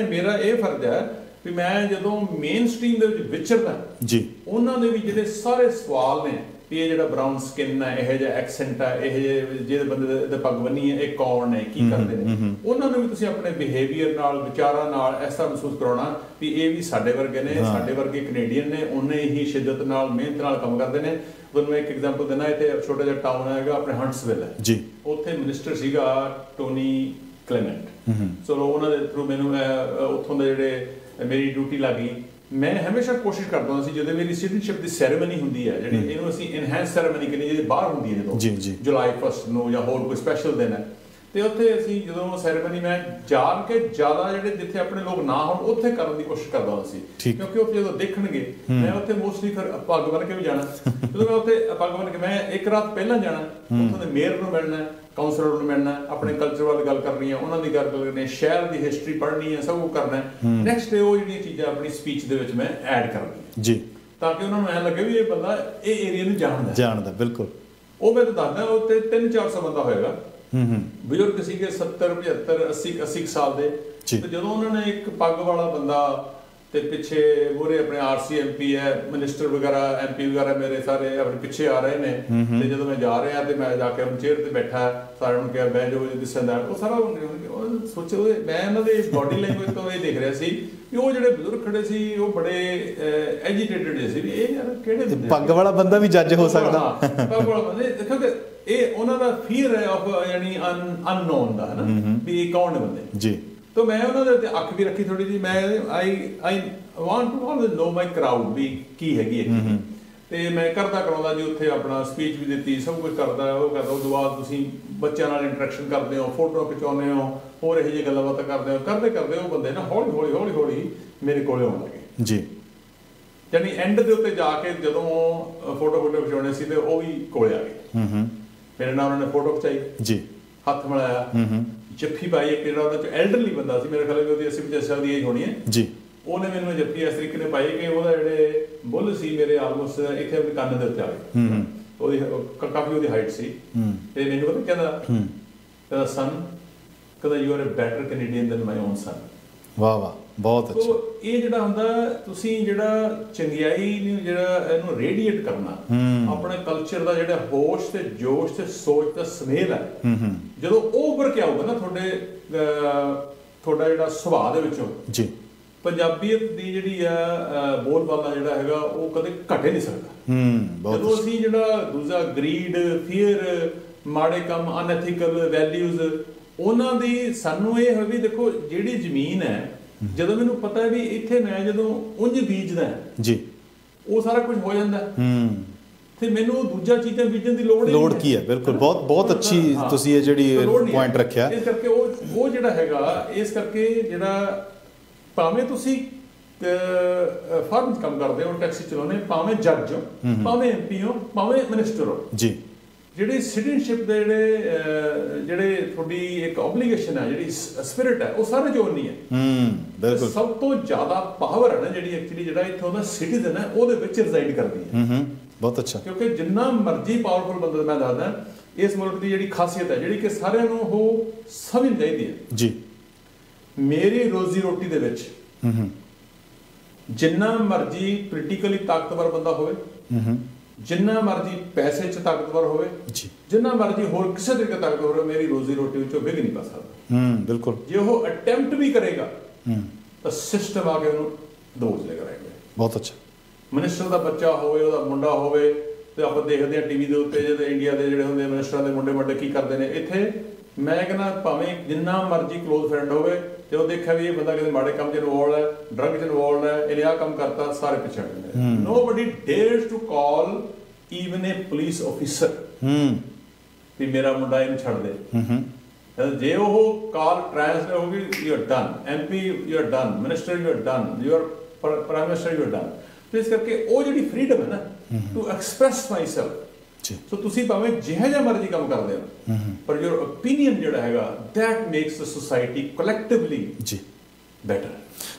ਮੇਰਾ ਇਹ ਫਰਜ਼ ਹੈ ਵੀ ਮੈਂ ਜਦੋਂ ਮੇਨ ਸਟ੍ਰੀਮ ਦੇ ਵਿੱਚ ਵਿਚਰਦਾ ਜੀ, ਉਹਨਾਂ ਦੇ ਵੀ ਜਿਹੜੇ ਸਾਰੇ ਸਵਾਲ ਨੇ ਵੀ ਇਹ ਜਿਹੜਾ ਬਰਾਊਨ ਸਕਿਨ ਹੈ, ਇਹੋ ਜਿਹਾ ਐਕਸੈਂਟ ਹੈ, ਇਹ ਜਿਹੜੇ ਬੰਦੇ ਦੇ ਪੱਗ ਬੰਨੀ ਹੈ, ਇਹ ਕੌਣ ਨੇ, ਕੀ ਕਰਦੇ ਨੇ, ਉਹਨਾਂ ਨੂੰ ਵੀ ਤੁਸੀਂ ਆਪਣੇ ਬਿਹੇਵੀਅਰ ਨਾਲ, ਵਿਚਾਰਾਂ ਨਾਲ ਇਸ ਤਰ੍ਹਾਂ ਮਹਿਸੂਸ ਕਰਾਉਣਾ ਵੀ ਇਹ ਵੀ ਸਾਡੇ ਵਰਗੇ ਨੇ, ਸਾਡੇ ਵਰਗੇ ਕੈਨੇਡੀਅਨ ਨੇ, ਉਹਨੇ ਹੀ ਸ਼ਿੱਦਤ ਨਾਲ ਮਿਹਨਤ ਨਾਲ ਕੰਮ ਕਰਦੇ ਨੇ। ਤੁਹਾਨੂੰ ਮੈਂ ਇੱਕ ਐਗਜ਼ਾਮਪਲ ਦੇਣਾ, ਇੱਥੇ ਛੋਟਾ ਜਿਹਾ ਟਾਊਨ ਹੈਗਾ ਆਪਣੇ ਹੰਟਸਵਿਲ ਹੈ ਜੀ, ਉੱਥੇ ਮਿਨਿਸਟਰ ਸੀਗਾ ਟੋਨੀ ਕਲੇਮੈਂਟ। ਚਲੋ ਉਹਨਾਂ ਦੇ ਥਰੂ ਮੈਨੂੰ ਉੱਥੋਂ ਦੇ ਜਿਹੜੇ ਮੇਰੀ ਡਿਊਟੀ ਲੱਗੀ, ਮੈਂ ਹਮੇਸ਼ਾ ਕੋਸ਼ਿਸ਼ ਕਰਦਾ ਹੁੰਦਾ ਸੀ ਜਦੋਂ ਮੇਰੀ ਸਿਟੀਜ਼ਨਸ਼ਿਪ ਦੀ ਸੈਰੇਮਨੀ ਹੁੰਦੀ ਹੈ, ਜਿਹੜੀ ਇਹਨੂੰ ਅਸੀਂ ਇਨਹੈਂਸ ਸੈਰੇਮਨੀ ਕਹਿੰਦੇ, ਜਿਹੜੀ ਬਾਹਰ ਹੁੰਦੀ ਹੈ ਜਦੋਂ ਜੁਲਾਈ 1 ਨੂੰ ਜਾਂ ਹੋਰ ਕੋਈ ਸਪੈਸ਼ਲ ਦਿਨ ਹੈ, ਤੇ ਉੱਥੇ ਅਸੀਂ ਜਦੋਂ ਸੈਰੇਮਨੀ ਮੈਂ ਜਾਣ ਕੇ ਜ਼ਿਆਦਾ ਜਿਹੜੇ ਜਿੱਥੇ ਆਪਣੇ ਲੋਕ ਨਾ ਹੋਣ ਉੱਥੇ ਕਰਨ ਦੀ ਕੋਸ਼ਿਸ਼ ਕਰਦਾ ਹੁੰਦਾ ਸੀ, ਕਿਉਂਕਿ ਉੱਥੇ ਜਦੋਂ ਦੇਖਣਗੇ ਮੈਂ ਉੱਥੇ ਮੋਸਟਲੀ ਫਿਰ ਪੱਗ ਬੰਨ ਕੇ ਵੀ ਜਾਣਾ। ਜਦੋਂ ਮੈਂ ਉੱਥੇ ਪੱਗ ਬੰਨ ਕੇ ਮੈਂ ਇੱਕ ਰਾਤ ਪਹਿਲਾਂ ਜਾਣਾ, ਉੱਥੋਂ ਦੇ ਮੇਅਰ ਨੂੰ ਮਿਲਣਾ, ਕਾਉਂਸਲਰ ਨੂੰ ਮਿਲਣਾ, ਆਪਣੇ ਕਲਚਰ ਬਾਰੇ ਗੱਲ ਕਰਨੀ ਹੈ, ਉਹਨਾਂ ਦੀ ਗੱਲ ਕਰਨੀ ਹੈ, ਸ਼ਹਿਰ ਦੀ ਹਿਸਟਰੀ ਪੜ੍ਹਨੀ ਹੈ, ਸਭ ਕੁਝ ਕਰਨਾ ਹੈ। ਨੈਕਸਟ ਡੇ ਉਹ ਜਿਹੜੀਆਂ ਚੀਜ਼ਾਂ ਆਪਣੀ ਸਪੀਚ ਦੇ ਵਿੱਚ ਮੈਂ ਐਡ ਕਰਨੀ ਜੀ, ਤਾਂ ਕਿ ਉਹਨਾਂ ਨੂੰ ਐਂ ਲੱਗੇ ਵੀ ਇਹ ਬੰਦਾ ਇਹ ਏਰੀਆ ਨੂੰ ਜਾਣਦਾ। ਬਿਲਕੁਲ ਉਹ ਮੈਂ ਤਾਂ ਦੱਸਦਾ, ਉੱਥੇ 300-400 ਬੰਦਾ ਹੋਏਗਾ, ਬਜ਼ੁਰਗ ਸੀਗੇ 70-75-80 ਸਾਲ ਦੇ। ਤੇ ਜਦੋਂ ਉਹਨਾਂ ਨੇ ਇੱਕ ਪੱਗ ਵਾਲਾ ਬੰਦਾ ਤੇ ਪਿੱਛੇ ਮੂਹਰੇ ਆਪਣੇ RC-MP ਹੈ, ਮਿਨਿਸਟਰ ਵਗੈਰਾ, MP ਵਗੈਰਾ ਮੇਰੇ ਸਾਰੇ ਆਪਣੇ ਪਿੱਛੇ ਆ ਰਹੇ ਨੇ, ਤੇ ਜਦੋਂ ਮੈਂ ਜਾ ਰਿਹਾ ਤੇ ਮੈਂ ਜਾ ਕੇ ਆਪਣੇ ਚੇਅਰ ਤੇ ਬੈਠਾ, ਸਾਰਿਆਂ ਨੂੰ ਕਿਹਾ ਬਹਿ ਜਾਓ, ਦਿਸਦਾ ਉਹ ਸਾਰਾ ਸੋਚੋ। ਮੈਂ ਉਹਨਾਂ ਦੇ ਬਾਡੀ ਲੈਂਗੁਏਜ ਤੋਂ ਇਹ ਦੇਖ ਰਿਹਾ ਸੀ ਕਿ ਉਹ ਜਿਹੜੇ ਬਜ਼ੁਰਗ ਖੜੇ ਸੀ ਉਹ ਬੜੇ ਐਜੀਟੇਟਡ ਜਿਹੇ ਸੀ ਵੀ ਇਹ ਯਾਰ ਕਿਹੜੇ ਪੱਗ ਵਾਲਾ ਬੰਦਾ ਵੀ ਜੱਜ ਹੋ ਸਕਦਾ। ਪੱਗ ਵਾਲਾ ਬੰਦਾ ਦੇਖੋ ਕਿ ਇਹ ਉਹਨਾਂ ਦਾ ਫੀਅਰ ਹੈ ਆਫ ਯਾਨੀ ਅਨਨੋਨ ਦਾ, ਹੈ ਨਾ, ਵੀ ਇਹ ਕੌਣ ਨੇ ਬੰਦੇ ਜੀ। तो मैं उन्होंने उत्ते अख भी रखी थोड़ी जी, मैं I want to always know my crowd भी की हैगी है, ਤੇ ਮੈਂ ਕਰਦਾ ਕਰਾਉਂਦਾ ਜੀ ਉੱਥੇ ਆਪਣਾ ਸਪੀਚ ਵੀ ਦਿੱਤੀ, ਸਭ ਕੁਝ ਕਰਦਾ ਉਹ ਕਰਦਾ। ਉਸ ਤੋਂ ਬਾਅਦ ਤੁਸੀਂ ਬੱਚਿਆਂ ਨਾਲ ਇੰਟਰੈਕਸ਼ਨ ਕਰਦੇ ਹੋ, ਫੋਟੋ ਖਿਚਾਉਂਦੇ ਹੋ, ਹੋਰ ਇਹੋ ਜਿਹੀ ਗੱਲਾਂ ਬਾਤਾਂ ਕਰਦੇ ਹੋ। ਕਰਦੇ ਉਹ ਬੰਦੇ ਨਾ ਹੌਲੀ ਹੌਲੀ ਮੇਰੇ ਕੋਲੇ ਆਉਣ ਲੱਗੇ ਜੀ, ਯਾਨੀ ਐਂਡ ਦੇ ਉੱਤੇ ਜਾ ਕੇ ਜਦੋਂ ਫੋਟੋ ਖਿਚਾਉਣੇ ਸੀ ਤੇ ਉਹ ਵੀ ਕੋਲੇ ਆ ਗਏ। ਮੇਰੇ ਨਾਲ ਉਹਨਾਂ ਨੇ ਫੋਟੋ ਖਿਚਾਈ ਜੀ, ਹੱਥ ਮਿਲਾਇਆ, ਜੱਫੀ ਪਾਈ ਇੱਕ ਜਿਹੜਾ ਉਹਦੇ ਚ ਐਲਡਰਲੀ ਬੰਦਾ ਸੀ, ਮੇਰੇ ਖਿਆਲ ਵੀ ਉਹਦੀ 80-85 ਸਾਲ ਦੀ ਏਜ ਹੋਣੀ ਹੈ ਜੀ। ਉਹਨੇ ਮੈਨੂੰ ਜੱਫੀ ਇਸ ਤਰੀਕੇ ਨਾਲ ਪਾਈ ਕਿ ਉਹਦਾ ਜਿਹੜੇ ਬੁੱਲ ਸੀ ਮੇਰੇ ਆਲਮੋਸਟ ਇੱਥੇ ਆਪਣੇ ਕੰਨ ਦੇ ਉੱਤੇ ਆ ਗਏ, ਉਹਦੀ ਕਾਫੀ ਉਹਦੀ ਹਾਈਟ ਸੀ। ਤੇ ਮੈਨੂੰ ਪਤਾ ਕਹਿੰਦਾ ਸਨ, ਕਹਿੰਦਾ you are a better Canadian than my own son. ਵਾਹ ਵਾਹ, ਬਹੁਤ ਅੱਛਾ। ਇਹ ਜਿਹੜਾ ਹੁੰਦਾ ਤੁਸੀਂ ਜਿਹੜਾ ਚੰਗਿਆਈ ਨੂੰ ਜਿਹੜਾ ਇਹਨੂੰ ਰੇਡੀਏਟ ਕਰਨਾ, ਆਪਣੇ ਕਲਚਰ ਦਾ ਜਿਹੜਾ ਹੋਸ਼ ਤੇ ਜੋਸ਼ ਤੇ ਸੋਚ ਦਾ ਸਮੇਲ ਹੈ, ਜਦੋਂ ਉਹ ਉੱਭਰ ਕੇ ਆਊਗਾ ਨਾ ਤੁਹਾਡਾ ਜਿਹੜਾ ਸੁਭਾਅ ਦੇ ਵਿੱਚੋਂ ਜੀ, ਪੰਜਾਬੀਅਤ ਦੀ ਜਿਹੜੀ ਆ ਬੋਲਬਾਲਾ ਜਿਹੜਾ ਹੈਗਾ ਉਹ ਕਦੇ ਘਟੇ ਨਹੀਂ ਸਕਦਾ। ਜਦੋਂ ਅਸੀਂ ਜਿਹੜਾ ਦੂਜਾ ਗਰੀਡ, ਫੀਅਰ, ਮਾੜੇ ਕੰਮ, ਅਨਐਥੀਕਲ ਵੈਲਿਊਜ਼, ਉਹਨਾਂ ਦੀ ਸਾਨੂੰ ਇਹ ਹੋਵੇ, ਦੇਖੋ ਜਿਹੜੀ ਜ਼ਮੀਨ ਹੈ, ਜਦੋਂ ਮੈਨੂੰ ਪਤਾ ਹੈ ਵੀ ਇੱਥੇ ਮੈਂ ਜਦੋਂ ਉਂਝ ਬੀਜਦਾ ਜੀ ਉਹ ਸਾਰਾ ਕੁਝ ਹੋ ਜਾਂਦਾ, ਤੇ ਮੈਨੂੰ ਦੂਜਾ ਚੀਜ਼ਾਂ ਬੀਜਣ ਦੀ ਲੋੜ ਕੀ ਹੈ। ਬਿਲਕੁਲ, ਬਹੁਤ ਅੱਛੀ ਤੁਸੀਂ ਇਹ ਜਿਹੜੀ ਪੁਆਇੰਟ ਰੱਖਿਆ। ਇਸ ਕਰਕੇ ਉਹ ਜਿਹੜਾ ਹੈਗਾ, ਇਸ ਕਰਕੇ ਜਿਹੜਾ ਭਾਵੇਂ ਤੁਸੀਂ ਫਾਰਮ 'ਚ ਕੰਮ ਕਰਦੇ ਹੋ, ਟੈਕਸੀ ਚਲਾਉਂਦੇ, ਭਾਵੇਂ ਜੱਜ ਹੋ, ਭਾਵੇਂ MP ਹੋ, ਭਾਵੇਂ ਮਿਨਿਸਟਰ ਹੋ ਜੀ, ਜਿਹੜੀ ਸਿਟੀਜ਼ਨਸ਼ਿਪ ਦੇ ਜਿਹੜੇ ਤੁਹਾਡੀ ਇੱਕ ਓਬਲੀਗੇਸ਼ਨ ਹੈ, ਜਿਹੜੀ ਸਪਿਰਿਟ ਹੈ, ਉਹ ਸਾਰੇ ਜੋੜ ਨਹੀਂ ਹੈ। ਬਿਲਕੁਲ, ਸਭ ਤੋਂ ਜ਼ਿਆਦਾ ਪਾਵਰ ਹੈ ਨਾ ਜਿਹੜੀ ਐਕਚੁਅਲੀ ਜਿਹੜਾ ਇੱਥੋਂ ਦਾ ਸਿਟੀਜ਼ਨ ਹੈ ਉਹਦੇ ਵਿੱਚ ਰਿਜ਼ਾਈਡ ਕਰਦੀ ਹੈ। ਬਹੁਤ ਅੱਛਾ, ਕਿਉਂਕਿ ਜਿੰਨਾ ਮਰਜ਼ੀ ਪਾਵਰਫੁਲ ਬੰਦਾ, ਮੈਂ ਦੱਸਦਾ ਇਸ ਮੁਲਕ ਦੀ ਜਿਹੜੀ ਖਾਸੀਅਤ ਹੈ, ਜਿਹੜੀ ਕਿ ਸਾਰਿਆਂ ਨੂੰ ਉਹ ਸਮਝਣੀ ਚਾਹੀਦੀ ਹੈ ਜੀ, ਮੇਰੀ ਰੋਜ਼ੀ ਰੋਟੀ ਦੇ ਵਿੱਚ ਜਿੰਨਾ ਮਰਜ਼ੀ ਪੋਲੀਟੀਕਲੀ ਤਾਕਤਵਰ ਬੰਦਾ ਹੋਵੇ, ਜਿੰਨਾ ਮਰਜ਼ੀ ਪੈਸੇ 'ਚ ਤਾਕਤਵਰ ਹੋਵੇ, ਜਿੰਨਾ ਮਰਜ਼ੀ ਹੋਰ ਕਿਸੇ ਤਰੀਕੇ ਤਾਕਤਵਰ ਹੋਵੇ, ਮੇਰੀ ਰੋਜ਼ੀ ਰੋਟੀ ਵਿੱਚੋਂ ਵਿਗ ਨਹੀਂ ਪਾ ਸਕਦਾ। ਬਿਲਕੁਲ, ਜੇ ਉਹ ਅਟੈਂਪਟ ਵੀ ਕਰੇਗਾ ਤਾਂ ਸਿਸਟਮ ਆ ਕੇ ਉਹਨੂੰ ਦੋਸ਼ ਲੈ ਕਰਾਏਗਾ। ਬਹੁਤ ਅੱਛਾ, ਮਿਨਿਸਟਰ ਦਾ ਬੱਚਾ ਹੋਵੇ, ਉਹਦਾ ਮੁੰਡਾ ਹੋਵੇ, ਤੇ ਆਪਾਂ ਦੇਖਦੇ ਹਾਂ ਟੀਵੀ ਦੇ ਉੱਤੇ ਜਿਹੜੇ ਇੰਡੀਆ ਦੇ ਜਿਹੜੇ ਹੁੰਦੇ ਮਿਨਿਸਟਰਾਂ ਦੇ ਮੁੰਡੇ ਕੀ ਕਰਦੇ ਨੇ। ਇੱਥੇ ਮੈਂ ਕਹਿੰਦਾ ਭਾਵੇਂ ਜਿੰਨਾ ਮਰਜ਼ੀ ਕਲੋਜ਼ ਫਰੈਂਡ ਹੋਵੇ, ਤੇ ਉਹ ਦੇਖਿਆ ਵੀ ਇਹ ਬੰਦਾ ਕਿਸੇ ਮਾੜੇ ਕੰਮ 'ਚ ਇਨਵੋਲਵ ਹੈ, ਡਰੱਗ 'ਚ ਇਨਵੋਲਵ ਹੈ, ਇਹਨੇ ਆਹ ਕੰਮ ਕਰਤਾ, ਸਾਰੇ ਪਿੱਛੇ ਹਟਦੇ ਨੇ। Nobody dares to call even a police officer ਵੀ ਮੇਰਾ ਮੁੰਡਾ ਇਹਨੂੰ ਛੱਡ ਦੇ। ਜੇ ਉਹ ਕਾਲ ਟ੍ਰਾਂਸਫਰ ਹੋਗੀ, you are done, MP you are done, minister you are done, you are prime minister you are done. ਤੇ ਇਸ ਕਰਕੇ ਉਹ ਜਿਹੜੀ ਫਰੀਡਮ ਹੈ ਨਾ ਟੂ ਐਕਸਪ੍ਰੈਸ ਮਾਈਸੈਲਫ, ਸੋ ਤੁਸੀਂ ਭਾਵੇਂ ਜਿਹੋ ਜਿਹਾ ਮਰਜ਼ੀ ਕੰਮ ਕਰਦੇ ਹੋ, ਪਰ ਯੋਰ ਓਪੀਨੀਅਨ ਜਿਹੜਾ ਹੈਗਾ that makes the society collectively ਜੀ ਬੈਟਰ।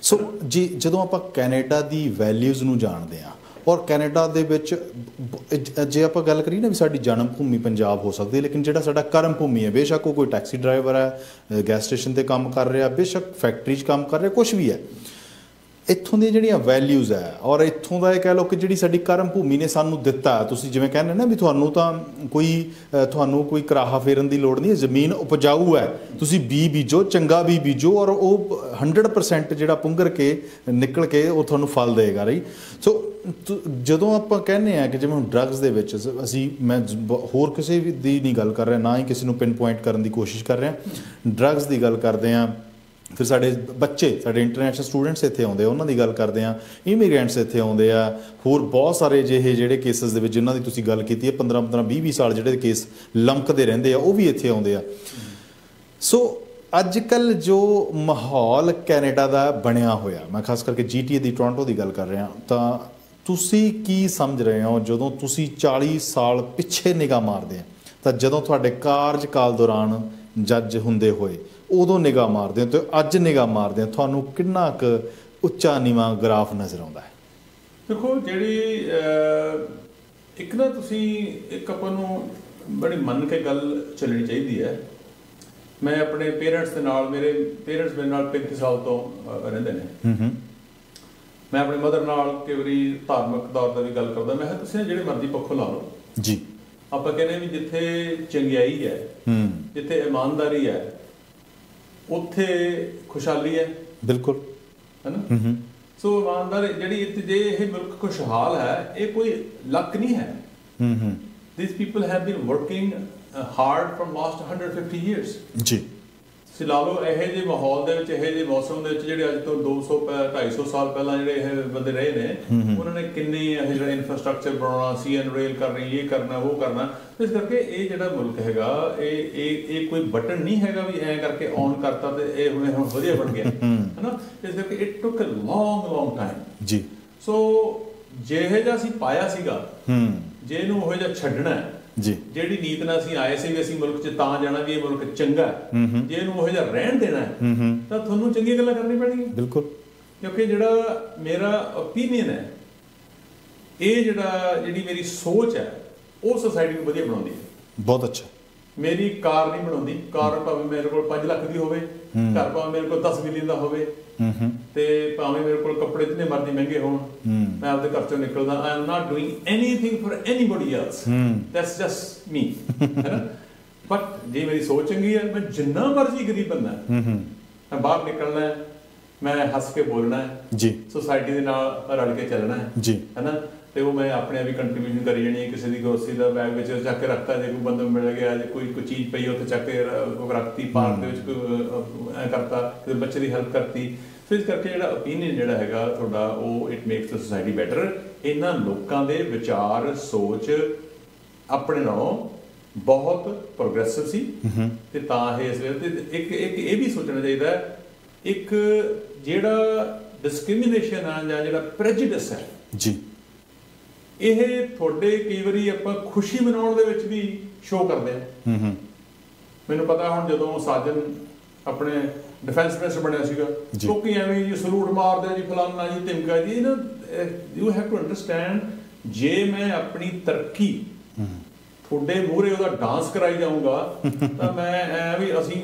ਸੋ ਜੀ, ਜਦੋਂ ਆਪਾਂ ਕੈਨੇਡਾ ਦੀ ਵੈਲਿਊਜ਼ ਨੂੰ ਜਾਣਦੇ ਹਾਂ, ਔਰ ਕੈਨੇਡਾ ਦੇ ਵਿੱਚ ਜੇ ਆਪਾਂ ਗੱਲ ਕਰੀਏ ਨਾ ਵੀ ਸਾਡੀ ਜਨਮ ਭੂਮੀ ਪੰਜਾਬ ਹੋ ਸਕਦੀ ਹੈ, ਲੇਕਿਨ ਜਿਹੜਾ ਸਾਡਾ ਕਰਮ ਭੂਮੀ ਹੈ, ਬੇਸ਼ੱਕ ਉਹ ਕੋਈ ਟੈਕਸੀ ਡਰਾਈਵਰ ਹੈ, ਗੈਸ ਸਟੇਸ਼ਨ ਤੇ ਕੰਮ ਕਰ ਰਿਹਾ, ਬੇਸ਼ੱਕ ਫੈਕਟਰੀ 'ਚ ਕੰਮ ਕਰ ਰਿਹਾ, ਕੁਛ ਵੀ ਹੈ, ਇੱਥੋਂ ਦੀਆਂ ਜਿਹੜੀਆਂ ਵੈਲਿਊਜ਼ ਹੈ, ਔਰ ਇੱਥੋਂ ਦਾ ਇਹ ਕਹਿ ਲਓ ਕਿ ਜਿਹੜੀ ਸਾਡੀ ਕਰਮ ਭੂਮੀ ਨੇ ਸਾਨੂੰ ਦਿੱਤਾ। ਤੁਸੀਂ ਜਿਵੇਂ ਕਹਿੰਦੇ ਨਾ ਵੀ ਤੁਹਾਨੂੰ ਕੋਈ ਕਰਾਹਾ ਫੇਰਨ ਦੀ ਲੋੜ ਨਹੀਂ, ਜ਼ਮੀਨ ਉਪਜਾਊ ਹੈ, ਤੁਸੀਂ ਬੀਜੋ, ਚੰਗਾ ਬੀਜੋ, ਔਰ ਉਹ 100% ਜਿਹੜਾ ਪੁੰਗਰ ਕੇ ਨਿਕਲ ਕੇ ਉਹ ਤੁਹਾਨੂੰ ਫਲ ਦੇਗਾ। ਰਹੀ ਸੋ ਜਦੋਂ ਆਪਾਂ ਕਹਿੰਦੇ ਹਾਂ ਕਿ ਜਿਵੇਂ ਹੁਣ ਡਰੱਗਸ ਦੇ ਵਿੱਚ ਮੈਂ ਹੋਰ ਕਿਸੇ ਦੀ ਨਹੀਂ ਗੱਲ ਕਰ ਰਿਹਾ, ਨਾ ਹੀ ਕਿਸੇ ਨੂੰ ਪਿਨ ਪੁਆਇੰਟ ਕਰਨ ਦੀ ਕੋਸ਼ਿਸ਼ ਕਰ ਰਿਹਾ, ਡਰੱਗਸ ਦੀ ਗੱਲ ਕਰਦੇ ਹਾਂ, ਫਿਰ ਸਾਡੇ ਬੱਚੇ, ਸਾਡੇ ਇੰਟਰਨੈਸ਼ਨਲ ਸਟੂਡੈਂਟਸ ਇੱਥੇ ਆਉਂਦੇ ਆ, ਉਹਨਾਂ ਦੀ ਗੱਲ ਕਰਦੇ ਆ, ਇਮੀਗ੍ਰੈਂਟਸ ਇੱਥੇ ਆਉਂਦੇ ਆ, ਹੋਰ ਬਹੁਤ ਸਾਰੇ ਜਿਹੇ ਜਿਹੜੇ ਕੇਸਿਸ ਦੇ ਵਿੱਚ ਜਿਨ੍ਹਾਂ ਦੀ ਤੁਸੀਂ ਗੱਲ ਕੀਤੀ ਹੈ, 15-15, 20-20 ਸਾਲ ਜਿਹੜੇ ਕੇਸ ਲਮਕਦੇ ਰਹਿੰਦੇ ਆ, ਉਹ ਵੀ ਇੱਥੇ ਆਉਂਦੇ ਆ। ਸੋ ਅੱਜ ਕੱਲ੍ਹ ਜੋ ਮਾਹੌਲ ਕੈਨੇਡਾ ਦਾ ਬਣਿਆ ਹੋਇਆ, ਮੈਂ ਖਾਸ ਕਰਕੇ GTA ਦੀ, ਟੋਰਾਂਟੋ ਦੀ ਗੱਲ ਕਰ ਰਿਹਾ, ਤਾਂ ਤੁਸੀਂ ਕੀ ਸਮਝ ਰਹੇ ਹੋ ਜਦੋਂ ਤੁਸੀਂ 40 ਸਾਲ ਪਿੱਛੇ ਨਿਗਾਹ ਮਾਰਦੇ ਆ, ਤਾਂ ਜਦੋਂ ਤੁਹਾਡੇ ਕਾਰਜਕਾਲ ਦੌਰਾਨ ਜੱਜ ਹੁੰਦੇ ਹੋਏ ਉਦੋਂ ਨਿਗਾਹ ਮਾਰਦੇ ਹੋ ਤੇ ਅੱਜ ਨਿਗਾਹ ਮਾਰਦੇ ਹੋ, ਤੁਹਾਨੂੰ ਕਿੰਨਾ ਕੁ ਉੱਚਾ ਨੀਵਾਂ ਗ੍ਰਾਫ ਨਜ਼ਰ ਆਉਂਦਾ ਹੈ? ਦੇਖੋ, ਜਿਹੜੀ ਇੱਕ ਨਾ ਤੁਸੀਂ ਇੱਕ ਆਪਾਂ ਨੂੰ ਬੜੀ ਮੰਨ ਕੇ ਗੱਲ ਚੱਲਣੀ ਚਾਹੀਦੀ ਹੈ। ਮੈਂ ਆਪਣੇ ਪੇਰੈਂਟਸ ਦੇ ਨਾਲ, ਮੇਰੇ ਪੇਰੈਂਟਸ ਮੇਰੇ ਨਾਲ 35 ਸਾਲ ਤੋਂ ਰਹਿੰਦੇ ਨੇ। ਮੈਂ ਆਪਣੀ ਮਦਰ ਨਾਲ ਕਈ ਵਾਰੀ ਧਾਰਮਿਕ ਤੌਰ 'ਤੇ ਵੀ ਗੱਲ ਕਰਦਾ। ਮੈਂ ਕਿਹਾ ਤੁਸੀਂ ਜਿਹੜੇ ਮਰਜ਼ੀ ਪੱਖੋਂ ਲਾ ਲਓ ਜੀ, ਆਪਾਂ ਕਹਿੰਦੇ ਵੀ ਜਿੱਥੇ ਚੰਗਿਆਈ ਹੈ, ਜਿੱਥੇ ਇਮਾਨਦਾਰੀ ਹੈ, ਉੱਥੇ ਖੁਸ਼ਹਾਲੀ ਹੈ। ਬਿਲਕੁਲ, ਹੈ ਨਾ। ਸੋ ਇਮਾਨਦਾਰੀ ਜਿਹੜੀ ਜੇ ਇਹ ਮੁਲਕ ਖੁਸ਼ਹਾਲ ਹੈ, ਇਹ ਕੋਈ ਲੱਕ ਨਹੀਂ ਹੈ। These people have been working hard from last 150 years ਜੀ। ਤੁਸੀਂ ਲਾ ਲਓ ਇਹੋ ਜਿਹੇ ਮਾਹੌਲ ਦੇ ਵਿੱਚ, ਇਹੋ ਜਿਹੇ ਮੌਸਮ ਦੇ ਵਿੱਚ, ਜਿਹੜੇ ਅੱਜ ਤੋਂ 200-250 ਸਾਲ ਪਹਿਲਾਂ ਜਿਹੜੇ ਇਹ ਬੰਦੇ ਰਹੇ ਨੇ, ਉਹਨਾਂ ਨੇ ਕਿੰਨੇ ਇਹ ਜਿਹੜਾ ਇਨਫਰਾਸਟ੍ਰਕਚਰ ਬਣਾਉਣਾ, CN ਰੇਲ ਕਰਨੀ, ਇਹ ਕਰਨਾ, ਉਹ ਕਰਨਾ। ਇਸ ਕਰਕੇ ਇਹ ਜਿਹੜਾ ਮੁਲਕ ਹੈਗਾ, ਇਹ ਕੋਈ ਬਟਨ ਨਹੀਂ ਹੈਗਾ ਵੀ ਐਂ ਕਰਕੇ ਔਨ ਕਰਤਾ ਤੇ ਇਹ ਹੁਣ ਵਧੀਆ ਬਣ ਗਿਆ, ਹੈ ਨਾ। ਇਸ ਕਰਕੇ it took a long time ਜੀ। ਸੋ ਜਿਹੋ ਜਿਹਾ ਅਸੀਂ ਪਾਇਆ ਸੀਗਾ, ਜੇ ਇਹਨੂੰ ਉਹ ਜਿਹਾ ਛੱਡਣਾ ਜੀ ਜਿਹੜੀ ਨੀਤ ਨਾਲ ਅਸੀਂ ਆਏ ਸੀ ਵੀ ਅਸੀਂ ਮੁਲਕ 'ਚ ਤਾਂ ਜਾਣਾ ਵੀ ਇਹ ਮੁਲਕ ਚੰਗਾ ਜੇ ਇਹਨੂੰ ਉਹ ਜਿਹਾ ਰਹਿਣ ਦੇਣਾ ਤਾਂ ਤੁਹਾਨੂੰ ਚੰਗੀਆਂ ਗੱਲਾਂ ਕਰਨੀਆਂ ਪੈਣਗੀਆਂ ਬਿਲਕੁਲ ਕਿਉਂਕਿ ਜਿਹੜਾ ਮੇਰਾ ਓਪੀਨੀਅਨ ਹੈ ਇਹ ਜਿਹੜੀ ਮੇਰੀ ਸੋਚ ਹੈ ਉਹ ਸੁਸਾਇਟੀ ਨੂੰ ਵਧੀਆ ਬਣਾਉਂਦੀ ਹੈ ਬਹੁਤ ਅੱਛਾ ਮੇਰੀ ਕਾਰ ਨਹੀਂ ਬਣਾਉਂਦੀ ਕਾਰ ਭਾਵੇਂ ਮੇਰੇ ਕੋਲ 5 ਲੱਖ ਦੀ ਹੋਵੇ ਘਰ ਭਾਵੇਂ ਮੇਰੇ ਕੋਲ 10 ਮਿਲੀਅਨ ਦਾ ਹੋਵੇ ਤੇ ਭਾਵੇਂ ਮੇਰੇ ਕੋਲ ਕੱਪੜੇ ਜਿੰਨੇ ਮਰਜ਼ੀ ਮਹਿੰਗੇ ਹੋਣ ਮੈਂ ਆਪਦੇ ਘਰ ਚੋਂ ਨਿਕਲਦਾ I am not doing anything for anybody else that's just me but ਜੇ ਮੇਰੀ ਸੋਚ ਚੰਗੀ ਹੈ ਮੈਂ ਜਿੰਨਾ ਮਰਜ਼ੀ ਗਰੀਬ ਬੰਦਾ ਮੈਂ ਬਾਹਰ ਨਿਕਲਣਾ ਮੈਂ ਹੱਸ ਕੇ ਬੋਲਣਾ ਹੈ ਜੀ ਸੋਸਾਇਟੀ ਦੇ ਨਾਲ ਰਲ ਕੇ ਚੱਲਣਾ ਹੈ ਜੀ ਹੈਨਾ ਤੇ ਉਹ ਮੈਂ ਆਪਣੇ ਆਪ ਹੀ ਕੰਟਰੀਬਿਊਸ਼ਨ ਕਰੀ ਜਾਣੀ ਹੈ ਕਿਸੇ ਦੀ ਗਰੋਸਰੀ ਦਾ ਬੈਗ ਵਿੱਚ ਚੱਕ ਕੇ ਰੱਖਤਾ ਜੇ ਕੋਈ ਬੰਦਾ ਮਿਲ ਗਿਆ ਜੇ ਕੋਈ ਚੀਜ਼ ਪਈ ਉੱਥੇ ਚੱਕ ਕੇ ਰੱਖਤੀ ਪਾਰਕ ਦੇ ਵਿੱਚ ਕੋਈ ਐ ਕਰਤਾ ਕਿਸੇ ਬੱਚੇ ਦੀ ਹੈਲਪ ਕਰਤੀ ਸੋ ਇਸ ਕਰਕੇ ਜਿਹੜਾ ਓਪੀਨੀਅਨ ਜਿਹੜਾ ਹੈਗਾ ਤੁਹਾਡਾ ਉਹ it makes the society better ਇਹਨਾਂ ਲੋਕਾਂ ਦੇ ਵਿਚਾਰ ਸੋਚ ਆਪਣੇ ਨਾਲੋਂ ਬਹੁਤ ਪ੍ਰੋਗਰੈਸਿਵ ਸੀ ਤੇ ਤਾਂ ਇਹ ਇਸ ਵੇਲੇ ਤੇ ਇੱਕ ਇਹ ਵੀ ਸੋਚਣਾ ਚਾਹੀਦਾ ਹੈ ਇੱਕ ਜਿਹੜਾ ਡਿਸਕ੍ਰਿਮੀਨੇਸ਼ਨ ਆ ਜਾਂ ਜਿਹੜਾ ਪ੍ਰੈਜੁਡਿਸ ਹੈ ਜੀ ਇਹ ਤੁਹਾਡੇ ਕਈ ਵਾਰੀ ਆਪਾਂ ਖੁਸ਼ੀ ਮਨਾਉਣ ਦੇ ਵਿੱਚ ਵੀ ਸ਼ੋਅ ਕਰਦੇ ਆ ਮੈਨੂੰ ਪਤਾ ਹੁਣ ਜਦੋਂ ਸਾਜਨ ਆਪਣੇ ਡਿਫੈਂਸ ਮਿਨਿਸਟਰ ਬਣਿਆ ਸੀਗਾ ਲੋਕੀ ਐਵੇਂ ਜੀ ਸਲੂਟ ਮਾਰਦੇ ਜੀ ਫਲਾਨਾ ਜੀ ਧਮਕਾ ਜੀ ਯੂ ਹੈਵ ਟੂ ਅੰਡਰਸਟੈਂਡ ਜੇ ਮੈਂ ਆਪਣੀ ਤਰੱਕੀ ਤੁਹਾਡੇ ਮੂਹਰੇ ਉਹਦਾ ਡਾਂਸ ਕਰਾਈ ਜਾਊਂਗਾ ਤਾਂ ਮੈਂ ਐ ਵੀ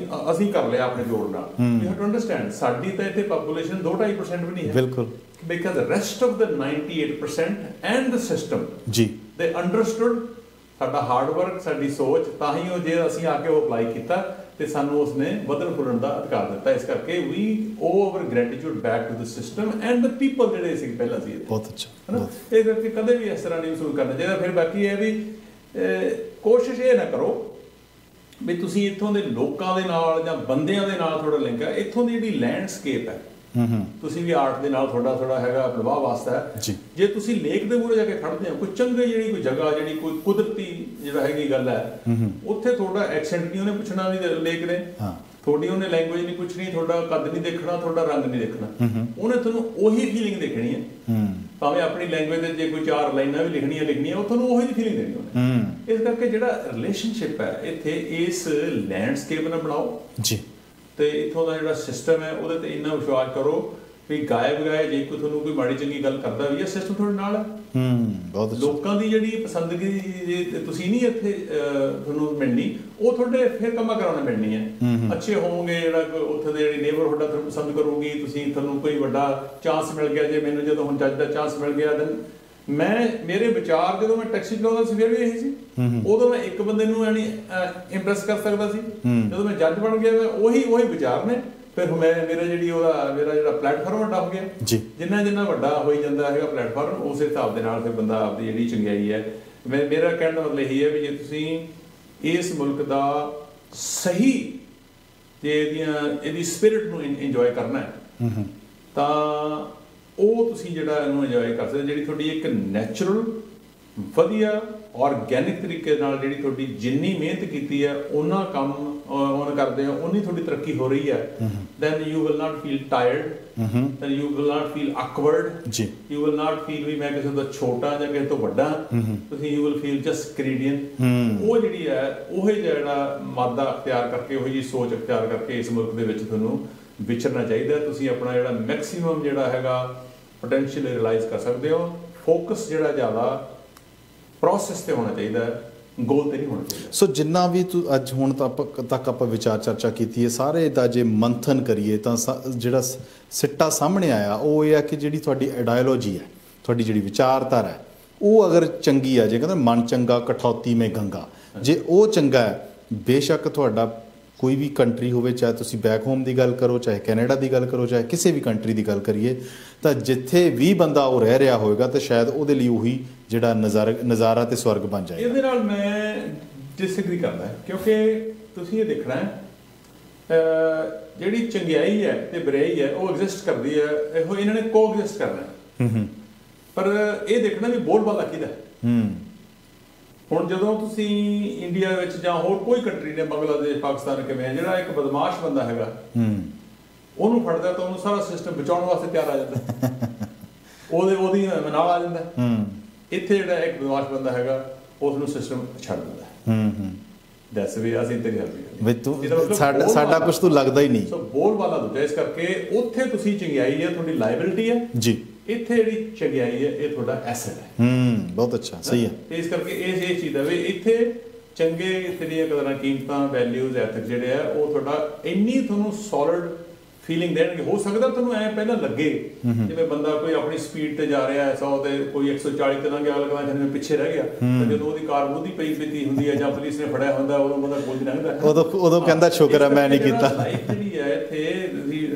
ਅਸੀਂ ਕਰ ਲਿਆ ਆਪਣੇ ਜੋੜ ਨਾਲ ਯੂ ਹੈਵ ਟੂ ਅੰਡਰਸਟੈਂਡ ਸਾਡੀ ਤਾਂ ਇੱਥੇ ਪੋਪੂਲੇਸ਼ਨ 2.5% ਵੀ ਨਹੀਂ ਹੈ ਬਿਲਕੁਲ because the rest of the 98% and the system ਜੀ they understood ਸਾਡਾ ਹਾਰਡ ਵਰਕ ਸਾਡੀ ਸੋਚ ਤਾਂ ਹੀ ਉਹ ਜੇ ਅਸੀਂ ਆ ਕੇ ਉਹ ਅਪਲਾਈ ਕੀਤਾ ਤੇ ਸਾਨੂੰ ਉਸਨੇ ਵਧਣ ਫੁੱਲਣ ਦਾ ਅਧਿਕਾਰ ਦਿੱਤਾ ਇਸ ਕਰਕੇ we owe our gratitude back to the system and the people ਜਿਹੜੇ ਸੀ ਪਹਿਲਾਂ ਸੀ ਬਹੁਤ ਅੱਛਾ ਹੈ ਇਹ ਕਰਕੇ ਕਦੇ ਵੀ ਇਸ ਤਰ੍ਹਾਂ ਨਹੀਂ ਮਹਿਸੂਸ ਕਰਨਾ ਚਾਹੀਦਾ ਫਿਰ ਬਾਕੀ ਇਹ ਵੀ ਕੋਸ਼ਿਸ਼ ਇਹ ਨਾ ਕਰੋ ਵੀ ਤੁਸੀਂ ਇੱਥੋਂ ਦੇ ਲੋਕਾਂ ਦੇ ਨਾਲ ਜਾਂ ਬੰਦਿਆਂ ਦੇ ਨਾਲ ਥੋੜਾ ਲਿੰਕ ਹੈ ਇੱਥੋਂ ਦੀ ਜਿਹੜੀ ਲੈਂਡਸਕੇਪ ਹੈ ਤੁਸੀਂ ਵੀ ਆਰਟ ਦੇ ਨਾਲ ਥੋੜਾ ਹੈਗਾ ਪ੍ਰਭਾਵ ਵਾਸਤਾ ਹੈ ਜੇ ਤੁਸੀਂ ਲੇਕ ਦੇ ਮੂਹਰੇ ਜਾ ਕੇ ਖੜਦੇ ਹੋ ਕੋਈ ਚੰਗੀ ਜਿਹੜੀ ਕੋਈ ਜਗ੍ਹਾ ਜਿਹੜੀ ਕੋਈ ਕੁਦਰਤੀ ਜਿਹੜਾ ਹੈਗੀ ਗੱਲ ਹੈ ਉੱਥੇ ਤੁਹਾਡਾ ਐਕਸੈਂਟ ਨਹੀਂ ਉਹਨੇ ਪੁੱਛਣਾ ਵੀ ਲੇਕ ਨੇ ਤੁਹਾਡੀ ਉਹਨੇ ਲੈਂਗੁਏਜ ਨਹੀਂ ਪੁੱਛਣੀ ਤੁਹਾਡਾ ਕੱਦ ਨਹੀਂ ਦੇਖਣਾ ਤੁਹਾਡਾ ਰੰਗ ਨਹੀਂ ਦੇਖਣਾ ਉਹਨੇ ਤੁਹਾਨੂੰ ਉਹੀ ਫੀਲਿੰਗ ਦੇਖਣੀ ਹੈ ਭਾਵੇਂ ਆਪਣੀ ਲੈਂਗੁਏਜ ਦੇ ਜੇ ਕੋਈ 4 ਲਾਈਨਾਂ ਵੀ ਲਿਖਣੀਆਂ ਉਹ ਤੁਹਾਨੂੰ ਉਹੀ ਫੀਲਿੰਗ ਦੇਣੀ ਉਹਨੇ ਇਸ ਕਰਕੇ ਜਿਹੜਾ ਰਿਲੇਸ਼ਨਸ਼ਿਪ ਹੈ ਇੱਥੇ ਇਸ ਲੈਂਡਸਕੇਪ ਨਾਲ ਬਣਾਓ ਜੀ ਤੇ ਇੱਥੋਂ ਦਾ ਜਿਹੜਾ ਸਿਸਟਮ ਹੈ ਉਹਦੇ ਤੇ ਇੰਨਾ ਵਿਸ਼ਵਾਸ ਕਰੋ ਵੀ ਗਾਇਬ ਜੇ ਕੋਈ ਤੁਹਾਨੂੰ ਕੋਈ ਮਾੜੀ ਚੰਗੀ ਗੱਲ ਕਰਦਾ ਵੀ ਇਹ ਸਿਸਟਮ ਤੁਹਾਡੇ ਨਾਲ ਹੈ ਬਹੁਤ ਲੋਕਾਂ ਦੀ ਜਿਹੜੀ ਪਸੰਦਗੀ ਜੇ ਤੁਸੀਂ ਨਹੀਂ ਇੱਥੇ ਤੁਹਾਨੂੰ ਮਿਲਣੀ ਉਹ ਤੁਹਾਡੇ ਫਿਰ ਕੰਮਾਂ ਕਰਾਉਣਾ ਮਿਲਣੀ ਹੈ ਅੱਛੇ ਹੋਵੋਗੇ ਜਿਹੜਾ ਉੱਥੇ ਦੇ ਜਿਹੜੀ ਨੇਬਰਹੁੱਡ ਆ ਤੁਹਾਨੂੰ ਪਸੰਦ ਕਰੂਗੀ ਤੁਸੀਂ ਤੁਹਾਨੂੰ ਕੋਈ ਵੱਡਾ ਚਾਂਸ ਮਿਲ ਗਿਆ ਜੇ ਮੈਨੂੰ ਜਦੋਂ ਹੁਣ ਜੱਜ ਦਾ ਚਾਂਸ ਮਿਲ ਗਿਆ ਦੈਨ ਮੇਰੇ ਵਿਚਾਰ ਜਦੋਂ ਮੈਂ ਟੈਕਸੀ ਚਲਾਉਂਦਾ ਸੀ ਫਿਰ ਵੀ ਇਹੀ ਸੀ ਉਦੋਂ ਮੈਂ ਇੱਕ ਬੰਦੇ ਨੂੰ ਯਾਨੀ ਇੰਪ੍ਰੈਸ ਕਰ ਸਕਦਾ ਸੀ ਜਦੋਂ ਮੈਂ ਜੱਜ ਬਣ ਗਿਆ ਮੈਂ ਉਹੀ ਵਿਚਾਰ ਨੇ ਫਿਰ ਮੇਰਾ ਜਿਹੜਾ ਪਲੇਟਫਾਰਮ ਵੱਡਾ ਹੋ ਗਿਆ ਜਿੰਨਾ ਵੱਡਾ ਹੋਈ ਜਾਂਦਾ ਹੈਗਾ ਪਲੇਟਫਾਰਮ ਉਸੇ ਹਿਸਾਬ ਦੇ ਨਾਲ ਫਿਰ ਬੰਦਾ ਆਪਦੀ ਜਿਹੜੀ ਚੰਗਿਆਈ ਹੈ ਮੇਰਾ ਕਹਿਣ ਦਾ ਮਤਲਬ ਇਹੀ ਹੈ ਵੀ ਜੇ ਤੁਸੀਂ ਇਸ ਮੁਲਕ ਦਾ ਸਹੀ ਤੇ ਇਹਦੀ ਸਪਿਰਿਟ ਨੂੰ ਇੰਜੋਏ ਕਰਨਾ ਹੈ ਤਾਂ ਉਹ ਤੁਸੀਂ ਜਿਹੜਾ ਇਹਨੂੰ ਇੰਜੋਏ ਕਰ ਸਕਦੇ ਜਿਹੜੀ ਤੁਹਾਡੀ ਇੱਕ ਨੈਚੁਰਲ ਵਧੀਆ ਆਰਗੈਨਿਕ ਤਰੀਕੇ ਨਾਲ ਜਿਹੜੀ ਤੁਹਾਡੀ ਜਿੰਨੀ ਮਿਹਨਤ ਕੀਤੀ ਹੈ ਉਹਨਾਂ ਕੰਮ ਉਹਨ ਕਰਦੇ ਹੋ ਉਨੀ ਤੁਹਾਡੀ ਤਰੱਕੀ ਹੋ ਰਹੀ ਹੈ then you will not feel tired then you will not feel awkward ਜੀ you will not feel ਵੀ ਮੈਂ ਕਿਸੇ ਤੋਂ ਛੋਟਾ ਜਾਂ ਕਿਸੇ ਤੋਂ ਵੱਡਾ ਤੁਸੀਂ you will feel just Canadian ਉਹ ਜਿਹੜੀ ਹੈ ਉਹ ਜਿਹੜਾ ਮਾਦਾ ਅਖਤਿਆਰ ਕਰਕੇ ਉਹ ਜੀ ਸੋਚ ਅਖਤਿਆਰ ਕਰਕੇ ਇਸ ਮੁਲਕ ਦੇ ਵਿੱਚ ਤੁਹਾਨੂੰ ਵਿਚਰਨਾ ਚਾਹੀਦਾ ਤੁਸੀਂ ਆਪਣਾ ਜਿਹੜਾ ਮੈਕਸਿਮਮ ਜਿਹੜਾ ਹੈਗਾ ਪੋਟੈਂਸ਼ੀਅਲ ਰਿਅਲਾਈਜ਼ ਕਰ ਸਕਦੇ ਹੋ ਫੋਕਸ ਜਿਹੜਾ ਜ਼ਿਆਦਾ ਪ੍ਰੋਸੈਸ ਤੇ ਹੋਣਾ ਚਾਹੀਦਾ ਹੈ ਗੋਲ ਤੇ ਨਹੀਂ ਹੋਣਾ ਚਾਹੀਦਾ ਸੋ ਜਿੰਨਾ ਵੀ ਅੱਜ ਹੁਣ ਤੱਕ ਆਪਾਂ ਵਿਚਾਰ ਚਰਚਾ ਕੀਤੀ ਹੈ ਸਾਰੇ ਦਾ ਜੇ ਮੰਥਨ ਕਰੀਏ ਤਾਂ ਜਿਹੜਾ ਸਿੱਟਾ ਸਾਹਮਣੇ ਆਇਆ ਉਹ ਇਹ ਹੈ ਕਿ ਜਿਹੜੀ ਤੁਹਾਡੀ ਆਈਡੀਓਲੋਜੀ ਹੈ ਤੁਹਾਡੀ ਜਿਹੜੀ ਵਿਚਾਰਧਾਰਾ ਹੈ ਉਹ ਅਗਰ ਚੰਗੀ ਆ ਜੇ ਕਹਿੰਦੇ ਮਨ ਚੰਗਾ ਕਠੌਤੀ ਮੇ ਗੰਗਾ ਜੇ ਉਹ ਚੰਗਾ ਹੈ ਬੇਸ਼ੱਕ ਤੁਹਾਡਾ ਕੋਈ ਵੀ ਕੰਟਰੀ ਹੋਵੇ ਚਾਹੇ ਤੁਸੀਂ ਬੈਕ ਹੋਮ ਦੀ ਗੱਲ ਕਰੋ ਚਾਹੇ ਕੈਨੇਡਾ ਦੀ ਗੱਲ ਕਰੋ ਚਾਹੇ ਕਿਸੇ ਵੀ ਕੰਟਰੀ ਦੀ ਗੱਲ ਕਰੀਏ ਤਾਂ ਜਿੱਥੇ ਵੀ ਬੰਦਾ ਉਹ ਰਹਿ ਰਿਹਾ ਹੋਵੇਗਾ ਤਾਂ ਸ਼ਾਇਦ ਉਹਦੇ ਲਈ ਉਹੀ ਜਿਹੜਾ ਨਜ਼ਾਰਾ ਤੇ ਸਵਰਗ ਬਣ ਜਾਏ ਇਹਦੇ ਨਾਲ ਮੈਂ ਡਿਸਐਗਰੀ ਕਰਦਾ ਕਿਉਂਕਿ ਤੁਸੀਂ ਇਹ ਦੇਖਣਾ ਹੈ ਜਿਹੜੀ ਚੰਗਿਆਈ ਹੈ ਤੇ ਬੁਰਾਈ ਹੈ ਉਹ ਐਗਜ਼ਿਸਟ ਕਰਦੀ ਹੈ ਇਹੋ ਇਹਨਾਂ ਨੇ ਕੋਐਗਜ਼ਿਸਟ ਕਰਨਾ ਪਰ ਇਹ ਦੇਖਣਾ ਵੀ ਬੋਲਬਾਲਾ ਕਿਹਦਾ ਹੁਣ ਜਦੋਂ ਤੁਸੀਂ ਇੰਡੀਆ ਵਿੱਚ ਜਾਂ ਹੋਰ ਕੋਈ ਕੰਟਰੀ ਨੇ ਬੰਗਲਾਦੇਸ਼ ਪਾਕਿਸਤਾਨ ਕਿਵੇਂ ਜਿਹੜਾ ਇੱਕ ਬਦਮਾਸ਼ ਬੰਦਾ ਹੈਗਾ ਉਹਨੂੰ ਫੜਦਾ ਤਾਂ ਉਹਨੂੰ ਸਾਰਾ ਸਿਸਟਮ ਬਚਾਉਣ ਵਾਸਤੇ ਤਿਆਰ ਆ ਜਾਂਦਾ ਉਹਦੀ ਨਾਲ ਆ ਜਾਂਦਾ ਇੱਥੇ ਜਿਹੜਾ ਇੱਕ ਬਦਮਾਸ਼ ਬੰਦਾ ਹੈਗਾ ਉਸ ਨੂੰ ਸਿਸਟਮ ਛੱਡ ਦਿੰਦਾ ਦੱਸ ਵੀ ਅਸੀਂ ਤੇਰੀ ਹੈਲਪ ਵੀ ਤੂੰ ਸਾਡਾ ਕੁਝ ਤੂੰ ਲੱਗਦਾ ਹੀ ਨਹੀਂ। ਸੋ ਬੋਲ ਵਾਲਾ ਦੂਜਾ, ਇਸ ਕਰਕੇ ਉੱਥੇ ਤੁਸੀਂ ਚੰਗਿਆਈ ਹੈ ਤੁਹਾਡੀ ਲਾਇਬਿਲਿਟੀ ਹੈ ਜੀ, ਇੱਥੇ ਜਿਹੜੀ ਚੰਗਿਆਈ ਹੈ ਇਹ ਤੁਹਾਡਾ ਐਸੈਟ ਹੈ। ਬਹੁਤ ਅੱਛਾ, ਸਹੀ ਹੈ। ਤੇ ਇਸ ਕਰਕੇ ਇਹ ਚੀਜ਼ ਹੈ ਵੀ ਇੱਥੇ ਚੰਗੇ ਤੇਰੀਆਂ ਕਦਰਾਂ ਕੀਮਤਾਂ ਵੈਲਿਊਜ਼ ਐਥਿਕਸ ਜਿਹੜੇ ਆ ਉਹ ਤੁਹਾਡਾ ਇੰਨੀ ਤੁਹਾਨੂੰ ਸੋਲਿਡ ਫੀਲਿੰਗ ਦੇਣਗੇ। ਹੋ ਸਕਦਾ ਤੁਹਾਨੂੰ ਐ ਪਹਿਲਾਂ ਲੱਗੇ ਜਿਵੇਂ ਬੰਦਾ ਕੋਈ ਆਪਣੀ ਸਪੀਡ ਤੇ ਜਾ ਰਿਹਾ ਹੈ 100 ਤੇ ਕੋਈ 140 ਤੇ ਲੰਘ ਗਿਆ, ਅਗਲਾ ਕਹਿੰਦਾ ਮੈਂ ਪਿੱਛੇ ਰਹਿ ਗਿਆ। ਤੇ ਜਦੋਂ ਉਹਦੀ ਕਾਰ ਮੂਹਦੀ ਪਈ ਹੁੰਦੀ ਹੈ ਜਾਂ ਪੁਲਿਸ ਨੇ ਫੜਿਆ ਹੁੰਦਾ ਉਦੋਂ ਬੰਦਾ ਕੋਲ ਦੀ ਲੰਘਦਾ, ਉਦੋਂ ਕਹਿੰਦਾ ਸ਼ੁਕਰ ਹੈ ਮੈਂ ਨਹੀਂ ਕੀਤਾ। ਜਿਹੜੀ ਹੈ ਇੱਥੇ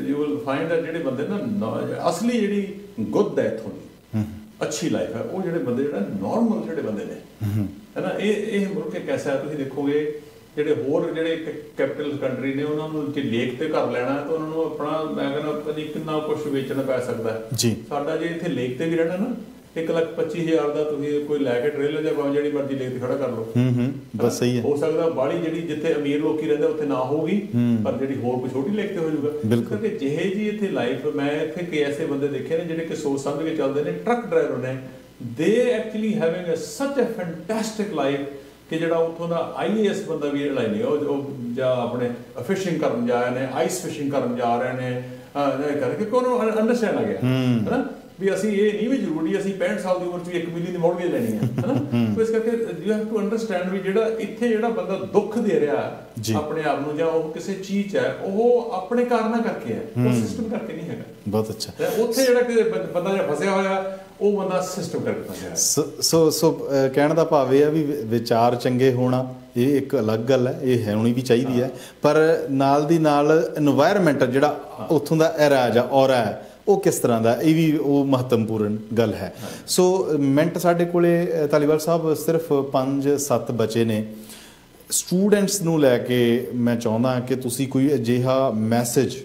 ਯੂ ਵਿਲ ਫਾਈਂਡ ਦੈਟ ਜਿਹੜੇ ਬੰਦੇ ਨਾ ਅਸਲੀ ਜਿਹੜੀ ਗੁੱਡ ਹੈ ਇੱਥੋਂ ਦੀ ਅੱਛੀ ਲਾਈਫ ਹੈ, ਉਹ ਜਿਹੜੇ ਬੰਦੇ ਜਿਹੜਾ ਨਾਰਮਲ ਜਿਹੜੇ ਬੰਦੇ ਨੇ ਹੈ ਨਾ। ਇਹ ਮੁਲਕ ਇੱਕ ਐਸਾ ਹੈ, ਤੁਸੀਂ ਦੇਖੋਗੇ ਜਿਹੜੇ ਹੋਰ ਜਿਹੜੇ ਕੈਪੀਟਲ ਕੰਟਰੀ ਨੇ ਉਹਨਾਂ ਨੂੰ ਜੇ ਲੇਕ ਤੇ ਘਰ ਲੈਣਾ ਤਾਂ ਉਹਨਾਂ ਨੂੰ ਆਪਣਾ ਮੈਂ ਕਹਿੰਦਾ ਪਤਾ ਨਹੀਂ ਕਿੰਨਾ ਕੁਛ ਵੇਚਣਾ ਪੈ ਸਕਦਾ ਹੈ। ਸਾਡਾ ਜੇ ਇੱਥੇ ਲੇਕ ਤੇ ਵੀ ਰਹਿਣਾ ਨਾ 1,25,000 ਦਾ ਤੁਸੀਂ ਕੋਈ ਲੈ ਕੇ ਟ੍ਰੇਲਰ ਜਾਂ ਜਿਹੜੀ ਮਰਜ਼ੀ ਲੇਕ ਤੇ ਖੜਾ ਕਰ ਲਓ। ਬਸ ਸਹੀ ਹੈ। ਹੋ ਸਕਦਾ ਬਾਹਲੀ ਜਿਹੜੀ ਜਿੱਥੇ ਅਮੀਰ ਲੋਕੀ ਰਹਿੰਦੇ ਉੱਥੇ ਨਾ ਹੋਊਗੀ, ਪਰ ਜਿਹੜੀ ਹੋਰ ਕੋਈ ਛੋਟੀ ਲੇਕ ਤੇ ਹੋ ਜਾਊਗਾ। ਕਿਉਂਕਿ ਜਿਹੇ ਜੀ ਇੱਥੇ ਲਾਈਫ ਮੈਂ ਇੱਥੇ ਕਈ ਐਸੇ ਬੰਦੇ ਦੇਖੇ ਨੇ ਜਿਹੜੇ ਕਿ ਸੋਚ ਸਮਝ ਕੇ ਚੱਲਦੇ ਨੇ। ਟਰੱਕ ਡਰਾਈਵਰ ਨੇ, ਦੇ ਐਕਚੁਅਲੀ ਹੈਵਿੰਗ ਸੱਚ ਅ ਫੈਂਟੈਸਟਿਕ ਲਾਈਫ ਕਿ ਜਿਹੜਾ ਉੱਥੋਂ ਦਾ IAS ਬੰਦਾ ਵੀ ਜਿਹੜਾ ਨਹੀਂ ਉਹ ਜਾਂ ਆਪਣੇ ਫਿਸ਼ਿੰਗ ਕਰਨ ਜਾ ਰਹੇ ਨੇ, ਆਈਸ ਫਿਸ਼ਿੰਗ ਕਰਨ ਜਾ ਰਹੇ ਨੇ ਕਰਕੇ ਕੋਈ ਅੰਡਰਸਟੈਂਡ ਆ ਗਿਆ ਹੈ ਨਾ ਵੀ ਅਸੀਂ ਇਹ ਨਹੀਂ ਵੀ ਜ਼ਰੂਰੀ ਅਸੀਂ 65 ਸਾਲ ਦੀ ਉਮਰ 'ਚ 1 ਮਿਲੀਅਨ ਦੀ ਮੌਰਗੇਜ ਲੈਣੀ ਹੈ ਨਾ। ਸੋ ਇਸ ਕਰਕੇ ਯੂ ਹੈਵ ਟੂ ਅੰਡਰਸਟੈਂਡ ਵੀ ਜਿਹੜਾ ਇੱਥੇ ਜਿਹੜਾ ਬੰਦਾ ਦੁੱਖ ਦੇ ਰਿਹਾ ਆਪਣੇ ਆਪ ਨੂੰ ਜਾਂ ਉਹ ਕਿਸੇ ਚੀਜ਼ 'ਚ ਹੈ ਉਹ ਆਪਣੇ ਕਾਰਨਾਂ ਕਰਕੇ ਹੈ, ਉਹ ਸਿਸਟਮ ਕਰਕੇ ਨਹੀਂ ਹੈਗਾ। ਬਹੁਤ ਅੱਛਾ। ਉੱਥੇ ਜਿਹੜਾ ਕਿ ਬੰਦਾ ਜਿਹੜਾ ਫਸਿਆ ਹੋਇਆ ਉਹ ਬੰਦਾ ਸਿਸਟਮ ਕਰਕੇ ਫਸਿਆ ਹੈ। ਸੋ ਕਹਿਣ ਦਾ ਭਾਵ ਇਹ ਆ ਵੀ ਵਿਚਾਰ ਚੰਗੇ ਹੋਣਾ ਇਹ ਇੱਕ ਅਲੱਗ ਗੱਲ ਹੈ, ਇਹ ਹੋਣੀ ਵੀ ਚਾਹੀਦੀ ਹੈ, ਪਰ ਨਾਲ ਦੀ ਨਾਲ এনवायरमेंट ਜਿਹੜਾ ਉੱਥੋਂ ਦਾ ਐਰਾਜ ਆ ਔਰਾ ਹੈ ਉਹ ਕਿਸ ਤਰ੍ਹਾਂ ਦਾ, ਇਹ ਵੀ ਉਹ ਮਹੱਤਵਪੂਰਨ ਗੱਲ ਹੈ। ਸੋ ਮਿੰਟ ਸਾਡੇ ਕੋਲੇ ਧਾਲੀਵਾਲ ਸਾਹਿਬ ਸਿਰਫ 5-7 ਬਚੇ ਨੇ। ਸਟੂਡੈਂਟਸ ਨੂੰ ਲੈ ਕੇ ਮੈਂ ਚਾਹੁੰਦਾ ਕਿ ਤੁਸੀਂ ਕੋਈ ਅਜਿਹਾ ਮੈਸੇਜ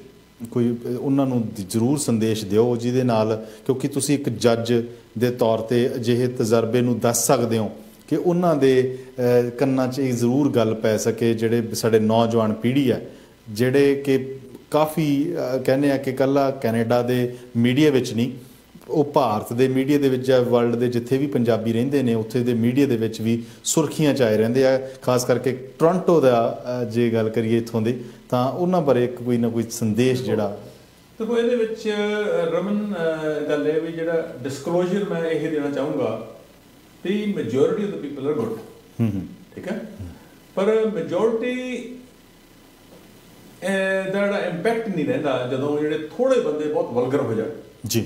ਕੋਈ ਉਹਨਾਂ ਨੂੰ ਜ਼ਰੂਰ ਸੰਦੇਸ਼ ਦਿਓ ਜਿਹਦੇ ਨਾਲ, ਕਿਉਂਕਿ ਤੁਸੀਂ ਇੱਕ ਜੱਜ ਦੇ ਤੌਰ ਤੇ ਅਜਿਹੇ ਤਜਰਬੇ ਨੂੰ ਦੱਸ ਸਕਦੇ ਹੋ ਕਿ ਉਹਨਾਂ ਦੇ ਕੰਨਾਂ 'ਚ ਇਹ ਜ਼ਰੂਰ ਗੱਲ ਪੈ ਸਕੇ ਜਿਹੜੇ ਸਾਡੇ ਨੌਜਵਾਨ ਪੀੜ੍ਹੀ ਹੈ ਜਿਹੜੇ ਕਿ ਕਾਫੀ ਕਹਿੰਦੇ ਆ ਕਿ ਇਕੱਲਾ ਕੈਨੇਡਾ ਦੇ ਮੀਡੀਆ ਵਿੱਚ ਨਹੀਂ, ਉਹ ਭਾਰਤ ਦੇ ਮੀਡੀਆ ਦੇ ਵਿੱਚ ਜਾਂ ਵਰਲਡ ਦੇ ਜਿੱਥੇ ਵੀ ਪੰਜਾਬੀ ਰਹਿੰਦੇ ਨੇ ਉੱਥੇ ਦੇ ਮੀਡੀਆ ਦੇ ਵਿੱਚ ਵੀ ਸੁਰਖੀਆਂ 'ਚ ਆਏ ਰਹਿੰਦੇ ਆ। ਖਾਸ ਕਰਕੇ ਟੋਰਾਂਟੋ ਦਾ ਜੇ ਗੱਲ ਕਰੀਏ ਇੱਥੋਂ ਦੀ ਤਾਂ ਉਹਨਾਂ ਬਾਰੇ ਕੋਈ ਨਾ ਕੋਈ ਸੰਦੇਸ਼ ਜਿਹੜਾ ਦੇਖੋ ਇਹਦੇ ਵਿੱਚ ਰਮਨ ਗੱਲ ਇਹ ਵੀ ਜਿਹੜਾ ਡਿਸਕਲੋਜ਼ਰ ਮੈਂ ਇਹ ਦੇਣਾ ਚਾਹੂੰਗਾ ਵੀ majority of the people are good, ਠੀਕ ਹੈ, ਪਰ ਮੈਜੋਰਿਟੀ ਦਾ ਜਿਹੜਾ ਇੰਪੈਕਟ ਨਹੀਂ ਰਹਿੰਦਾ ਜਦੋਂ ਜਿਹੜੇ ਥੋੜੇ ਬੰਦੇ ਬਹੁਤ ਵਲਗਰ ਹੋ ਜਾਣ ਜੀ,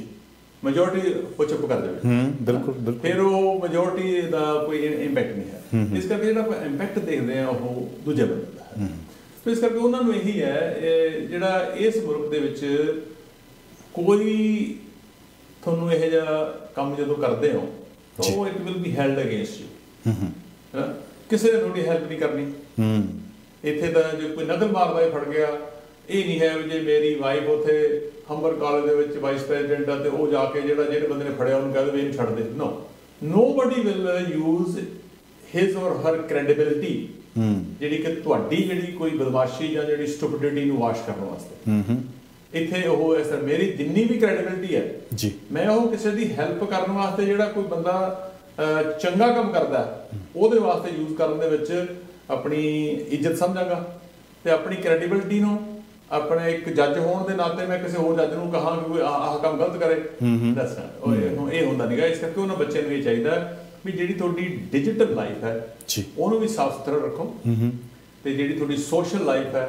ਮੈਜੋਰਿਟੀ ਉਹ ਚੁੱਪ ਕਰ ਜਾਵੇ। ਬਿਲਕੁਲ ਫਿਰ ਉਹ ਮੈਜੋਰਿਟੀ ਦਾ ਕੋਈ ਇੰਪੈਕਟ ਨਹੀਂ ਹੈ। ਇਸ ਕਰਕੇ ਜਿਹੜਾ ਆਪਾਂ ਇੰਪੈਕਟ ਦੇਖਦੇ ਆ ਉਹ ਦੂਜੇ ਬੰਦੇ ਦਾ ਹੈ। ਸੋ ਇਸ ਕਰਕੇ ਉਹਨਾਂ ਨੂੰ ਇਹੀ ਹੈ ਜਿਹੜਾ ਇਸ ਮੁਲਕ ਦੇ ਵਿੱਚ ਕੋਈ ਤੁਹਾਨੂੰ ਇਹੋ ਜਿਹਾ ਕੰਮ ਜਦੋਂ ਕਰਦੇ ਹੋ ਤਾਂ ਉਹ it will be held against you. ਕਿਸੇ ਨੇ ਤੁਹਾਡੀ ਹੈਲਪ ਨਹੀਂ ਕਰਨੀ। ਇੱਥੇ ਤਾਂ ਜੇ ਕੋਈ ਨਕਲ ਮਾਰਦਾ ਹੀ ਫੜ ਗਿਆ, ਇਹ ਨਹੀਂ ਹੈ ਵੀ ਜੇ ਮੇਰੀ ਵਾਈਫ ਉੱਥੇ ਹੰਬਰ ਕਾਲਜ ਦੇ ਵਿੱਚ ਵਾਈਸ ਪ੍ਰੈਜ਼ੀਡੈਂਟ ਆ ਤੇ ਉਹ ਜਾ ਕੇ ਜਿਹੜੇ ਬੰਦੇ ਨੇ ਫੜਿਆ ਉਹਨੂੰ ਕਹਿੰਦੇ ਵੀ ਇਹਨੂੰ ਛੱਡ ਦੇ। ਨੋ, ਨੋਬਡੀ ਵਿਲ ਯੂਜ਼ ਹਿਸ ਔਰ ਹਰ ਕ੍ਰੈਡੀਬਿਲਿਟੀ ਜਿਹੜੀ ਕਿ ਤੁਹਾਡੀ ਜਿਹੜੀ ਕੋਈ ਬਦਮਾਸ਼ੀ ਜਾਂ ਜਿਹੜੀ ਸਟੂਪਿਡਿਟੀ ਨੂੰ ਵਾਸ਼ ਕਰਨ ਵਾਸਤੇ। ਇੱਥੇ ਉਹ ਇਸ ਤਰ੍ਹਾਂ ਮੇਰੀ ਜਿੰਨੀ ਵੀ ਕ੍ਰੈਡੀਬਿਲਿਟੀ ਹੈ ਜੀ, ਮੈਂ ਉਹ ਕਿਸੇ ਦੀ ਹੈਲਪ ਕਰਨ ਵਾਸਤੇ ਜਿਹੜਾ ਕੋਈ ਬੰਦਾ ਚੰਗਾ ਕੰਮ ਕਰਦਾ ਉਹਦੇ ਵਾਸਤੇ ਯੂਜ਼ ਕਰਨ ਦੇ ਵਿੱਚ ਆਪਣੀ ਇੱਜ਼ਤ ਸਮਝਾਂਗਾ ਤੇ ਆਪਣੀ ਕ੍ਰੈਡੀਬਿਲਿਟੀ ਨੂੰ ਆਪਣੇ ਇੱਕ ਜੱਜ ਹੋਣ ਦੇ ਨਾਤੇ ਮੈਂ ਕਿਸੇ ਹੋਰ ਜੱਜ ਨੂੰ ਕਹਾਂ ਕਿ ਕੋਈ ਆਹ ਕੰਮ ਗਲਤ ਕਰੇ, ਦੱਸਣਾ ਇਹ ਹੁੰਦਾ ਨਹੀਂਗਾ। ਇਸ ਕਰਕੇ ਉਹਨਾਂ ਬੱਚਿਆਂ ਨੂੰ ਇਹ ਚਾਹੀਦਾ ਵੀ ਜਿਹੜੀ ਤੁਹਾਡੀ ਡਿਜੀਟਲ ਲਾਈਫ ਹੈ ਉਹਨੂੰ ਵੀ ਸਾਫ਼ ਸੁਥਰਾ ਰੱਖੋ ਤੇ ਜਿਹੜੀ ਤੁਹਾਡੀ ਸੋਸ਼ਲ ਲਾਈਫ ਹੈ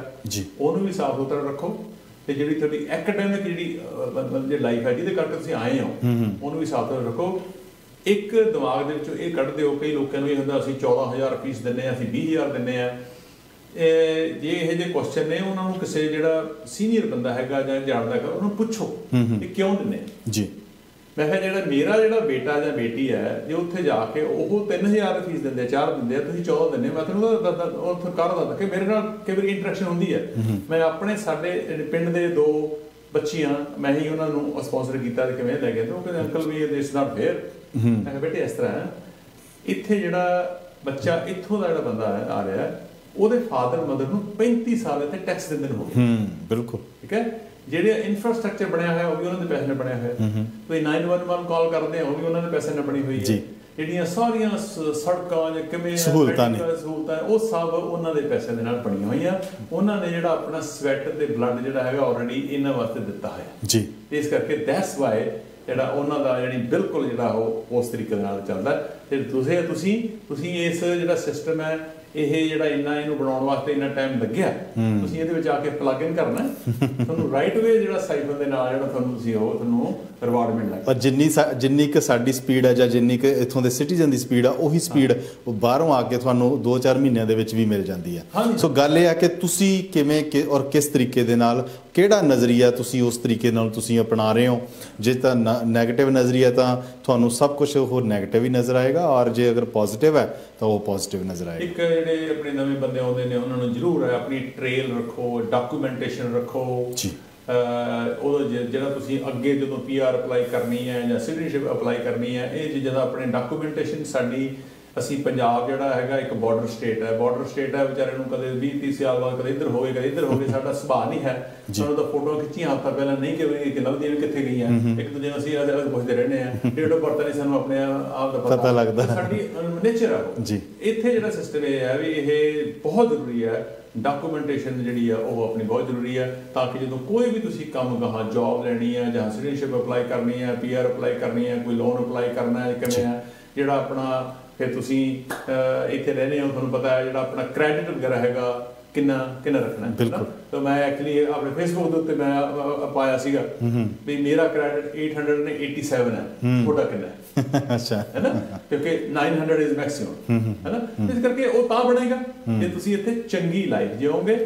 ਉਹਨੂੰ ਵੀ ਸਾਫ਼ ਸੁਥਰਾ ਰੱਖੋ ਤੇ ਜਿਹੜੀ ਤੁਹਾਡੀ ਐਕੈਡੈਮਿਕ ਜਿਹੜੀ ਲਾਈਫ ਹੈ ਜਿਹਦੇ ਕਰਕੇ ਤੁਸੀਂ ਆਏ ਹੋ ਉਹਨੂੰ ਵੀ ਸਾਫ਼ ਸੁਥਰਾ ਰੱਖੋ। ਇੱਕ ਦਿਮਾਗ ਦੇ ਵਿੱਚੋਂ ਇਹ ਕੱਢ ਦਿਓ, ਕਈ ਲੋਕਾਂ ਨੂੰ ਇਹ ਹੁੰਦਾ ਅਸੀਂ 14,000 ਫੀਸ ਦਿੰਦੇ ਹਾਂ, ਅਸੀਂ 20,000 ਦਿੰਦੇ ਹਾਂ। ਜੇ ਇਹੋ ਜਿਹੇ ਕੁਐਸਚਨ ਨੇ ਉਹਨਾਂ ਨੂੰ ਕਿਸੇ ਜਿਹੜਾ ਸੀਨੀਅਰ ਬੰਦਾ ਹੈਗਾ ਜਾਂ ਜਾਣਦਾ ਹੈਗਾ ਉਹਨੂੰ ਪੁੱਛੋ ਕਿ ਕਿਉਂ ਦਿੰਦੇ ਜੀ। ਮੈਂ ਕਿਹਾ ਜਿਹੜਾ ਬੇਟਾ ਜਾਂ ਬੇਟੀ ਹੈ ਜੇ ਉੱਥੇ ਜਾ ਕੇ ਉਹ 3,000 ਫੀਸ ਦਿੰਦੇ 4 ਦਿੰਦੇ ਆ, ਤੁਸੀਂ 14 ਦਿੰਦੇ, ਮੈਂ ਤੁਹਾਨੂੰ ਉੱਥੇ ਕਰ ਦੱਸਦਾ ਕਿ ਮੇਰੇ ਨਾਲ ਕਈ ਵਾਰੀ ਇੰਟਰੈਕਸ਼ਨ ਹੁੰਦੀ ਹੈ। ਮੈਂ ਆਪਣੇ ਸਾਡੇ ਪਿੰਡ ਦੇ 2 ਬੱਚੀਆਂ ਮੈਂ ਹੀ ਉਹਨਾਂ ਨੂੰ ਸਪਾਂਸਰ ਕੀਤਾ ਤੇ ਕਿਵੇਂ ਲੈ ਗਏ, ਉਹ ਕਹਿੰਦੇ ਅੰਕਲ ਵੀ ਦਿਸ ਨਾਟ ਫੇਅਰ। ਮੈਂ ਕਿਹਾ ਬੇਟੇ ਇਸ ਤਰ੍ਹਾਂ ਇੱਥੇ ਜਿਹੜਾ ਬੱਚਾ ਇੱਥੋਂ ਦਾ ਜਿਹੜਾ ਬੰਦਾ ਆ ਰਿਹਾ ਉਹਦੇ ਫਾਦਰ ਮਦਰ ਨੂੰ 35 ਸਾਲ ਇੱਥੇ ਟੈਕਸ ਦਿੰਦੇ ਹੋ ਗਏ। ਬਿਲਕੁਲ ਠੀਕ ਹੈ। ਜਿਹੜੇ ਇਨਫਰਾਸਟ੍ਰਕਚਰ ਬਣਿਆ ਹੋਇਆ ਉਹ ਵੀ ਉਹਨਾਂ ਦੇ ਪੈਸੇ ਨਾਲ ਬਣਿਆ ਹੋਇਆ। ਕੋਈ 911 ਕਾਲ ਕਰਦੇ ਆ ਉਹ ਵੀ ਉਹਨਾਂ ਦੇ ਪੈਸੇ ਨਾਲ ਬਣੀ ਹੋਈ ਹੈ। ਜਿਹੜੀਆਂ ਸਾਰੀਆਂ ਸੜਕਾਂ ਜਾਂ ਕਿਵੇਂ ਸਹੂਲਤਾਂ ਨੇ ਉਹ ਸਭ ਉਹਨਾਂ ਦੇ ਪੈਸੇ ਦੇ ਨਾਲ ਬਣੀਆਂ ਹੋਈਆਂ। ਉਹਨਾਂ ਨੇ ਜਿਹੜਾ ਆਪਣਾ ਸਵੈਟ ਤੇ ਬਲੱਡ ਜਿਹੜਾ ਹੈਗਾ ਆਲਰੇਡੀ ਇਹਨਾਂ ਵਾਸਤੇ ਦਿੱਤਾ ਹੋਇਆ ਜੀ। ਇਸ ਕਰਕੇ ਦੈਟਸ ਵਾਈ ਜਿਹੜਾ ਉਹਨਾਂ ਦਾ ਜਿਹੜੀ ਬਿਲਕੁਲ ਜਿਹੜਾ ਉਹ ਉਸ ਤਰੀਕੇ ਦੇ ਨਾਲ ਚੱਲਦਾ। ਤੇ ਤੁਸੀਂ ਇਸ ਜਿਹੜਾ ਸਿਸਟਮ ਹੈ ਇਹ ਜਿਹੜਾ ਇਹਨੂੰ ਬਣਾਉਣ ਵਾਸਤੇ ਇੰਨਾ ਟਾਈਮ ਲੱਗਿਆ, ਤੁਸੀਂ ਇਹਦੇ ਵਿੱਚ ਆ ਕੇ ਪਲੱਗ ਇਨ ਕਰਨਾ, ਤੁਹਾਨੂੰ ਰਾਈਟ ਵੇ ਜਿਹੜਾ ਸਾਈਕਲ ਦੇ ਨਾਲ ਜਿਹੜਾ ਤੁਹਾਨੂੰ ਰਿਵਾਰਡ ਮਿਲਣਾ। ਪਰ ਜਿੰਨੀ ਕੁ ਸਾਡੀ ਸਪੀਡ ਹੈ ਜਾਂ ਜਿੰਨੀ ਕੁ ਇੱਥੋਂ ਦੇ ਸਿਟੀਜ਼ਨ ਦੀ ਸਪੀਡ ਆ, ਉਹੀ ਸਪੀਡ ਬਾਹਰੋਂ ਆ ਕੇ ਤੁਹਾਨੂੰ 2-4 ਮਹੀਨਿਆਂ ਦੇ ਵਿੱਚ ਵੀ ਮਿਲ ਜਾਂਦੀ ਹੈ। ਸੋ ਗੱਲ ਇਹ ਹੈ ਕਿ ਤੁਸੀਂ ਕਿਵੇਂ ਔਰ ਕਿਸ ਤਰੀਕੇ ਦੇ ਨਾਲ, ਕਿਹੜਾ ਨਜ਼ਰੀਆ ਤੁਸੀਂ ਉਸ ਤਰੀਕੇ ਨਾਲ ਤੁਸੀਂ ਅਪਣਾ ਰਹੇ ਹੋ। ਜੇ ਤਾਂ ਨੈਗੇਟਿਵ ਨਜ਼ਰੀਆ ਤਾਂ ਤੁਹਾਨੂੰ ਸਭ ਕੁਝ ਹੋਰ ਨੈਗੇਟਿਵ ਹੀ ਨਜ਼ਰ ਆਏਗਾ, ਔਰ ਜੇ ਅਗਰ ਪੋਜ਼ਿਟਿਵ ਹੈ ਤਾਂ ਉਹ ਪੋਜ਼ਿਟਿਵ ਨਜ਼ਰ ਆਏਗਾ। ਇੱਕ ਜਿਹੜੇ ਆਪਣੇ ਨਵੇਂ ਬੰਦੇ ਆਉਂਦੇ ਨੇ ਉਹਨਾਂ ਨੂੰ ਜ਼ਰੂਰ ਆਪਣੀ ਟ੍ਰੇਲ ਰੱਖੋ, ਡਾਕੂਮੈਂਟੇਸ਼ਨ ਰੱਖੋ ਜੀ। ਉਹ ਜਿਹੜਾ ਤੁਸੀਂ ਅੱਗੇ ਜਦੋਂ PR ਅਪਲਾਈ ਕਰਨੀ ਹੈ ਜਾਂ ਸਿਟੀਜ਼ਨਸ਼ਿਪ ਅਪਲਾਈ ਕਰਨੀ ਹੈ, ਇਹ ਚੀਜ਼ਾਂ ਦਾ ਆਪਣੇ ਡਾਕੂਮੈਂਟੇਸ਼ਨ ਸਾਡੀ ਅਸੀਂ ਪੰਜਾਬ ਜਿਹੜਾ ਹੈਗਾ ਇੱਕ ਬਾਰਡਰ ਸਟੇਟ ਹੈ ਵਿਚਾਰੇ ਨੂੰ ਕਦੇ 20-30 ਸਾਲ ਬਾਅਦ ਕਦੇ ਇੱਧਰ ਹੋਵੇ ਕਦੇ ਇੱਧਰ ਹੋਵੇ, ਸਾਡਾ ਸੁਭਾਅ ਨਹੀਂ ਹੈ। ਸਾਨੂੰ ਤਾਂ ਫੋਟੋਆਂ ਖਿੱਚੀਆਂ ਹਫ਼ਤਾ ਪਹਿਲਾਂ ਨਹੀਂ ਕਿ ਲੱਭਦੀਆਂ ਕਿੱਥੇ ਗਈਆਂ, ਇੱਕ ਦੂਜੇ ਨੂੰ ਅਸੀਂ ਪੁੱਛਦੇ ਰਹਿੰਦੇ ਹਾਂ, ਡੇਟ ਆਫ ਬਰਥ ਨਹੀਂ ਸਾਨੂੰ ਆਪਣੇ ਆਪ ਦਾ ਪਤਾ ਲੱਗਦਾ, ਸਾਡੀ ਨੇਚਰ ਹੈ ਜੀ। ਇੱਥੇ ਜਿਹੜਾ ਸਿਸਟਮ ਇਹ ਹੈ ਵੀ ਇਹ ਬਹੁਤ ਜ਼ਰੂਰੀ ਹੈ, ਡਾਕੂਮੈਂਟੇਸ਼ਨ ਜਿਹੜੀ ਆ ਉਹ ਆਪਣੀ ਬਹੁਤ ਜ਼ਰੂਰੀ ਹੈ, ਤਾਂ ਕਿ ਜਦੋਂ ਕੋਈ ਵੀ ਤੁਸੀਂ ਕੰਮ ਗਾਹਾਂ ਜੌਬ ਲੈਣੀ ਹੈ ਜਾਂ ਸਿਟੀਜ਼ਨਸ਼ਿਪ ਅਪਲਾਈ ਕਰਨੀ ਹੈ, PR ਅਪਲਾਈ ਕਰਨੀ ਹੈ, ਕੋਈ ਲੋਨ ਅਪਲਾਈ ਕਰਨਾ ਹੈ, ਕਿਵੇਂ ਹੈ ਜਿਹੜਾ ਆਪਣਾ ਫਿਰ ਤੁਸੀਂ ਇੱਥੇ ਰਹਿੰਦੇ ਹੋ, ਤੁਹਾਨੂੰ ਪਤਾ ਹੈ ਜਿਹੜਾ ਆਪਣਾ ਕ੍ਰੈਡਿਟ ਵਗੈਰਾ ਹੈਗਾ ਕਿੰਨਾ ਰੱਖਣਾ ਹੈ। ਬਿਲਕੁਲ। ਤਾਂ ਮੈਂ ਐਕਚੁਅਲੀ ਆਪਣੇ ਫੇਸਬੁੱਕ ਦੇ ਉੱਤੇ ਮੈਂ ਪਾਇਆ ਸੀਗਾ ਵੀ ਮੇਰਾ ਕ੍ਰੈਡਿਟ 887 ਹੈ, ਤੁਹਾਡਾ ਕਿੰਨਾ ਹੈ? ਅੱਛਾ, ਹੈ ਨਾ, ਕਿਉਂਕਿ 900 ਇਜ਼ ਮੈਕਸਿਮਮ, ਹੈ ਨਾ। ਇਸ ਕਰਕੇ ਉਹ ਤਾਂ ਬਣੇਗਾ ਜੇ ਤੁਸੀਂ ਇੱਥੇ ਚੰਗੀ ਲਾਈਫ ਜਿਓਗੇ,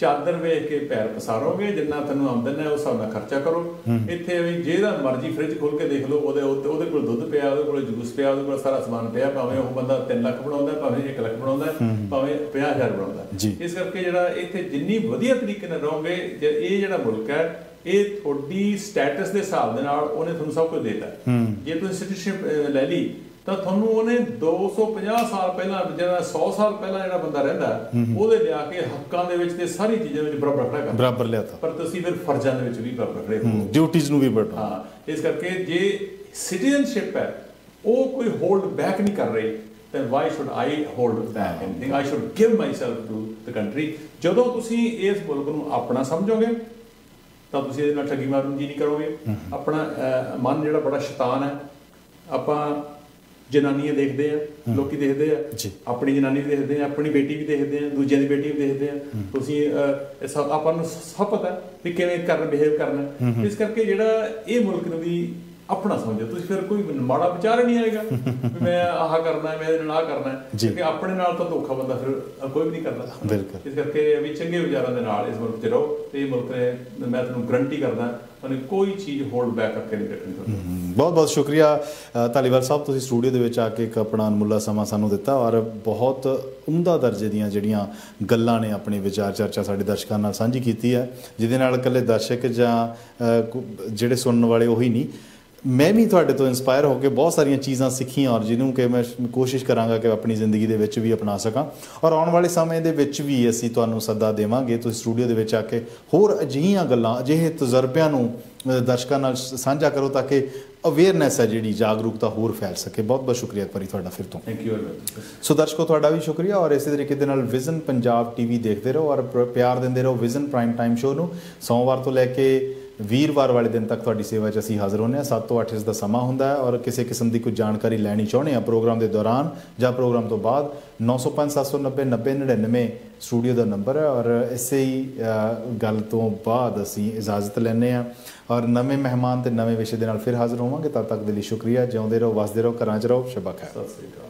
ਚਾਦਰ ਵੇਖ ਕੇ ਪੈਰ ਪਸਾਰੋਗੇ, ਜਿੰਨਾ ਤੁਹਾਨੂੰ ਆਮਦਨ ਹੈ ਉਸ ਹਿਸਾਬ ਨਾਲ ਖਰਚਾ ਕਰੋ। ਇੱਥੇ ਵੀ ਜਿਹੜਾ ਮਰਜ਼ੀ ਫ੍ਰਿਜ ਖੋਲ ਕੇ ਦੇਖ ਲਓ, ਉਹਦੇ ਕੋਲ ਦੁੱਧ ਪਿਆ, ਉਹਦੇ ਕੋਲ ਜੂਸ ਪਿਆ, ਉਹਦੇ ਕੋਲ ਸਾਰਾ ਸਮਾਨ ਪਿਆ, ਭਾਵੇਂ ਉਹ ਬੰਦਾ 3 ਲੱਖ ਬਣਾਉਂਦਾ, ਭਾਵੇਂ 1 ਲੱਖ ਬਣਾਉਂਦਾ, ਭਾਵੇਂ 50,000 ਬਣਾਉਂਦਾ। ਇਸ ਕਰਕੇ ਜਿਹੜਾ ਇੱਥੇ ਜਿੰਨੀ ਵਧੀਆ ਤਰੀਕੇ ਨਾਲ ਰਹੋਗੇ, ਇਹ ਜਿਹੜਾ ਮੁਲਕ ਹੈ ਇਹ ਤੁਹਾਡੀ ਸਟੇਟਸ ਦੇ ਹਿਸਾਬ ਦੇ ਨਾਲ ਉਹਨੇ ਤੁਹਾਨੂੰ ਸਭ ਕੁਝ ਦੇਤਾ। ਜੇ ਤੁਸੀਂ ਸਿਟੀਜ਼ਨਸ਼ਿਪ ਲੈ ਲਈ ਤਾਂ ਤੁਹਾਨੂੰ ਉਹਨੇ 250 ਸਾਲ ਪਹਿਲਾਂ ਜਿਹੜਾ 100 ਸਾਲ ਪਹਿਲਾਂ ਜਿਹੜਾ ਬੰਦਾ ਰਹਿੰਦਾ ਉਹਦੇ ਲਿਆ ਕੇ ਹੱਕਾਂ ਦੇ ਵਿੱਚ ਤੇ ਸਾਰੀ ਚੀਜ਼ਾਂ ਵਿੱਚ ਬਰਾਬਰ ਲਿਆਤਾ, ਪਰ ਤੁਸੀਂ ਫਿਰ ਫਰਜ਼ਾਂ ਦੇ ਵਿੱਚ ਵੀ ਬਰਾਬਰ ਰਹੇ ਹੋ, ਡਿਊਟੀਜ਼ ਨੂੰ ਵੀ ਬਰਾਬਰ। ਹਾਂ, ਇਸ ਕਰਕੇ ਜੇ ਸਿਟੀਜ਼ਨਸ਼ਿਪ ਹੈ ਉਹ ਕੋਈ ਹੋਲਡ ਬੈਕ ਨਹੀਂ ਕਰ ਰਹੀ, then why should I hold back anything? I should give myself to the country. ਜਦੋਂ ਤੁਸੀਂ ਇਸ ਮੁਲਕ ਨੂੰ ਆਪਣਾ ਸਮਝੋਗੇ ਤਾਂ ਤੁਸੀਂ ਇਹਦੇ ਨਾਲ ਠੱਗੀ ਮਾਰਨ ਜੀ ਨਹੀਂ ਕਰੋਗੇ। ਆਪਣਾ ਮਨ ਜਿਹੜਾ ਬੜਾ ਸ਼ੈਤਾਨ ਹੈ, ਆਪਾਂ ਜਨਾਨੀਆਂ ਦੇਖਦੇ ਆ, ਲੋਕੀ ਦੇਖਦੇ ਆ, ਆਪਣੀ ਜਨਾਨੀ ਵੀ ਦੇਖਦੇ ਆ, ਆਪਣੀ ਬੇਟੀ ਵੀ ਦੇਖਦੇ ਆ, ਦੂਜਿਆਂ ਦੀ ਬੇਟੀ ਵੀ ਦੇਖਦੇ ਆ। ਤੁਸੀਂ ਆਪਾਂ ਨੂੰ ਸਭ ਪਤਾ ਵੀ ਕਿਵੇਂ ਬਿਹੇਵ ਕਰਨਾ। ਇਸ ਕਰਕੇ ਜਿਹੜਾ ਇਹ ਮੁਲਕ ਨੂੰ ਵੀ ਆਪਣਾ ਸਮਝੋ, ਤੁਸੀਂ ਫਿਰ ਕੋਈ ਮਾੜਾ ਵਿਚਾਰ ਨਹੀਂ ਆਏਗਾ ਵੀ ਮੈਂ ਆਹ ਕਰਨਾ, ਮੈਂ ਇਹਦੇ ਨਾਲ ਆਹ ਕਰਨਾ, ਕਿਉਂਕਿ ਆਪਣੇ ਨਾਲ ਤਾਂ ਧੋਖਾ ਬੰਦਾ ਫਿਰ ਕੋਈ ਵੀ ਨਹੀਂ ਕਰਦਾ। ਇਸ ਕਰਕੇ ਵੀ ਚੰਗੇ ਵਿਚਾਰਾਂ ਦੇ ਨਾਲ ਇਸ ਮੁਲਕ 'ਚ ਰਹੋ, ਤੇ ਇਹ ਮੁਲਕ ਨੇ ਮੈਂ ਤੁਹਾਨੂੰ ਗਰੰਟੀ ਕਰਦਾ ਉਹਨੇ ਕੋਈ ਚੀਜ਼ ਹੋਲਡ ਬੈਕ ਕਰਕੇ ਨਹੀਂ ਰੱਖਣੀ। ਬਹੁਤ ਬਹੁਤ ਸ਼ੁਕਰੀਆ ਧਾਲੀਵਾਲ ਸਾਹਿਬ, ਤੁਸੀਂ ਸਟੂਡੀਓ ਦੇ ਵਿੱਚ ਆ ਕੇ ਇੱਕ ਆਪਣਾ ਅਨਮੁੱਲਾ ਸਮਾਂ ਸਾਨੂੰ ਦਿੱਤਾ, ਔਰ ਬਹੁਤ ਉਮਦਾ ਦਰਜੇ ਦੀਆਂ ਜਿਹੜੀਆਂ ਗੱਲਾਂ ਨੇ ਆਪਣੇ ਵਿਚਾਰ ਚਰਚਾ ਸਾਡੇ ਦਰਸ਼ਕਾਂ ਨਾਲ ਸਾਂਝੀ ਕੀਤੀ ਹੈ, ਜਿਹਦੇ ਨਾਲ ਇਕੱਲੇ ਦਰਸ਼ਕ ਜਾਂ ਜਿਹੜੇ ਸੁਣਨ ਵਾਲੇ ਉਹੀ ਨਹੀਂ, ਮੈਂ ਵੀ ਤੁਹਾਡੇ ਤੋਂ ਇੰਸਪਾਇਰ ਹੋ ਕੇ ਬਹੁਤ ਸਾਰੀਆਂ ਚੀਜ਼ਾਂ ਸਿੱਖੀਆਂ, ਔਰ ਜਿਹਨੂੰ ਕਿ ਮੈਂ ਕੋਸ਼ਿਸ਼ ਕਰਾਂਗਾ ਕਿ ਆਪਣੀ ਜ਼ਿੰਦਗੀ ਦੇ ਵਿੱਚ ਵੀ ਅਪਣਾ ਸਕਾਂ। ਔਰ ਆਉਣ ਵਾਲੇ ਸਮੇਂ ਦੇ ਵਿੱਚ ਵੀ ਅਸੀਂ ਤੁਹਾਨੂੰ ਸੱਦਾ ਦੇਵਾਂਗੇ, ਤੁਸੀਂ ਸਟੂਡੀਓ ਦੇ ਵਿੱਚ ਆ ਕੇ ਹੋਰ ਅਜਿਹੀਆਂ ਗੱਲਾਂ, ਅਜਿਹੇ ਤਜਰਬਿਆਂ ਨੂੰ ਦਰਸ਼ਕਾਂ ਨਾਲ ਸਾਂਝਾ ਕਰੋ, ਤਾਂ ਕਿ ਅਵੇਅਰਨੈਸ ਹੈ ਜਿਹੜੀ, ਜਾਗਰੂਕਤਾ ਹੋਰ ਫੈਲ ਸਕੇ। ਬਹੁਤ ਬਹੁਤ ਸ਼ੁਕਰੀਆ ਇੱਕ ਵਾਰੀ ਤੁਹਾਡਾ ਫਿਰ ਤੋਂ। Thank you very much. So ਦਰਸ਼ਕੋ, ਤੁਹਾਡਾ ਵੀ ਸ਼ੁਕਰੀਆ, ਔਰ ਇਸੇ ਤਰੀਕੇ ਦੇ ਨਾਲ ਵਿਜ਼ਨ ਪੰਜਾਬ TV ਦੇਖਦੇ ਰਹੋ ਔਰ ਪਿਆਰ ਦਿੰਦੇ ਰਹੋ ਵਿਜ਼ਨ ਪ੍ਰਾਈਮ ਟਾਈਮ ਸ਼ੋਅ ਨੂੰ। ਸੋਮਵਾਰ ਤੋਂ ਲੈ ਕੇ ਵੀਰਵਾਰ ਵਾਲੇ ਦਿਨ ਤੱਕ ਤੁਹਾਡੀ ਸੇਵਾ 'ਚ ਅਸੀਂ ਹਾਜ਼ਰ ਹੁੰਦੇ ਹਾਂ। 7 ਤੋਂ 8 ਇਸ ਦਾ ਸਮਾਂ ਹੁੰਦਾ ਹੈ, ਔਰ ਕਿਸੇ ਕਿਸਮ ਦੀ ਕੋਈ ਜਾਣਕਾਰੀ ਲੈਣੀ ਚਾਹੁੰਦੇ ਆ ਪ੍ਰੋਗਰਾਮ ਦੇ ਦੌਰਾਨ ਜਾਂ ਪ੍ਰੋਗਰਾਮ ਤੋਂ ਬਾਅਦ, 905 790 9099 ਸਟੂਡੀਓ ਦਾ ਨੰਬਰ ਹੈ। ਔਰ ਇਸੇ ਹੀ ਗੱਲ ਤੋਂ ਬਾਅਦ ਅਸੀਂ ਇਜਾਜ਼ਤ ਲੈਂਦੇ ਹਾਂ, ਔਰ ਨਵੇਂ ਮਹਿਮਾਨ ਤੇ ਨਵੇਂ ਵਿਸ਼ੇ ਦੇ ਨਾਲ ਫਿਰ ਹਾਜ਼ਰ ਹੋਵਾਂਗੇ। ਤਦ ਤੱਕ ਦੇ ਲਈ ਸ਼ੁਕਰੀਆ। ਜਿਉਂਦੇ ਰਹੋ, ਵਸਦੇ ਰਹੋ, ਘਰਾਂ 'ਚ ਰਹੋ। ਸ਼ਬਾ ਖੈਰ। ਸਤਿ ਸ੍ਰੀ ਅਕਾਲ।